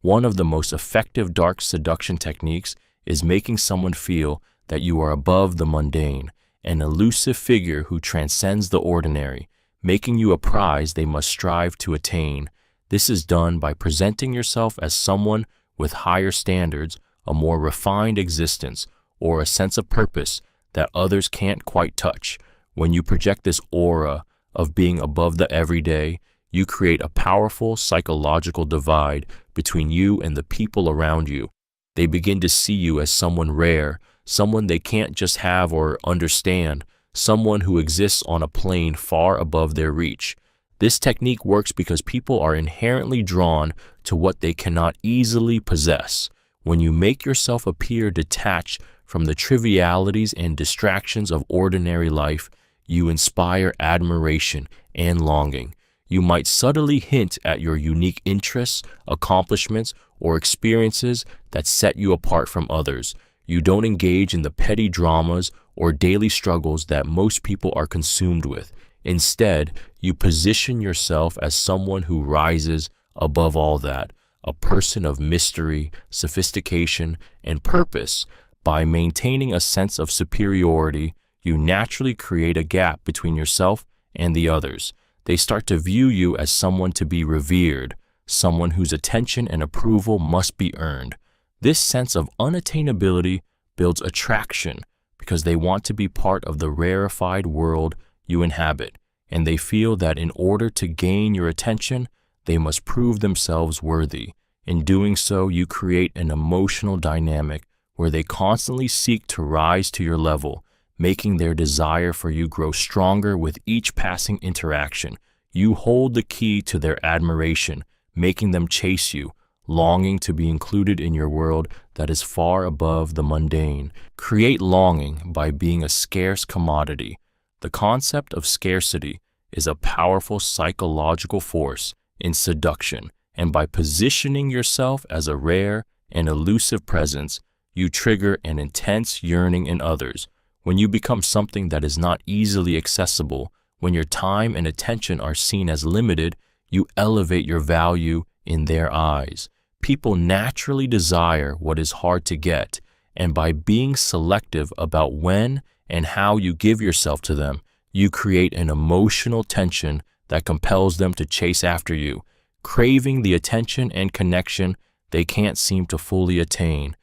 One of the most effective dark seduction techniques is making someone feel that you are above the mundane, an elusive figure who transcends the ordinary, making you a prize they must strive to attain. This is done by presenting yourself as someone with higher standards, a more refined existence, or a sense of purpose that others can't quite touch. When you project this aura of being above the everyday, you create a powerful psychological divide between you and the people around you. They begin to see you as someone rare, someone they can't just have or understand, someone who exists on a plane far above their reach. This technique works because people are inherently drawn to what they cannot easily possess. When you make yourself appear detached from the trivialities and distractions of ordinary life, you inspire admiration and longing. You might subtly hint at your unique interests, accomplishments, or experiences that set you apart from others. You don't engage in the petty dramas or daily struggles that most people are consumed with. Instead, you position yourself as someone who rises above all that, a person of mystery, sophistication, and purpose. By maintaining a sense of superiority, you naturally create a gap between yourself and the others. They start to view you as someone to be revered, someone whose attention and approval must be earned. This sense of unattainability builds attraction because they want to be part of the rarefied world you inhabit, and they feel that in order to gain your attention, they must prove themselves worthy. In doing so, you create an emotional dynamic where they constantly seek to rise to your level, making their desire for you grow stronger with each passing interaction. You hold the key to their admiration, making them chase you, longing to be included in your world that is far above the mundane. Create longing by being a scarce commodity. The concept of scarcity is a powerful psychological force in seduction, and by positioning yourself as a rare and elusive presence, you trigger an intense yearning in others. When you become something that is not easily accessible, when your time and attention are seen as limited, you elevate your value in their eyes. People naturally desire what is hard to get, and by being selective about when and how you give yourself to them, You create an emotional tension that compels them to chase after you, craving the attention and connection they can't seem to fully attain.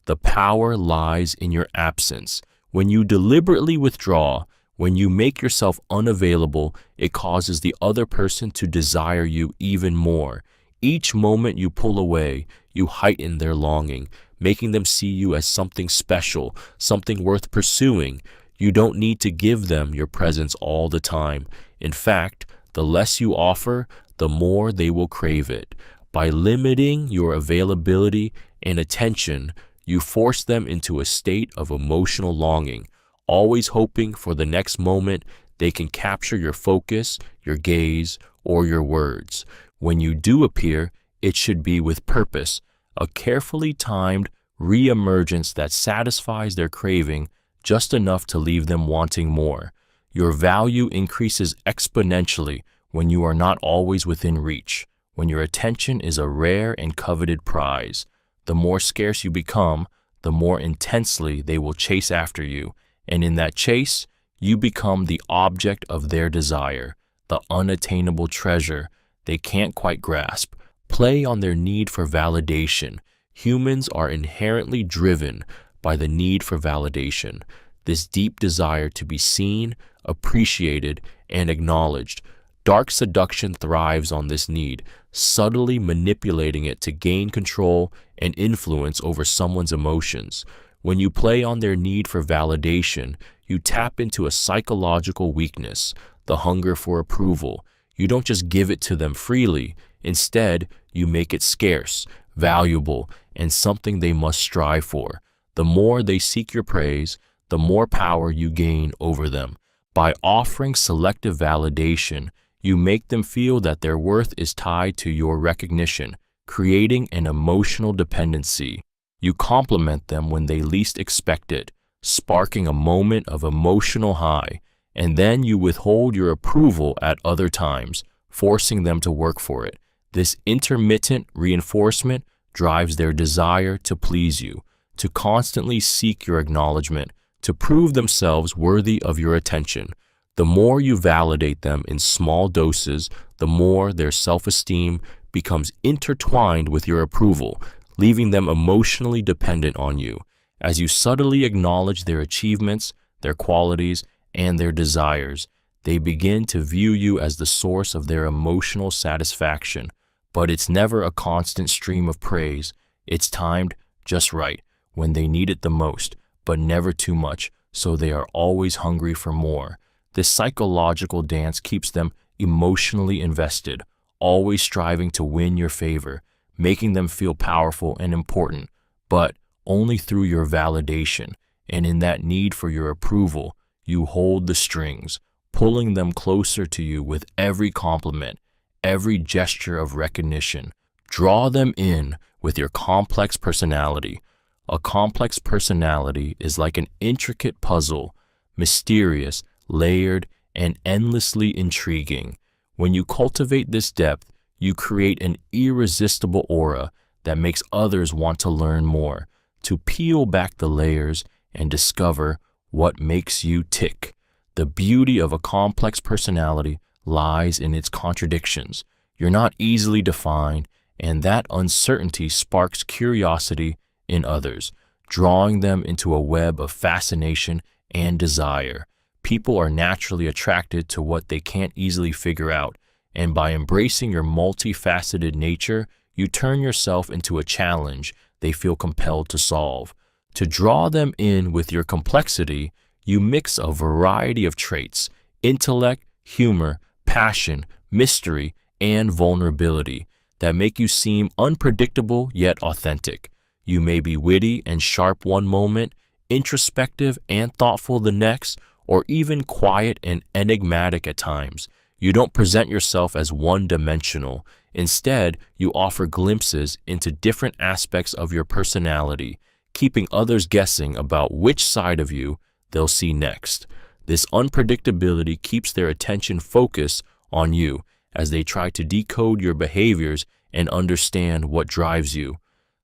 The power lies in your absence. When you deliberately withdraw, when you make yourself unavailable, it causes the other person to desire you even more. Each moment you pull away, you heighten their longing, making them see you as something special, something worth pursuing. You don't need to give them your presence all the time. In fact, the less you offer, the more they will crave it. By limiting your availability and attention, you force them into a state of emotional longing, always hoping for the next moment they can capture your focus, your gaze, or your words. When you do appear, it should be with purpose, a carefully timed re-emergence that satisfies their craving just enough to leave them wanting more. Your value increases exponentially when you are not always within reach, when your attention is a rare and coveted prize. The more scarce you become, the more intensely they will chase after you, and in that chase, you become the object of their desire, the unattainable treasure they can't quite grasp. Play on their need for validation. Humans are inherently driven by the need for validation, this deep desire to be seen, appreciated, and acknowledged. Dark seduction thrives on this need, subtly manipulating it to gain control and influence over someone's emotions. When you play on their need for validation, you tap into a psychological weakness, the hunger for approval. You don't just give it to them freely. Instead, you make it scarce, valuable, and something they must strive for. The more they seek your praise, the more power you gain over them. By offering selective validation, you make them feel that their worth is tied to your recognition, creating an emotional dependency. You compliment them when they least expect it, sparking a moment of emotional high, and then you withhold your approval at other times, forcing them to work for it. This intermittent reinforcement drives their desire to please you, to constantly seek your acknowledgement, to prove themselves worthy of your attention. The more you validate them in small doses, the more their self-esteem becomes intertwined with your approval, leaving them emotionally dependent on you. As you subtly acknowledge their achievements, their qualities, and their desires, they begin to view you as the source of their emotional satisfaction. But it's never a constant stream of praise. It's timed just right, when they need it the most, but never too much, so they are always hungry for more. This psychological dance keeps them emotionally invested, always striving to win your favor, making them feel powerful and important, but only through your validation. And in that need for your approval, you hold the strings, pulling them closer to you with every compliment, every gesture of recognition. Draw them in with your complex personality. A complex personality is like an intricate puzzle, mysterious, layered, and endlessly intriguing. When you cultivate this depth, you create an irresistible aura that makes others want to learn more, to peel back the layers and discover what makes you tick. The beauty of a complex personality lies in its contradictions. You're not easily defined, and that uncertainty sparks curiosity in others, drawing them into a web of fascination and desire. People are naturally attracted to what they can't easily figure out, and by embracing your multifaceted nature, you turn yourself into a challenge they feel compelled to solve. To draw them in with your complexity, you mix a variety of traits: intellect, humor, passion, mystery, and vulnerability that make you seem unpredictable yet authentic. You may be witty and sharp one moment, introspective and thoughtful the next, or even quiet and enigmatic at times. You don't present yourself as one-dimensional. Instead, you offer glimpses into different aspects of your personality, keeping others guessing about which side of you they'll see next. This unpredictability keeps their attention focused on you as they try to decode your behaviors and understand what drives you.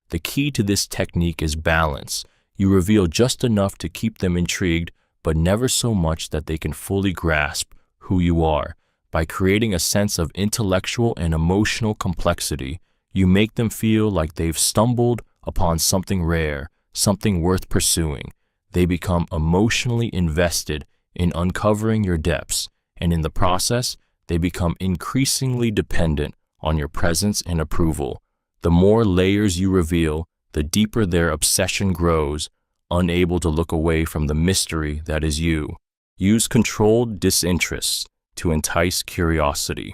The key to this technique is balance. You reveal just enough to keep them intrigued, but never so much that they can fully grasp who you are. By creating a sense of intellectual and emotional complexity, you make them feel like they've stumbled upon something rare, something worth pursuing. They become emotionally invested in uncovering your depths, and in the process, they become increasingly dependent on your presence and approval. The more layers you reveal, the deeper their obsession grows, unable to look away from the mystery that is you. Use controlled disinterest to entice curiosity.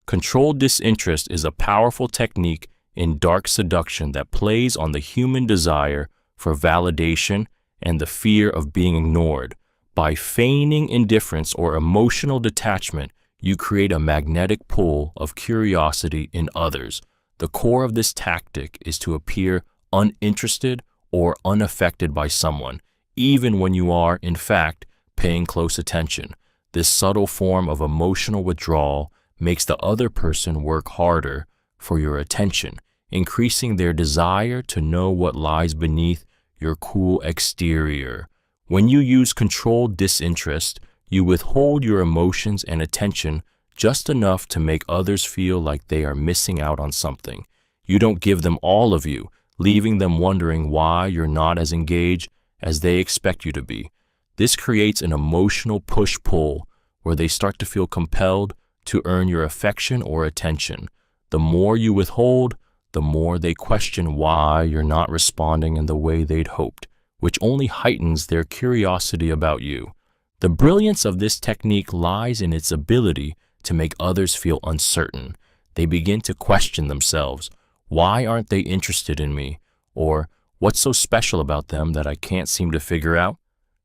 Controlled disinterest is a powerful technique in dark seduction that plays on the human desire for validation and the fear of being ignored. By feigning indifference or emotional detachment, you create a magnetic pull of curiosity in others. The core of this tactic is to appear uninterested or unaffected by someone, even when you are, in fact, paying close attention. This subtle form of emotional withdrawal makes the other person work harder for your attention, increasing their desire to know what lies beneath your cool exterior. When you use controlled disinterest, you withhold your emotions and attention just enough to make others feel like they are missing out on something. You don't give them all of you, leaving them wondering why you're not as engaged as they expect you to be. This creates an emotional push-pull where they start to feel compelled to earn your affection or attention. The more you withhold, the more they question why you're not responding in the way they'd hoped, which only heightens their curiosity about you. The brilliance of this technique lies in its ability to make others feel uncertain. They begin to question themselves. Why aren't they interested in me? Or, what's so special about them that I can't seem to figure out?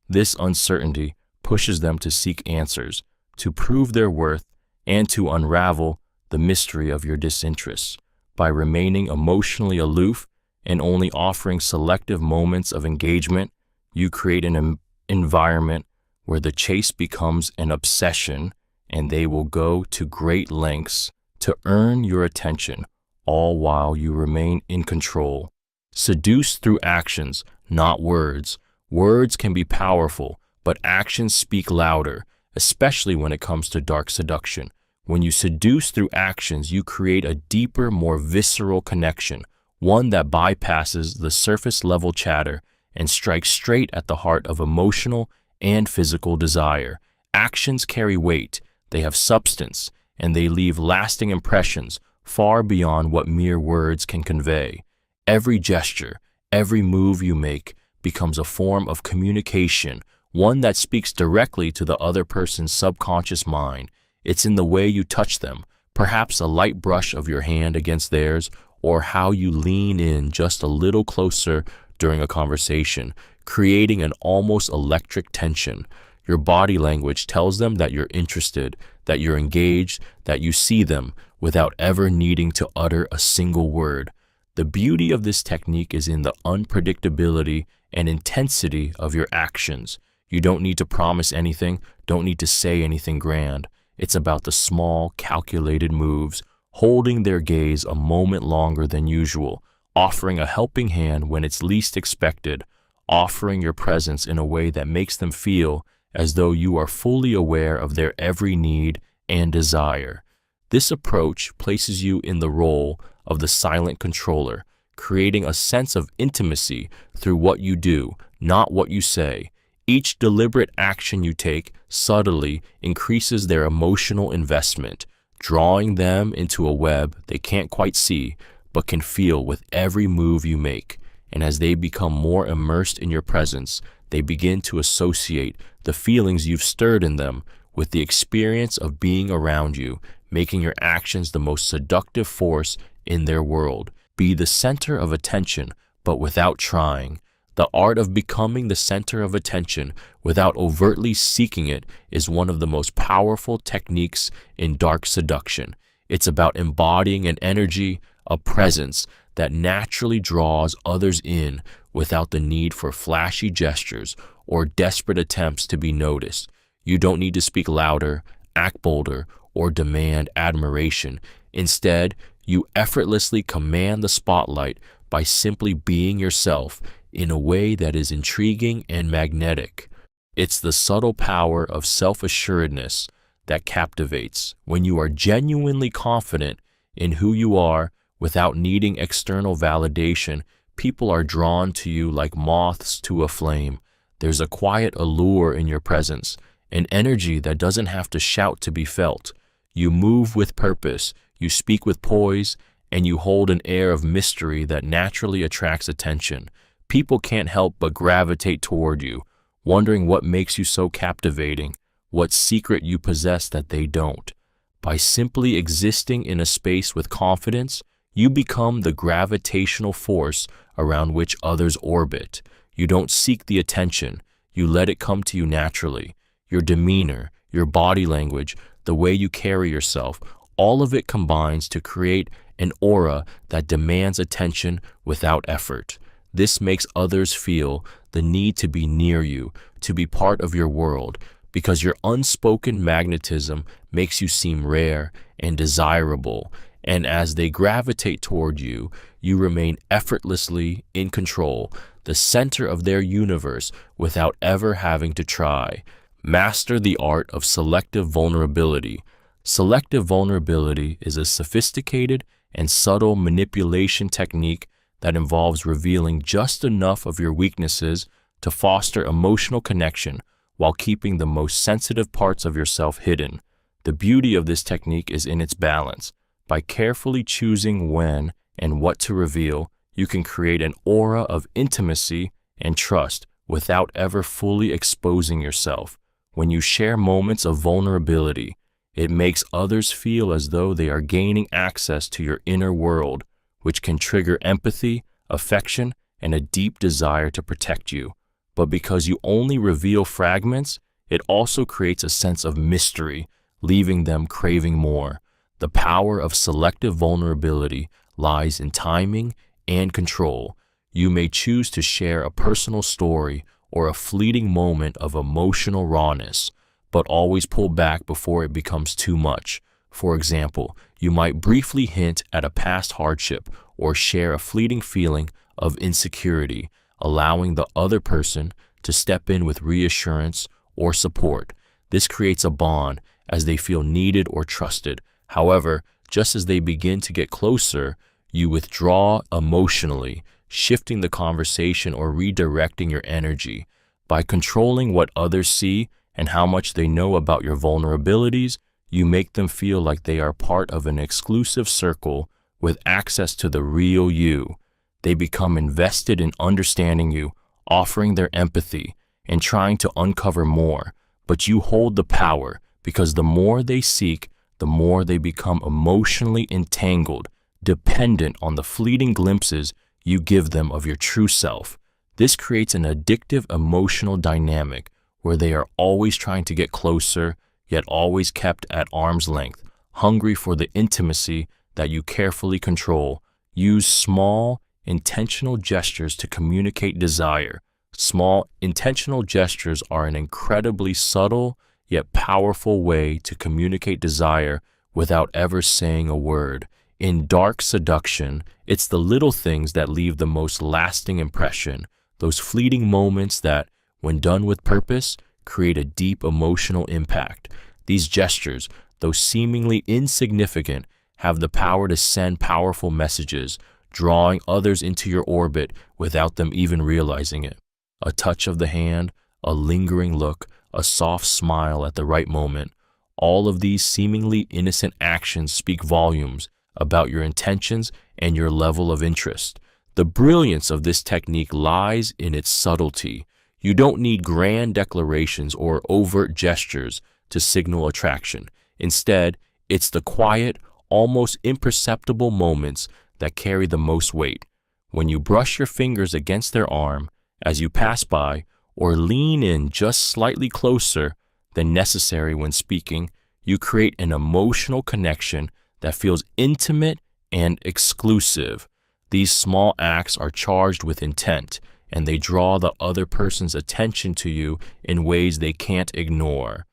This uncertainty pushes them to seek answers, to prove their worth, and to unravel the mystery of your disinterest. By remaining emotionally aloof and only offering selective moments of engagement, you create an environment where the chase becomes an obsession, and they will go to great lengths to earn your attention, all while you remain in control. Seduce through actions, not words. Words can be powerful, but actions speak louder, especially when it comes to dark seduction. When you seduce through actions, you create a deeper, more visceral connection, one that bypasses the surface-level chatter and strikes straight at the heart of emotional and physical desire. Actions carry weight, they have substance, and they leave lasting impressions far beyond what mere words can convey. Every gesture, every move you make becomes a form of communication, one that speaks directly to the other person's subconscious mind. It's in the way you touch them, perhaps a light brush of your hand against theirs, or how you lean in just a little closer during a conversation, creating an almost electric tension. Your body language tells them that you're interested, that you're engaged, that you see them, without ever needing to utter a single word. The beauty of this technique is in the unpredictability and intensity of your actions. You don't need to promise anything, don't need to say anything grand. It's about the small, calculated moves, holding their gaze a moment longer than usual, offering a helping hand when it's least expected, offering your presence in a way that makes them feel as though you are fully aware of their every need and desire. This approach places you in the role of the silent controller, creating a sense of intimacy through what you do, not what you say. Each deliberate action you take subtly increases their emotional investment, drawing them into a web they can't quite see, but can feel with every move you make. And as they become more immersed in your presence, they begin to associate the feelings you've stirred in them with the experience of being around you, making your actions the most seductive force in their world. Be the center of attention, but without trying. The art of becoming the center of attention without overtly seeking it is one of the most powerful techniques in dark seduction. It's about embodying an energy, a presence that naturally draws others in without the need for flashy gestures or desperate attempts to be noticed. You don't need to speak louder, act bolder, or demand admiration. Instead, you effortlessly command the spotlight by simply being yourself in a way that is intriguing and magnetic. It's the subtle power of self-assuredness that captivates. When you are genuinely confident in who you are without needing external validation, people are drawn to you like moths to a flame. There's a quiet allure in your presence, an energy that doesn't have to shout to be felt. You move with purpose, you speak with poise, and you hold an air of mystery that naturally attracts attention. People can't help but gravitate toward you, wondering what makes you so captivating, what secret you possess that they don't. By simply existing in a space with confidence, you become the gravitational force around which others orbit. You don't seek the attention, you let it come to you naturally. Your demeanor, your body language, the way you carry yourself, all of it combines to create an aura that demands attention without effort. This makes others feel the need to be near you, to be part of your world, because your unspoken magnetism makes you seem rare and desirable. And as they gravitate toward you, you remain effortlessly in control, the center of their universe without ever having to try. Master the art of selective vulnerability. Selective vulnerability is a sophisticated and subtle manipulation technique that involves revealing just enough of your weaknesses to foster emotional connection while keeping the most sensitive parts of yourself hidden. The beauty of this technique is in its balance. By carefully choosing when and what to reveal, you can create an aura of intimacy and trust without ever fully exposing yourself. When you share moments of vulnerability, it makes others feel as though they are gaining access to your inner world, which can trigger empathy, affection, and a deep desire to protect you. But because you only reveal fragments, it also creates a sense of mystery, leaving them craving more. The power of selective vulnerability lies in timing and control. You may choose to share a personal story or a fleeting moment of emotional rawness, but always pull back before it becomes too much. For example, you might briefly hint at a past hardship or share a fleeting feeling of insecurity, allowing the other person to step in with reassurance or support. This creates a bond as they feel needed or trusted. However, just as they begin to get closer, you withdraw emotionally, shifting the conversation or redirecting your energy. By controlling what others see and how much they know about your vulnerabilities, you make them feel like they are part of an exclusive circle with access to the real you. They become invested in understanding you, offering their empathy, and trying to uncover more. But you hold the power, because the more they seek, the more they become emotionally entangled, dependent on the fleeting glimpses you give them of your true self. This creates an addictive emotional dynamic where they are always trying to get closer, yet always kept at arm's length, hungry for the intimacy that you carefully control. Use small, intentional gestures to communicate desire. Small, intentional gestures are an incredibly subtle, yet powerful way to communicate desire without ever saying a word. In dark seduction, it's the little things that leave the most lasting impression, those fleeting moments that, when done with purpose, create a deep emotional impact. These gestures, though seemingly insignificant, have the power to send powerful messages, drawing others into your orbit without them even realizing it. A touch of the hand, a lingering look, a soft smile at the right moment. All of these seemingly innocent actions speak volumes about your intentions and your level of interest. The brilliance of this technique lies in its subtlety. You don't need grand declarations or overt gestures to signal attraction. Instead, it's the quiet, almost imperceptible moments that carry the most weight. When you brush your fingers against their arm as you pass by, or lean in just slightly closer than necessary when speaking, you create an emotional connection that feels intimate and exclusive. These small acts are charged with intent, and they draw the other person's attention to you in ways they can't ignore.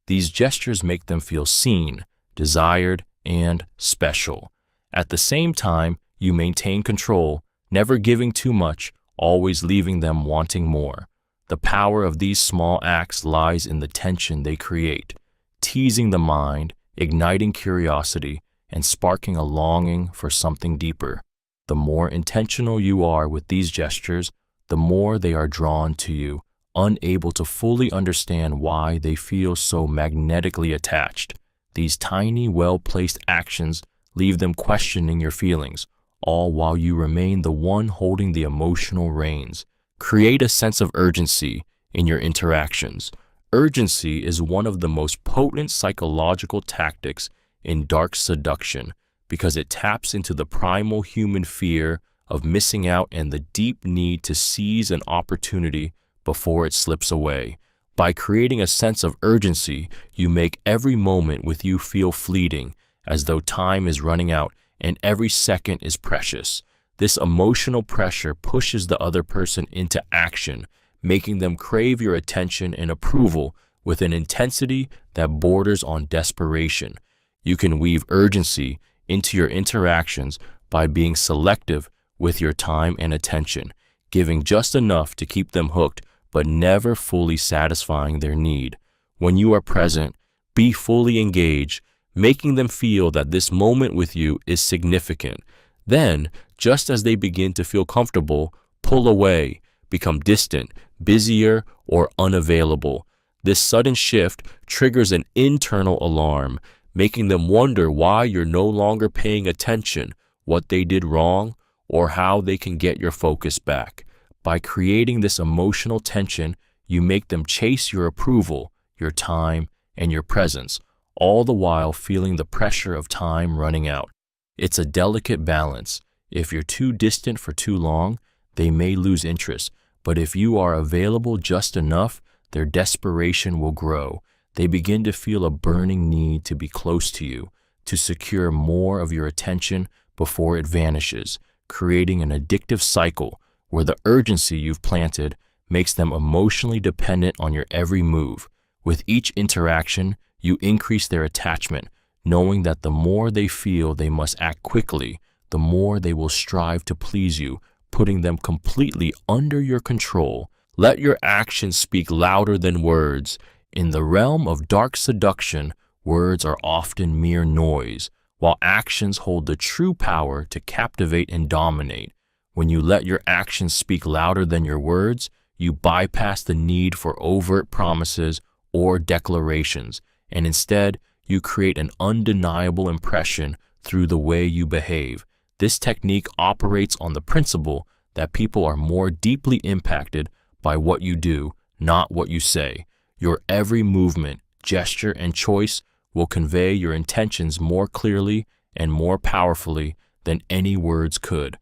These gestures make them feel seen, desired, and special. At the same time, you maintain control, never giving too much, always leaving them wanting more. The power of these small acts lies in the tension they create, teasing the mind, igniting curiosity, and sparking a longing for something deeper. The more intentional you are with these gestures, the more they are drawn to you, unable to fully understand why they feel so magnetically attached. These tiny, well-placed actions leave them questioning your feelings, all while you remain the one holding the emotional reins. Create a sense of urgency in your interactions. Urgency is one of the most potent psychological tactics in dark seduction because it taps into the primal human fear of missing out and the deep need to seize an opportunity before it slips away. By creating a sense of urgency, you make every moment with you feel fleeting, as though time is running out and every second is precious. This emotional pressure pushes the other person into action, making them crave your attention and approval with an intensity that borders on desperation. You can weave urgency into your interactions by being selective with your time and attention, giving just enough to keep them hooked but never fully satisfying their need. When you are present, be fully engaged, making them feel that this moment with you is significant. Then, just as they begin to feel comfortable, pull away, become distant, busier, or unavailable. This sudden shift triggers an internal alarm, making them wonder why you're no longer paying attention, what they did wrong, or how they can get your focus back. By creating this emotional tension, you make them chase your approval, your time, and your presence, all the while feeling the pressure of time running out. It's a delicate balance. If you're too distant for too long, they may lose interest, but if you are available just enough, their desperation will grow. They begin to feel a burning need to be close to you, to secure more of your attention before it vanishes, creating an addictive cycle where the urgency you've planted makes them emotionally dependent on your every move. With each interaction, you increase their attachment, knowing that the more they feel they must act quickly, the more they will strive to please you, putting them completely under your control. Let your actions speak louder than words. In the realm of dark seduction, words are often mere noise, while actions hold the true power to captivate and dominate. When you let your actions speak louder than your words, you bypass the need for overt promises or declarations, and instead, you create an undeniable impression through the way you behave. This technique operates on the principle that people are more deeply impacted by what you do, not what you say. Your every movement, gesture, and choice will convey your intentions more clearly and more powerfully than any words could.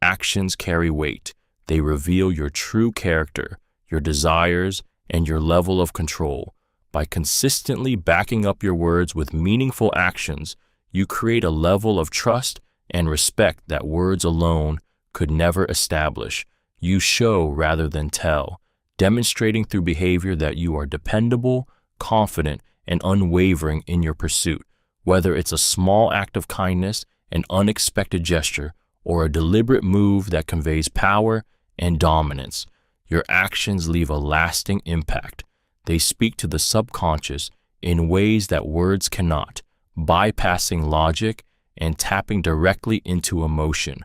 Actions carry weight. They reveal your true character, your desires, and your level of control. By consistently backing up your words with meaningful actions, you create a level of trust and respect that words alone could never establish. You show rather than tell, demonstrating through behavior that you are dependable, confident, and unwavering in your pursuit. Whether it's a small act of kindness, an unexpected gesture, or a deliberate move that conveys power and dominance, your actions leave a lasting impact. They speak to the subconscious in ways that words cannot, bypassing logic and tapping directly into emotion.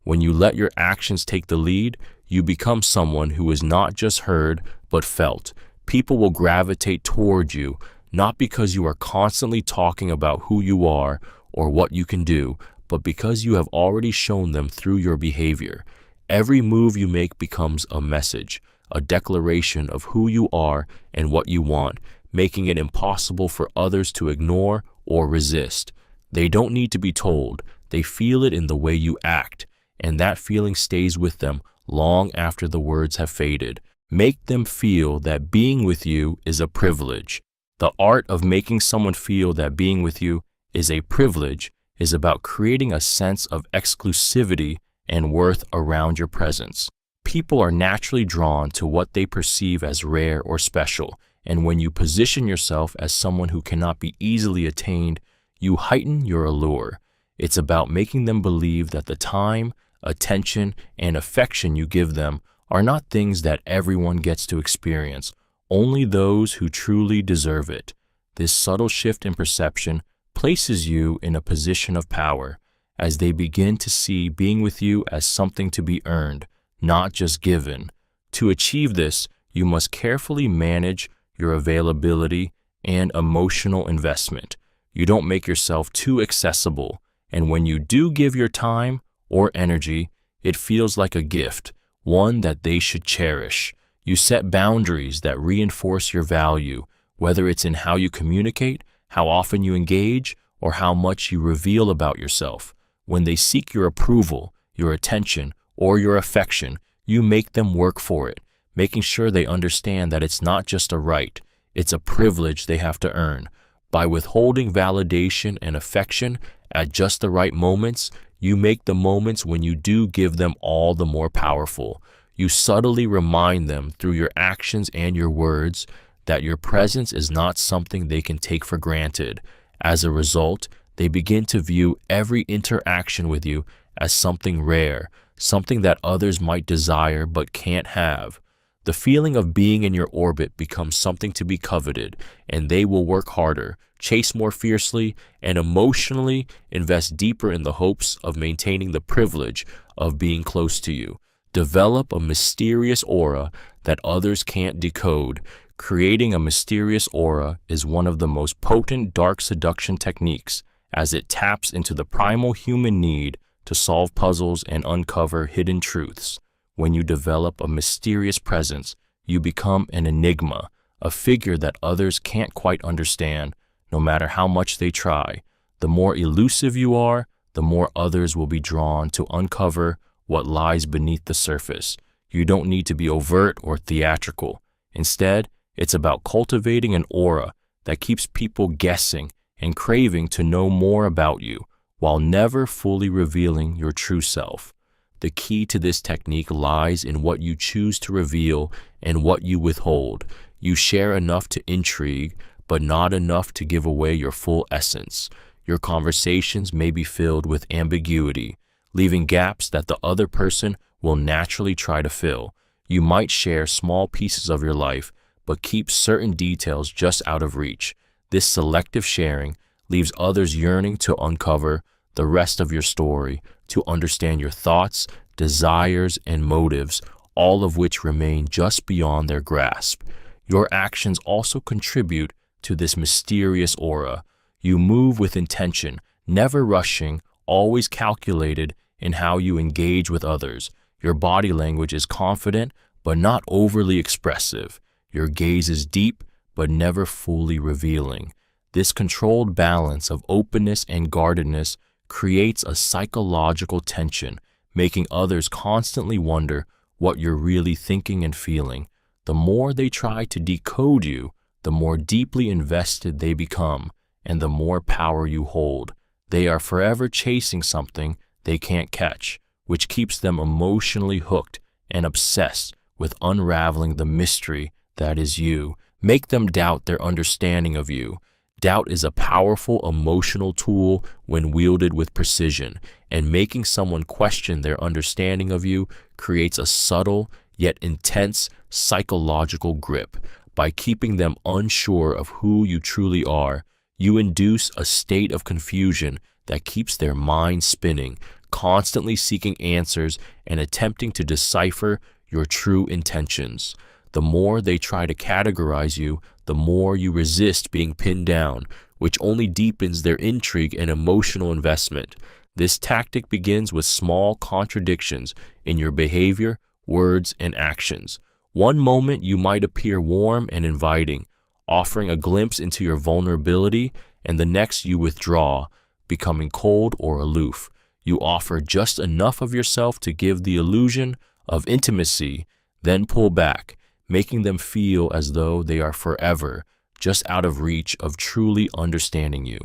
When you let your actions take the lead, you become someone who is not just heard, but felt. People will gravitate toward you, not because you are constantly talking about who you are or what you can do, but because you have already shown them through your behavior. Every move you make becomes a message, a declaration of who you are and what you want, making it impossible for others to ignore or resist. They don't need to be told. They feel it in the way you act, and that feeling stays with them long after the words have faded. Make them feel that being with you is a privilege. The art of making someone feel that being with you is a privilege is about creating a sense of exclusivity and worth around your presence. People are naturally drawn to what they perceive as rare or special, and when you position yourself as someone who cannot be easily attained, you heighten your allure. It's about making them believe that the time, attention, and affection you give them are not things that everyone gets to experience, only those who truly deserve it. This subtle shift in perception places you in a position of power, as they begin to see being with you as something to be earned, not just given. To achieve this, you must carefully manage your availability and emotional investment. You don't make yourself too accessible, and when you do give your time or energy, it feels like a gift, one that they should cherish. You set boundaries that reinforce your value, whether it's in how you communicate, how often you engage, or how much you reveal about yourself. When they seek your approval, your attention, or your affection, you make them work for it, making sure they understand that it's not just a right, it's a privilege they have to earn. By withholding validation and affection at just the right moments, you make the moments when you do give them all the more powerful. You subtly remind them through your actions and your words that your presence is not something they can take for granted. As a result, they begin to view every interaction with you as something rare, something that others might desire but can't have. The feeling of being in your orbit becomes something to be coveted, and they will work harder, chase more fiercely, and emotionally invest deeper in the hopes of maintaining the privilege of being close to you. Develop a mysterious aura that others can't decode. Creating a mysterious aura is one of the most potent dark seduction techniques, as it taps into the primal human need to solve puzzles and uncover hidden truths. When you develop a mysterious presence, you become an enigma, a figure that others can't quite understand, no matter how much they try. The more elusive you are, the more others will be drawn to uncover what lies beneath the surface. You don't need to be overt or theatrical. Instead, it's about cultivating an aura that keeps people guessing and craving to know more about you, while never fully revealing your true self. The key to this technique lies in what you choose to reveal and what you withhold. You share enough to intrigue, but not enough to give away your full essence. Your conversations may be filled with ambiguity, leaving gaps that the other person will naturally try to fill. You might share small pieces of your life, but keep certain details just out of reach. This selective sharing leaves others yearning to uncover the rest of your story, to understand your thoughts, desires, and motives, all of which remain just beyond their grasp. Your actions also contribute to this mysterious aura. You move with intention, never rushing, always calculated in how you engage with others. Your body language is confident, but not overly expressive. Your gaze is deep, but never fully revealing. This controlled balance of openness and guardedness creates a psychological tension, making others constantly wonder what you're really thinking and feeling. The more they try to decode you, the more deeply invested they become, and the more power you hold. They are forever chasing something they can't catch, which keeps them emotionally hooked and obsessed with unraveling the mystery that is you. Make them doubt their understanding of you. Doubt is a powerful emotional tool when wielded with precision, and making someone question their understanding of you creates a subtle yet intense psychological grip. By keeping them unsure of who you truly are, you induce a state of confusion that keeps their mind spinning, constantly seeking answers and attempting to decipher your true intentions. The more they try to categorize you, the more you resist being pinned down, which only deepens their intrigue and emotional investment. This tactic begins with small contradictions in your behavior, words, and actions. One moment you might appear warm and inviting, offering a glimpse into your vulnerability, and the next you withdraw, becoming cold or aloof. You offer just enough of yourself to give the illusion of intimacy, then pull back, making them feel as though they are forever just out of reach of truly understanding you.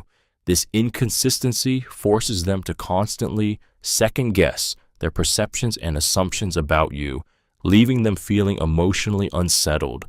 This inconsistency forces them to constantly second-guess their perceptions and assumptions about you, leaving them feeling emotionally unsettled.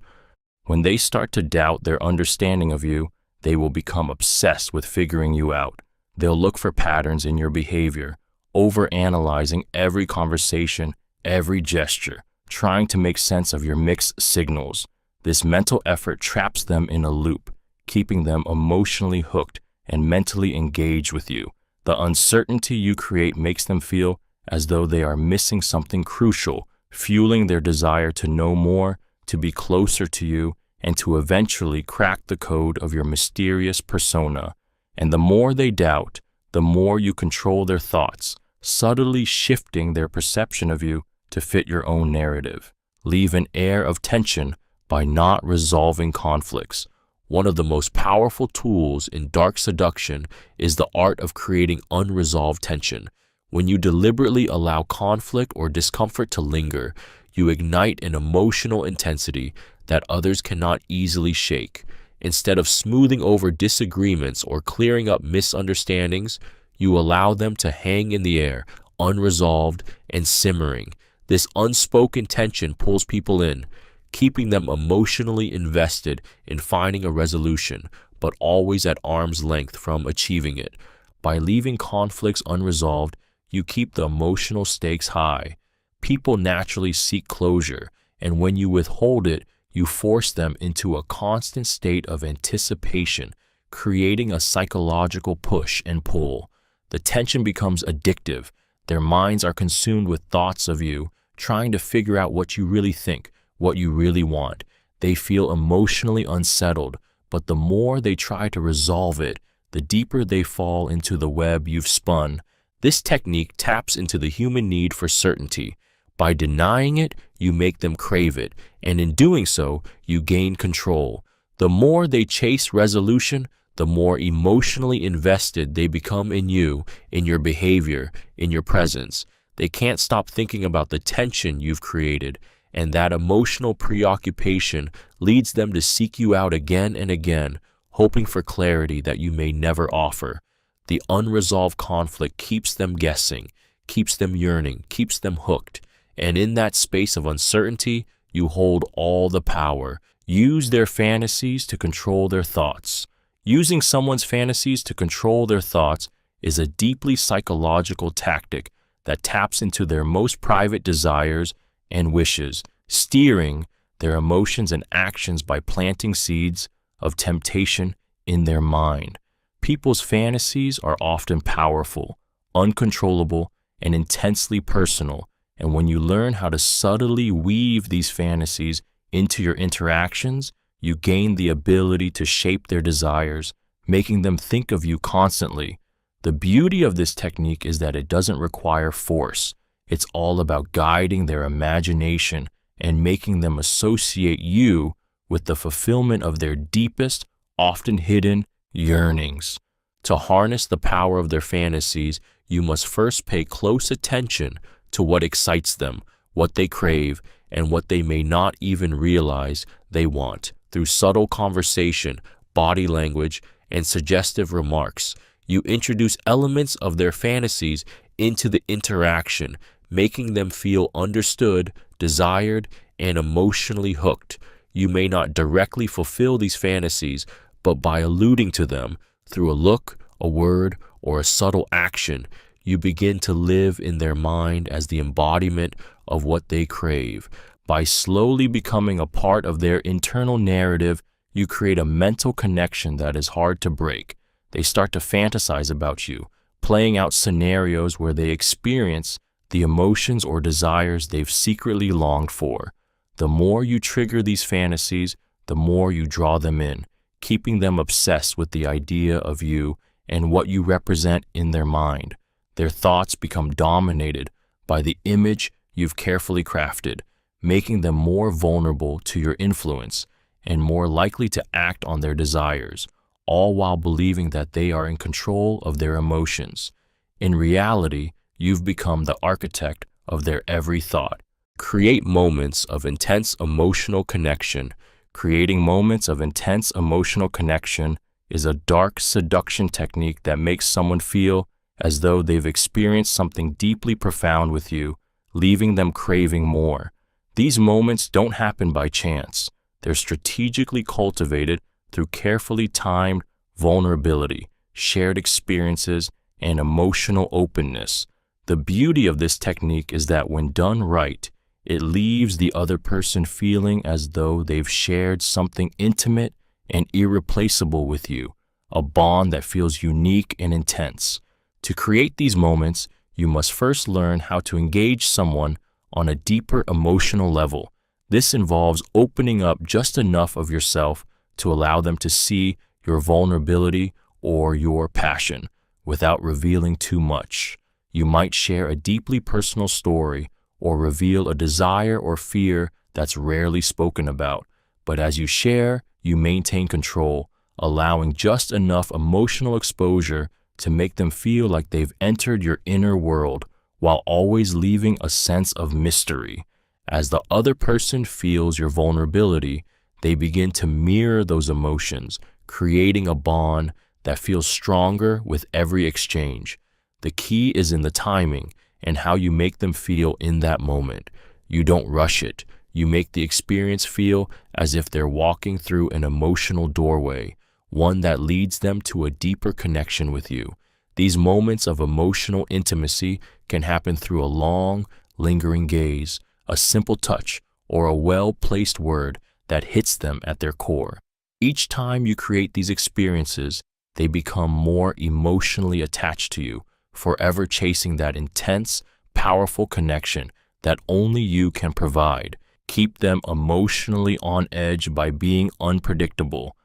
When they start to doubt their understanding of you, they will become obsessed with figuring you out. They'll look for patterns in your behavior, overanalyzing every conversation, every gesture, trying to make sense of your mixed signals. This mental effort traps them in a loop, keeping them emotionally hooked and mentally engaged with you. The uncertainty you create makes them feel as though they are missing something crucial, fueling their desire to know more, to be closer to you, and to eventually crack the code of your mysterious persona. And the more they doubt, the more you control their thoughts, subtly shifting their perception of you to fit your own narrative. Leave an air of tension by not resolving conflicts. One of the most powerful tools in dark seduction is the art of creating unresolved tension. When you deliberately allow conflict or discomfort to linger, you ignite an emotional intensity that others cannot easily shake. Instead of smoothing over disagreements or clearing up misunderstandings, you allow them to hang in the air, unresolved and simmering. This unspoken tension pulls people in, keeping them emotionally invested in finding a resolution, but always at arm's length from achieving it. By leaving conflicts unresolved, you keep the emotional stakes high. People naturally seek closure, and when you withhold it, you force them into a constant state of anticipation, creating a psychological push and pull. The tension becomes addictive. Their minds are consumed with thoughts of you, trying to figure out what you really think, what you really want. They feel emotionally unsettled, but the more they try to resolve it, the deeper they fall into the web you've spun. This technique taps into the human need for certainty. By denying it, you make them crave it, and in doing so, you gain control. The more they chase resolution, the more emotionally invested they become in you, in your behavior, in your presence. They can't stop thinking about the tension you've created, and that emotional preoccupation leads them to seek you out again and again, hoping for clarity that you may never offer. The unresolved conflict keeps them guessing, keeps them yearning, keeps them hooked. And in that space of uncertainty, you hold all the power. Use their fantasies to control their thoughts. Using someone's fantasies to control their thoughts is a deeply psychological tactic that taps into their most private desires and wishes, steering their emotions and actions by planting seeds of temptation in their mind. People's fantasies are often powerful, uncontrollable, and intensely personal. And when you learn how to subtly weave these fantasies into your interactions, you gain the ability to shape their desires, making them think of you constantly. The beauty of this technique is that it doesn't require force. It's all about guiding their imagination and making them associate you with the fulfillment of their deepest, often hidden yearnings. To harness the power of their fantasies, you must first pay close attention to what excites them, what they crave, and what they may not even realize they want. Through subtle conversation, body language, and suggestive remarks, you introduce elements of their fantasies into the interaction, making them feel understood, desired, and emotionally hooked. You may not directly fulfill these fantasies, but by alluding to them through a look, a word, or a subtle action, you begin to live in their mind as the embodiment of what they crave. By slowly becoming a part of their internal narrative, you create a mental connection that is hard to break. They start to fantasize about you, playing out scenarios where they experience the emotions or desires they've secretly longed for. The more you trigger these fantasies, the more you draw them in, keeping them obsessed with the idea of you and what you represent in their mind. Their thoughts become dominated by the image you've carefully crafted, making them more vulnerable to your influence and more likely to act on their desires, all while believing that they are in control of their emotions. In reality, you've become the architect of their every thought. Create moments of intense emotional connection. Creating moments of intense emotional connection is a dark seduction technique that makes someone feel as though they've experienced something deeply profound with you, leaving them craving more. These moments don't happen by chance. They're strategically cultivated through carefully timed vulnerability, shared experiences, and emotional openness. The beauty of this technique is that when done right, It leaves the other person feeling as though they've shared something intimate and irreplaceable with you, a bond that feels unique and intense. To create these moments, you must first learn how to engage someone on a deeper emotional level. This involves opening up just enough of yourself to allow them to see your vulnerability or your passion without revealing too much. You might share a deeply personal story or reveal a desire or fear that's rarely spoken about. But as you share, you maintain control, allowing just enough emotional exposure to make them feel like they've entered your inner world while always leaving a sense of mystery. As the other person feels your vulnerability, they begin to mirror those emotions, creating a bond that feels stronger with every exchange. The key is in the timing and how you make them feel in that moment. You don't rush it. You make the experience feel as if they're walking through an emotional doorway, one that leads them to a deeper connection with you. These moments of emotional intimacy can happen through a long, lingering gaze, a simple touch, or a well-placed word that hits them at their core. Each time you create these experiences, they become more emotionally attached to you, forever chasing that intense, powerful connection that only you can provide. Keep them emotionally on edge by being unpredictable.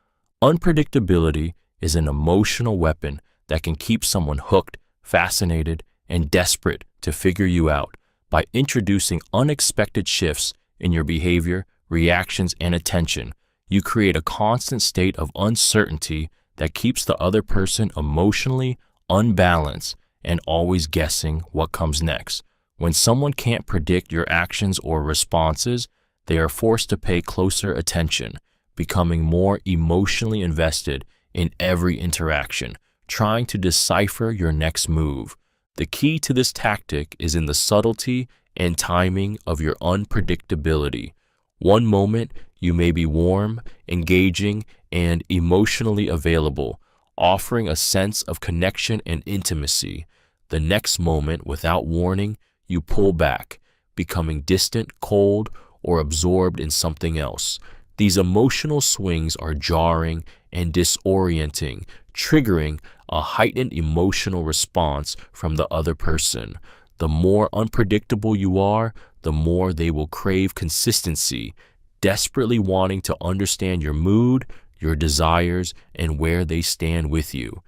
Unpredictability is an emotional weapon that can keep someone hooked, fascinated, and desperate to figure you out. By introducing unexpected shifts in your behavior, reactions, and attention, you create a constant state of uncertainty that keeps the other person emotionally unbalanced and always guessing what comes next. When someone can't predict your actions or responses, they are forced to pay closer attention, becoming more emotionally invested in every interaction, trying to decipher your next move. The key to this tactic is in the subtlety and timing of your unpredictability. One moment, you may be warm, engaging, and emotionally available, offering a sense of connection and intimacy. The next moment, without warning, you pull back, becoming distant, cold, or absorbed in something else. These emotional swings are jarring and disorienting, triggering a heightened emotional response from the other person. The more unpredictable you are, the more they will crave consistency, desperately wanting to understand your mood, your desires, and where they stand with you.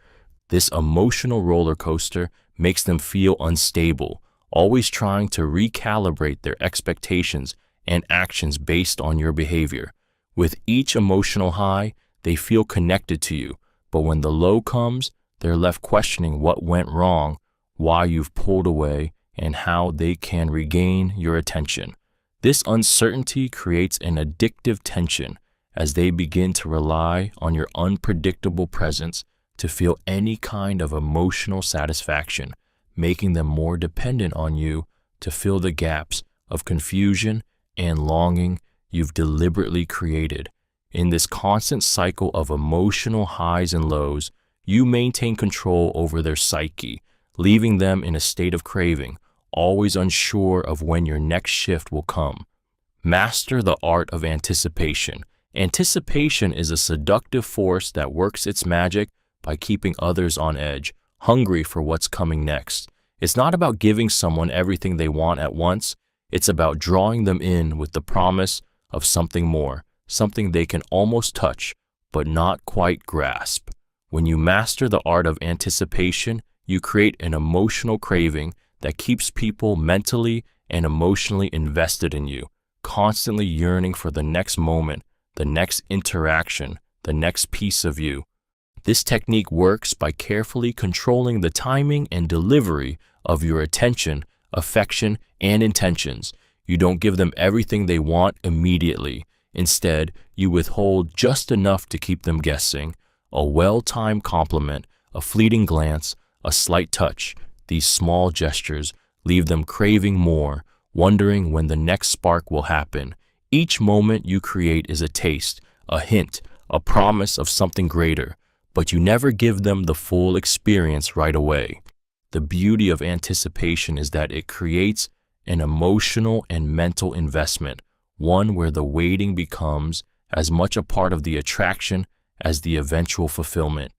This emotional roller coaster makes them feel unstable, always trying to recalibrate their expectations and actions based on your behavior. With each emotional high, they feel connected to you, but when the low comes, they're left questioning what went wrong, why you've pulled away, and how they can regain your attention. This uncertainty creates an addictive tension as they begin to rely on your unpredictable presence to feel any kind of emotional satisfaction, making them more dependent on you to fill the gaps of confusion and longing you've deliberately created. In this constant cycle of emotional highs and lows, you maintain control over their psyche, leaving them in a state of craving, always unsure of when your next shift will come. Master the art of anticipation. Anticipation is a seductive force that works its magic by keeping others on edge, hungry for what's coming next. It's not about giving someone everything they want at once. It's about drawing them in with the promise of something more, something they can almost touch, but not quite grasp. When you master the art of anticipation, you create an emotional craving that keeps people mentally and emotionally invested in you, constantly yearning for the next moment, the next interaction, the next piece of you. This technique works by carefully controlling the timing and delivery of your attention, affection, and intentions. You don't give them everything they want immediately. Instead, you withhold just enough to keep them guessing. A well-timed compliment, a fleeting glance, a slight touch. These small gestures leave them craving more, wondering when the next spark will happen. Each moment you create is a taste, a hint, a promise of something greater, but you never give them the full experience right away. The beauty of anticipation is that it creates an emotional and mental investment, one where the waiting becomes as much a part of the attraction as the eventual fulfillment.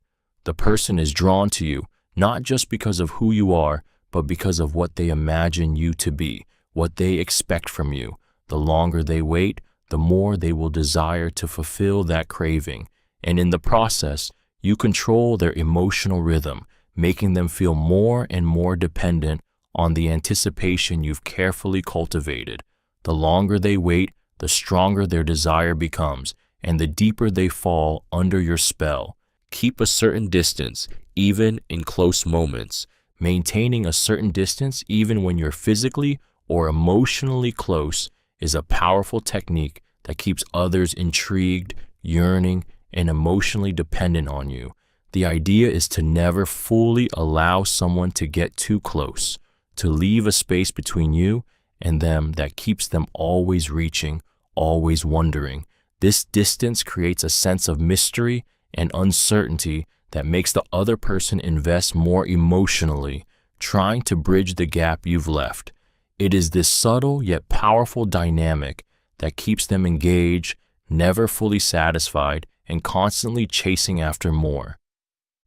The person is drawn to you not just because of who you are, but because of what they imagine you to be, what they expect from you. The longer they wait, the more they will desire to fulfill that craving. And in the process, you control their emotional rhythm, making them feel more and more dependent on the anticipation you've carefully cultivated. The longer they wait, the stronger their desire becomes, and the deeper they fall under your spell. Keep a certain distance, even in close moments. Maintaining a certain distance, even when you're physically or emotionally close, is a powerful technique that keeps others intrigued, yearning, and emotionally dependent on you. The idea is to never fully allow someone to get too close, to leave a space between you and them that keeps them always reaching, always wondering. This distance creates a sense of mystery and uncertainty that makes the other person invest more emotionally, trying to bridge the gap you've left. It is this subtle yet powerful dynamic that keeps them engaged, never fully satisfied, and constantly chasing after more.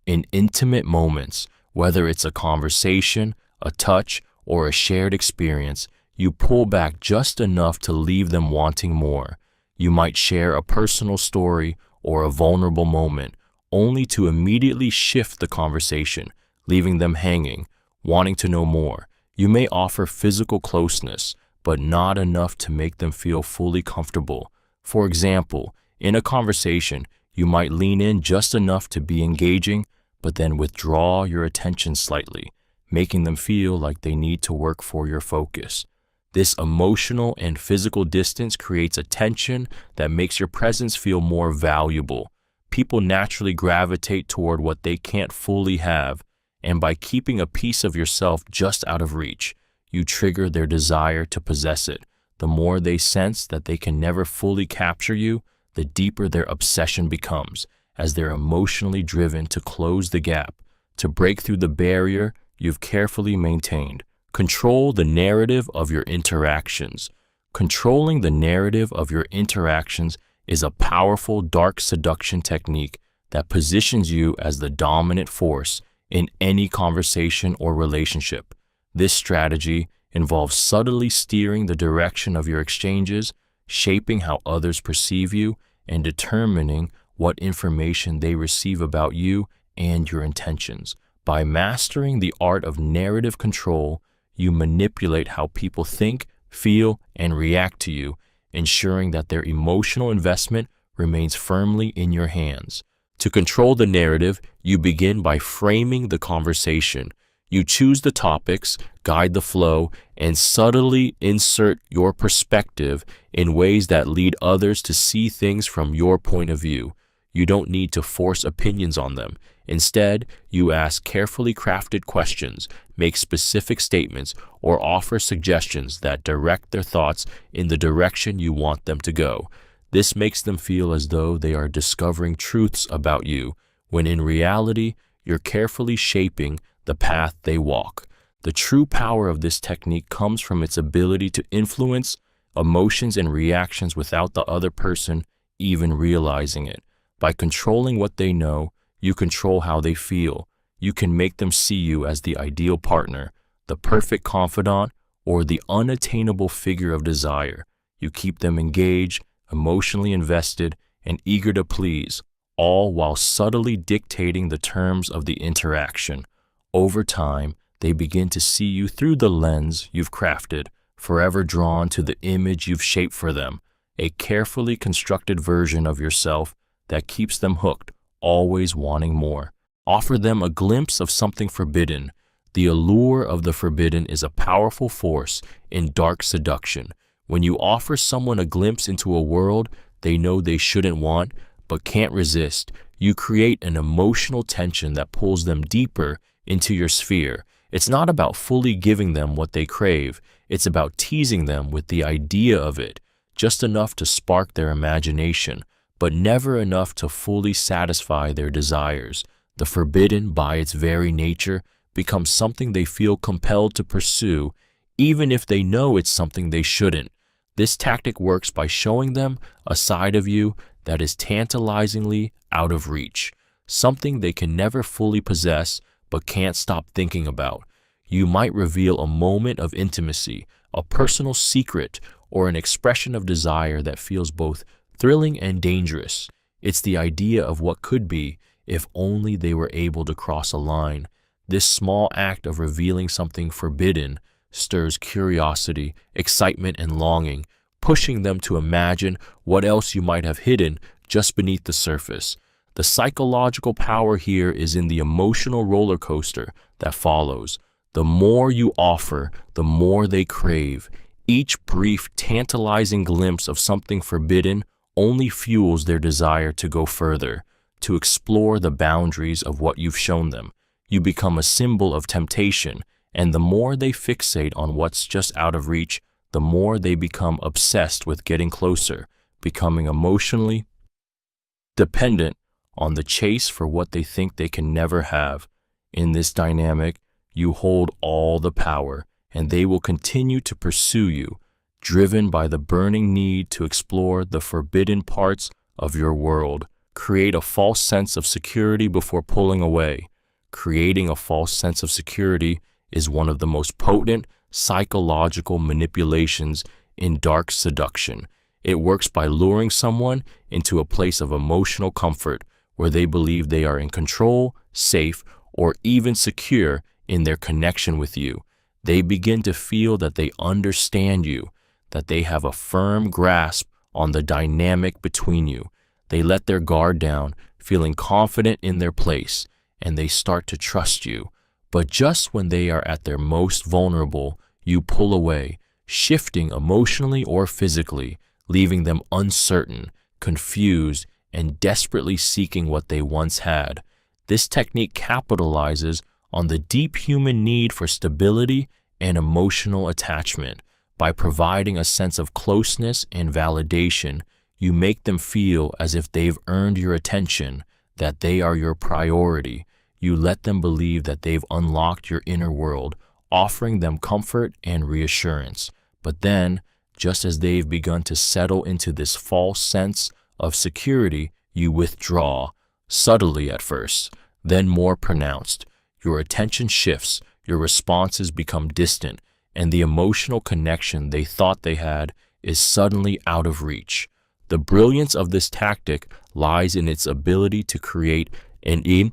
In intimate moments, whether it's a conversation, a touch, or a shared experience, you pull back just enough to leave them wanting more. You might share a personal story or a vulnerable moment, only to immediately shift the conversation, leaving them hanging, wanting to know more. You may offer physical closeness, but not enough to make them feel fully comfortable. For example, in a conversation, you might lean in just enough to be engaging, but then withdraw your attention slightly, making them feel like they need to work for your focus. This emotional and physical distance creates a tension that makes your presence feel more valuable. People naturally gravitate toward what they can't fully have, and by keeping a piece of yourself just out of reach, you trigger their desire to possess it. The more they sense that they can never fully capture you, the deeper their obsession becomes, as they're emotionally driven to close the gap, to break through the barrier you've carefully maintained. Control the narrative of your interactions. Controlling the narrative of your interactions is a powerful dark seduction technique that positions you as the dominant force in any conversation or relationship. This strategy involves subtly steering the direction of your exchanges, shaping how others perceive you, and determining what information they receive about you and your intentions. By mastering the art of narrative control, you manipulate how people think, feel, and react to you, ensuring that their emotional investment remains firmly in your hands. To control the narrative, you begin by framing the conversation. You choose the topics, guide the flow, and subtly insert your perspective in ways that lead others to see things from your point of view. You don't need to force opinions on them. Instead, you ask carefully crafted questions, make specific statements, or offer suggestions that direct their thoughts in the direction you want them to go. This makes them feel as though they are discovering truths about you, when in reality, you're carefully shaping the path they walk. The true power of this technique comes from its ability to influence emotions and reactions without the other person even realizing it. By controlling what they know, you control how they feel. You can make them see you as the ideal partner, the perfect confidant, or the unattainable figure of desire. You keep them engaged, emotionally invested, and eager to please, all while subtly dictating the terms of the interaction. Over time, they begin to see you through the lens you've crafted, forever drawn to the image you've shaped for them, a carefully constructed version of yourself that keeps them hooked, always wanting more. Offer them a glimpse of something forbidden. The allure of the forbidden is a powerful force in dark seduction. When you offer someone a glimpse into a world they know they shouldn't want but can't resist, you create an emotional tension that pulls them deeper into your sphere. It's not about fully giving them what they crave. It's about teasing them with the idea of it, just enough to spark their imagination, but never enough to fully satisfy their desires. The forbidden, by its very nature, becomes something they feel compelled to pursue, even if they know it's something they shouldn't. This tactic works by showing them a side of you that is tantalizingly out of reach, something they can never fully possess but can't stop thinking about. You might reveal a moment of intimacy, a personal secret, or an expression of desire that feels both thrilling and dangerous. It's the idea of what could be if only they were able to cross a line. This small act of revealing something forbidden stirs curiosity, excitement, and longing, pushing them to imagine what else you might have hidden just beneath the surface. The psychological power here is in the emotional roller coaster that follows. The more you offer, the more they crave. Each brief, tantalizing glimpse of something forbidden only fuels their desire to go further, to explore the boundaries of what you've shown them. You become a symbol of temptation, and the more they fixate on what's just out of reach, the more they become obsessed with getting closer, becoming emotionally dependent on the chase for what they think they can never have. In this dynamic, you hold all the power, and they will continue to pursue you, driven by the burning need to explore the forbidden parts of your world. Create a false sense of security before pulling away. Creating a false sense of security is one of the most potent psychological manipulations in dark seduction. It works by luring someone into a place of emotional comfort where they believe they are in control, safe, or even secure in their connection with you. They begin to feel that they understand you, that they have a firm grasp on the dynamic between you. They let their guard down, feeling confident in their place, and they start to trust you. But just when they are at their most vulnerable, you pull away, shifting emotionally or physically, leaving them uncertain, confused, and desperately seeking what they once had. This technique capitalizes on the deep human need for stability and emotional attachment. By providing a sense of closeness and validation, you make them feel as if they've earned your attention, that they are your priority. You let them believe that they've unlocked your inner world, offering them comfort and reassurance. But then, just as they've begun to settle into this false sense of security, you withdraw, subtly at first, then more pronounced. Your attention shifts, your responses become distant, and the emotional connection they thought they had is suddenly out of reach. The brilliance of this tactic lies in its ability to create an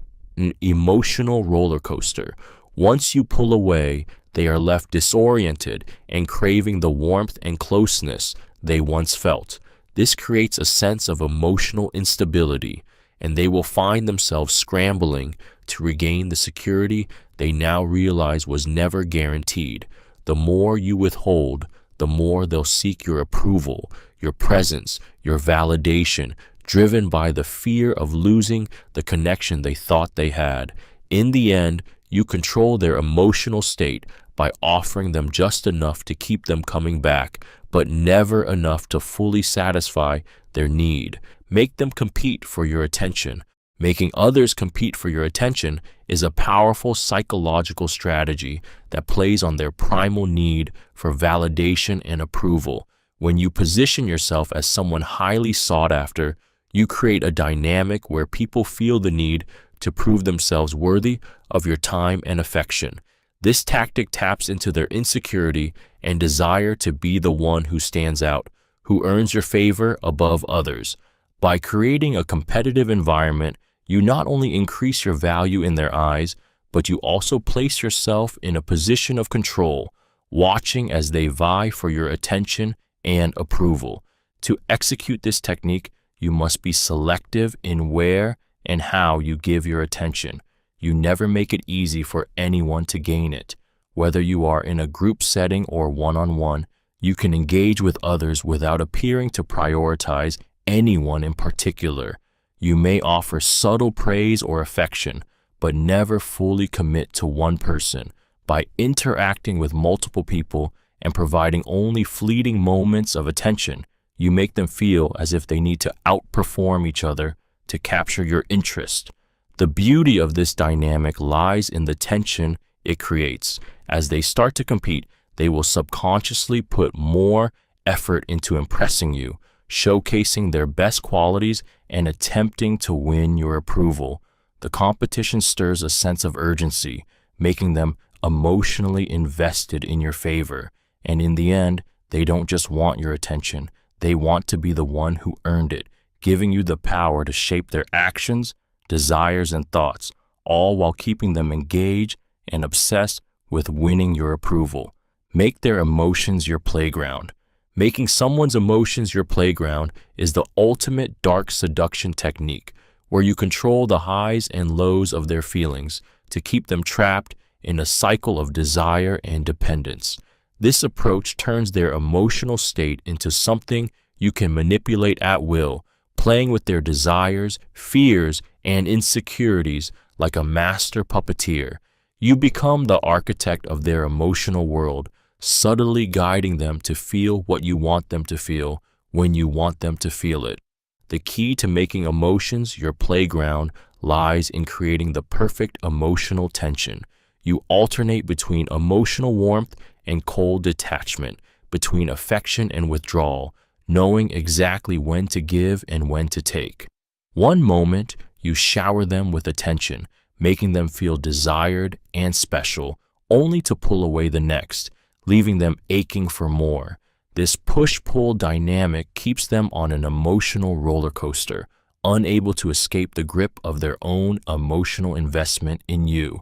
emotional roller coaster. Once you pull away, they are left disoriented and craving the warmth and closeness they once felt. This creates a sense of emotional instability, and they will find themselves scrambling to regain the security they now realize was never guaranteed. The more you withhold, the more they'll seek your approval, your presence, your validation, driven by the fear of losing the connection they thought they had. In the end, you control their emotional state by offering them just enough to keep them coming back, but never enough to fully satisfy their need. Make them compete for your attention. Making others compete for your attention is a powerful psychological strategy that plays on their primal need for validation and approval. When you position yourself as someone highly sought after, you create a dynamic where people feel the need to prove themselves worthy of your time and affection. This tactic taps into their insecurity and desire to be the one who stands out, who earns your favor above others. By creating a competitive environment, you not only increase your value in their eyes, but you also place yourself in a position of control, watching as they vie for your attention and approval. To execute this technique, you must be selective in where and how you give your attention. You never make it easy for anyone to gain it. Whether you are in a group setting or one-on-one, you can engage with others without appearing to prioritize anyone in particular. You may offer subtle praise or affection, but never fully commit to one person. By interacting with multiple people and providing only fleeting moments of attention, you make them feel as if they need to outperform each other to capture your interest. The beauty of this dynamic lies in the tension it creates. As they start to compete, they will subconsciously put more effort into impressing you, showcasing their best qualities and attempting to win your approval. The competition stirs a sense of urgency, making them emotionally invested in your favor. And in the end, they don't just want your attention, they want to be the one who earned it, giving you the power to shape their actions, desires, and thoughts, all while keeping them engaged and obsessed with winning your approval. Make their emotions your playground. Making someone's emotions your playground is the ultimate dark seduction technique, where you control the highs and lows of their feelings to keep them trapped in a cycle of desire and dependence. This approach turns their emotional state into something you can manipulate at will, playing with their desires, fears, and insecurities like a master puppeteer. You become the architect of their emotional world, subtly guiding them to feel what you want them to feel when you want them to feel it. The key to making emotions your playground lies in creating the perfect emotional tension. You alternate between emotional warmth and cold detachment, between affection and withdrawal, knowing exactly when to give and when to take. One moment, you shower them with attention, making them feel desired and special, only to pull away the next, leaving them aching for more. This push-pull dynamic keeps them on an emotional roller coaster, unable to escape the grip of their own emotional investment in you.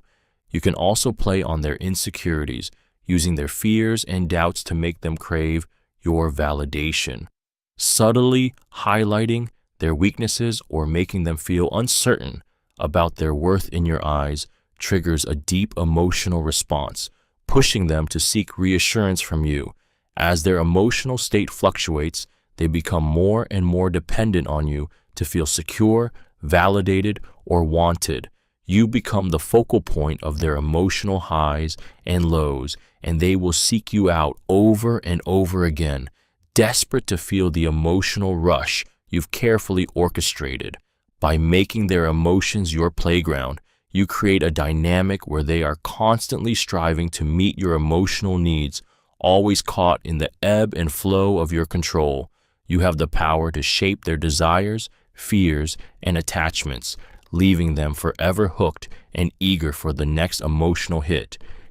You can also play on their insecurities, using their fears and doubts to make them crave your validation. Subtly highlighting their weaknesses or making them feel uncertain about their worth in your eyes triggers a deep emotional response, pushing them to seek reassurance from you. As their emotional state fluctuates, they become more and more dependent on you to feel secure, validated, or wanted. You become the focal point of their emotional highs and lows, and they will seek you out over and over again, desperate to feel the emotional rush you've carefully orchestrated. By making their emotions your playground, you create a dynamic where they are constantly striving to meet your emotional needs, always caught in the ebb and flow of your control. You have the power to shape their desires, fears, and attachments, leaving them forever hooked and eager for the next emotional hit.